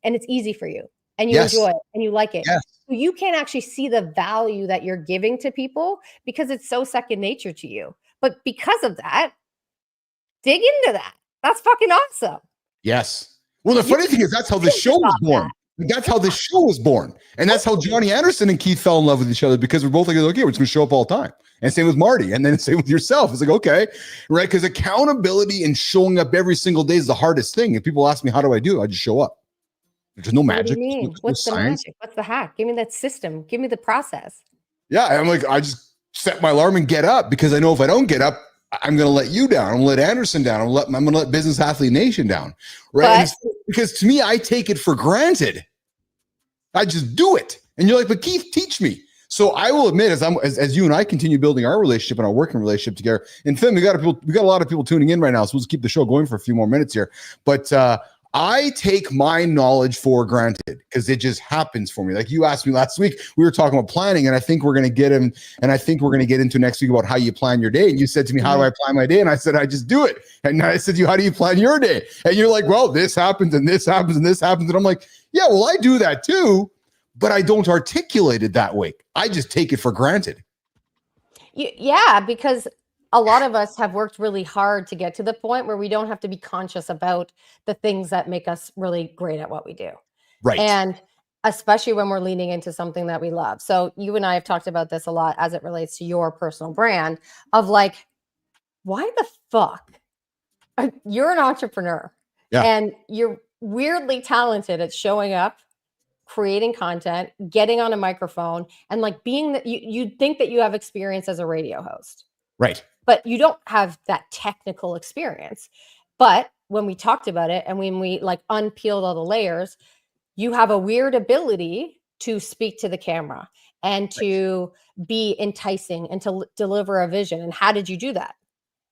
and it's easy for you, and you enjoy it, and you like it. Yes. So you can't actually see the value that you're giving to people because it's so second nature to you. But because of that, dig into that. That's fucking awesome. Yes. Well, the funny thing is that's how the show was born. That's how this show was born. And that's how Johnny Anderson and Keith fell in love with each other, because we're both like, okay, we're just going to show up all the time. And same with Marty. And then same with yourself. It's like, okay, right? Because accountability and showing up every single day is the hardest thing. If people ask me, how do I do it? I just show up. There's no magic. What do you mean? What's the magic? What's the hack? Give me that system. Give me the process. Yeah. I'm like, I just set my alarm and get up, because I know if I don't get up, I'm going to let you down. I'm going to let Anderson down. I'm going to let Business Athlete Nation down. Right? Because to me, I take it for granted. I just do it. And you're like, but Keith, teach me. So I will admit, as you and I continue building our relationship and our working relationship together, and Finn, we got a lot of people tuning in right now, so we'll just keep the show going for a few more minutes here. But I take my knowledge for granted because it just happens for me. Like you asked me last week, we were talking about planning, and I think we're going to get him, and I think we're going to get into next week about how you plan your day. And you said to me, how do I plan my day? And I said, I just do it. And I said to you, how do you plan your day? And you're like, well, this happens and this happens and this happens. And I'm like, yeah, well, I do that too, but I don't articulate it that way. I just take it for granted. Yeah, because a lot of us have worked really hard to get to the point where we don't have to be conscious about the things that make us really great at what we do. Right. And especially when we're leaning into something that we love. So you and I have talked about this a lot as it relates to your personal brand of like, why the fuck? You're an entrepreneur and you're weirdly talented at showing up, creating content, getting on a microphone, and like being that you'd think that you have experience as a radio host. Right. But you don't have that technical experience. But when we talked about it and when we like unpeeled all the layers, you have a weird ability to speak to the camera and to be enticing and to deliver a vision. And how did you do that?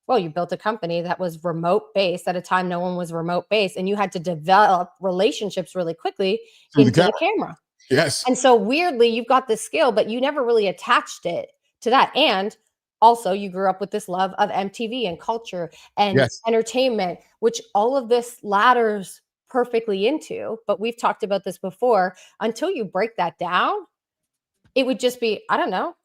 Well, you built a company that was remote based at a time no one was remote based, and you had to develop relationships really quickly into the camera. Yes. And so weirdly, you've got this skill, but you never really attached it to that. And also you grew up with this love of MTV and culture and entertainment, which all of this ladders perfectly into. But we've talked about this before. Until you break that down, it would just be, I don't know,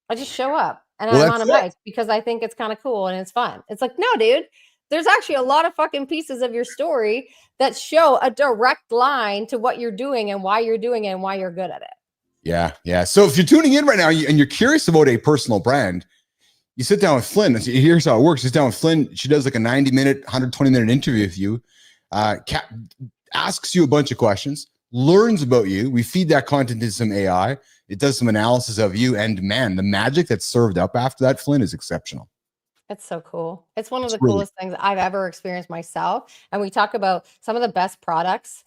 I just show up and I'm on a mic because I think it's kind of cool and it's fun. It's like, no, dude, there's actually a lot of fucking pieces of your story that show a direct line to what you're doing and why you're doing it and why you're good at it. Yeah. Yeah. So if you're tuning in right now and you're curious about a personal brand, you sit down with Flynn. Here's how it works. You sit down with Flynn. She does like a 90-minute, 120-minute interview with you, asks you a bunch of questions, learns about you. We feed that content into some AI. It does some analysis of you. And man, the magic that's served up after that, Flynn, is exceptional. It's so cool. It's one of the coolest things I've ever experienced myself. And we talk about some of the best products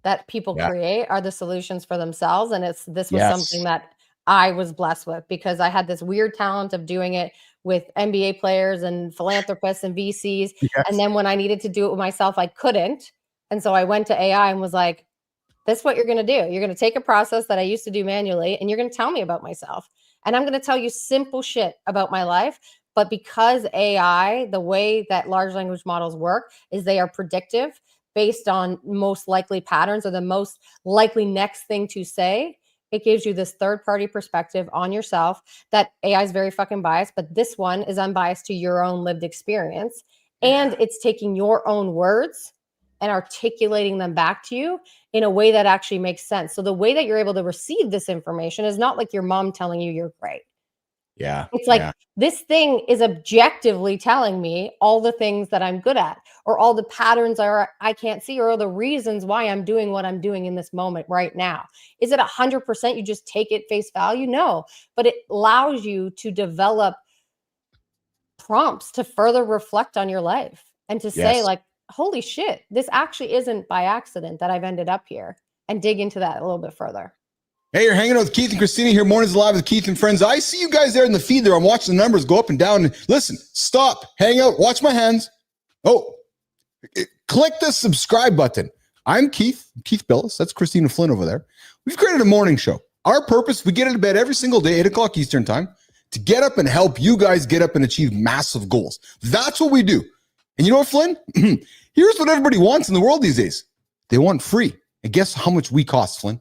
that people create are the solutions for themselves. And this was something that I was blessed with because I had this weird talent of doing it with NBA players and philanthropists and VCs. And then when I needed to do it with myself, I couldn't. And so I went to AI and was like, this is what you're going to do. You're going to take a process that I used to do manually and you're going to tell me about myself. And I'm going to tell you simple shit about my life. But because AI, the way that large language models work is they are predictive based on most likely patterns or the most likely next thing to say. It gives you this third-party perspective on yourself that AI is very fucking biased, but this one is unbiased to your own lived experience. And it's taking your own words and articulating them back to you in a way that actually makes sense. So the way that you're able to receive this information is not like your mom telling you you're great. Yeah. It's like this thing is objectively telling me all the things that I'm good at or all the patterns I can't see or the reasons why I'm doing what I'm doing in this moment right now. Is it 100% you just take it face value? No, but it allows you to develop prompts to further reflect on your life and to say like, holy shit, this actually isn't by accident that I've ended up here and dig into that a little bit further. Hey, you're hanging out with Keith and Christina here. Mornings Live with Keith and friends. I see you guys there in the feed there. I'm watching the numbers go up and down. Listen, stop, hang out, watch my hands. Oh, click the subscribe button. I'm Keith Bilous. That's Christina Flynn over there. We've created a morning show. Our purpose, we get out of bed every single day, 8 o'clock Eastern time, to get up and help you guys get up and achieve massive goals. That's what we do. And you know what, Flynn? Here's what everybody wants in the world these days. They want free. And guess how much we cost, Flynn?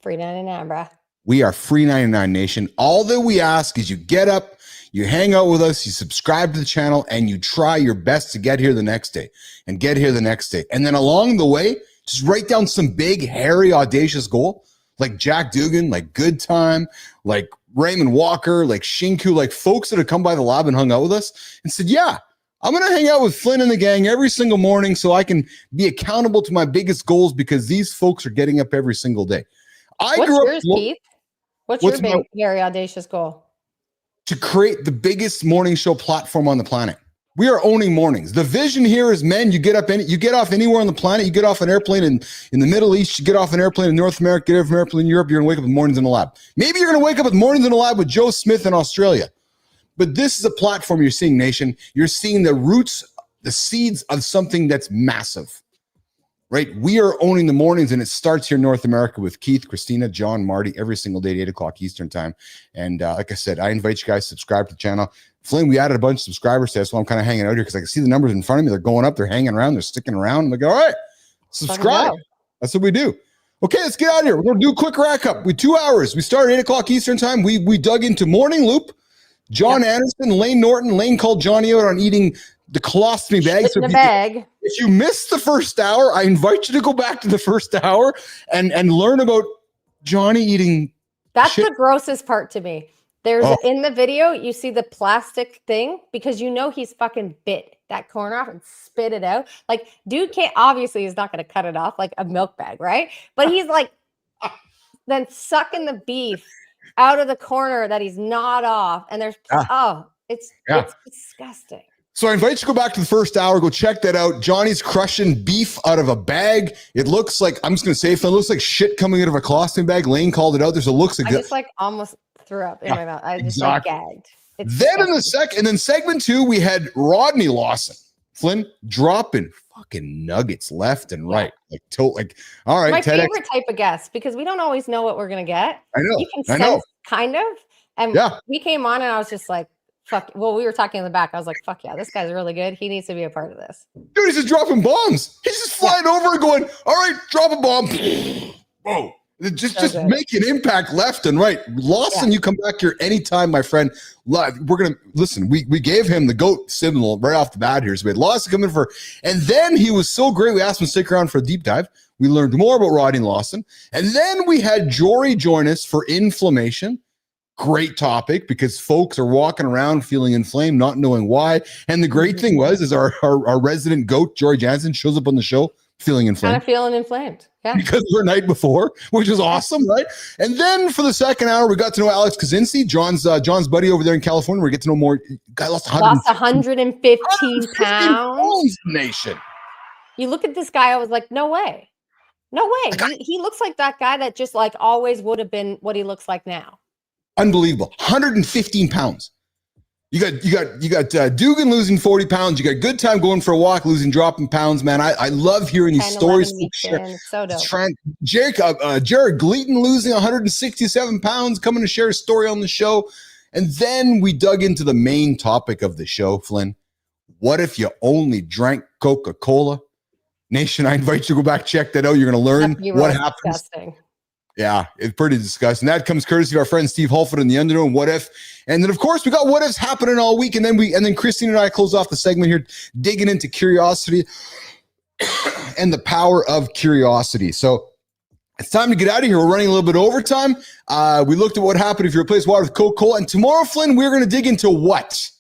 Free 99, bruh. We are free 99 nation. All that we ask is you get up, you hang out with us, you subscribe to the channel, and you try your best to get here the next day and get here the next day. And then along the way, just write down some big, hairy, audacious goal like Jack Dugan, like Good Time, like Raymond Walker, like Shinku, like folks that have come by the lab and hung out with us and said, yeah, I'm going to hang out with Flynn and the gang every single morning so I can be accountable to my biggest goals because these folks are getting up every single day. What's yours, Keith? What's your big, very audacious goal? To create the biggest morning show platform on the planet. We are owning mornings. The vision here is, men, you get off anywhere on the planet. You get off an airplane in the Middle East. You get off an airplane in North America. Get off an airplane in Europe. You're going to wake up with mornings in the lab. Maybe you're going to wake up with mornings in the lab with Joe Smith in Australia. But this is a platform you're seeing, nation. You're seeing the roots, the seeds of something that's massive. Right? We are owning the mornings, and it starts here in North America with Keith, Christina, John, Marty, every single day at 8 o'clock Eastern time. And like I said, I invite you guys to subscribe to the channel. Flynn, we added a bunch of subscribers today, so I'm kind of hanging out here because I can see the numbers in front of me. They're going up. They're hanging around. They're sticking around. I'm like, all right, subscribe. That's what we do. Okay, let's get out of here. We're going to do a quick rack up. We 2 hours. We started 8 o'clock Eastern time. We dug into Morning Loop. John Anderson, Lane Norton. Lane called Johnny out on eating the colostomy bag. Shit in a bag. If you missed the first hour, I invite you to go back to the first hour and learn about Johnny eating. That's shit. the grossest part to me. There's in the video, you see the plastic thing because you know he's fucking bit that corner off and spit it out. Like, dude can't, obviously he's not going to cut it off like a milk bag, right? But he's like then sucking the beef out of the corner that he's gnawed off. And there's, it's disgusting. So I invite you to go back to the first hour, go check that out. Johnny's crushing beef out of a bag. It looks like, I'm just going to say, it looks like shit coming out of a colostomy bag. Lane called it out. There's a looks like I just like almost threw up in my mouth. I just like gagged. It's then disgusting. and then segment 2, we had Rodney Lawson. Flynn dropping fucking nuggets left and right. Like, all right. My TEDx. favorite type of guest because we don't always know what we're going to get. I know. You can sense kind of. And we came on and I was just like, fuck. Well, we were talking in the back. I was like, fuck yeah, this guy's really good. He needs to be a part of this. Dude, he's just dropping bombs. He's just flying over and going, all right, drop a bomb. Whoa. Just make an impact left and right. Lawson, you come back here anytime, my friend. We're going to listen. We gave him the GOAT signal right off the bat here. So we had Lawson come in and then he was so great. We asked him to stick around for a deep dive. We learned more about Rodney Lawson. And then we had Jory join us for inflammation. Great topic because folks are walking around feeling inflamed, not knowing why. And the great thing is our resident GOAT, Jory Jansen, shows up on the show feeling inflamed. Kind of feeling inflamed. Yeah. Because of our night before, which is awesome, right? And then for the second hour, we got to know Alex Kaczynski, John's buddy over there in California. We get to know more. Guy lost 115 pounds. Nation. You look at this guy, I was like, no way. No way. He looks like that guy that just like always would have been what he looks like now. Unbelievable. 115 pounds. You got Dugan losing 40 pounds. You got Good Time going for a walk, dropping pounds, man. I love hearing these stories. So dope. Jared Gleaton losing 167 pounds, coming to share a story on the show. And then we dug into the main topic of the show, Flynn. What if you only drank Coca Cola? Nation, I invite you to go back, check that out. You're going to learn what happens. Disgusting. Yeah, it's pretty disgusting. That comes courtesy of our friend Steve Holford in the Underdome. What if? And then of course we got what ifs happening all week, and then Christina and I close off the segment here, digging into curiosity and the power of curiosity. So it's time to get out of here. We're running a little bit overtime. We looked at what happened if you replace water with Coca Cola, and tomorrow, Flynn, we're going to dig into what?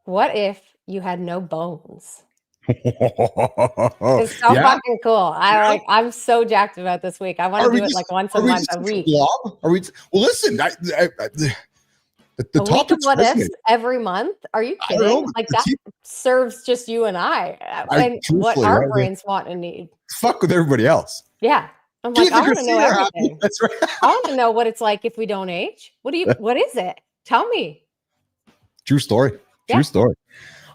What if you had no bones? It's so fucking cool. I'm so jacked about this week. I want to do it like once a month, a week. Are we? Well, listen. The topic what ifs every month. Are you kidding? Like that serves just you and I and what our brains want and need. Fuck with everybody else. Yeah, I'm like, I want to know everything. That's right. I want to know what it's like if we don't age. What is it? Tell me. True story. True story.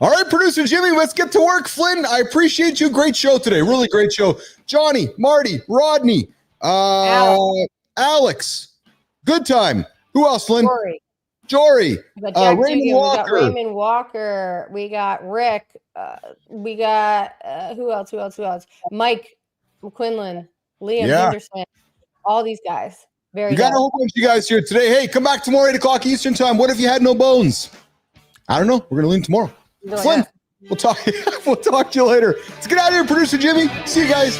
All right, producer Jimmy, let's get to work. Flynn, I appreciate you. Great show today. Really great show. Johnny, Marty, Rodney, Alex. Good time. Who else, Flynn? Jory. Raymond Walker. We got Rick. We got who else? Mike McQuinlan, Liam Henderson. All these guys. You got a whole bunch of you guys here today. Hey, come back tomorrow, 8 o'clock Eastern time. What if you had no bones? I don't know. We're going to leave tomorrow. Flynn, we'll talk to you later. Let's get out of here, producer Jimmy. See you guys.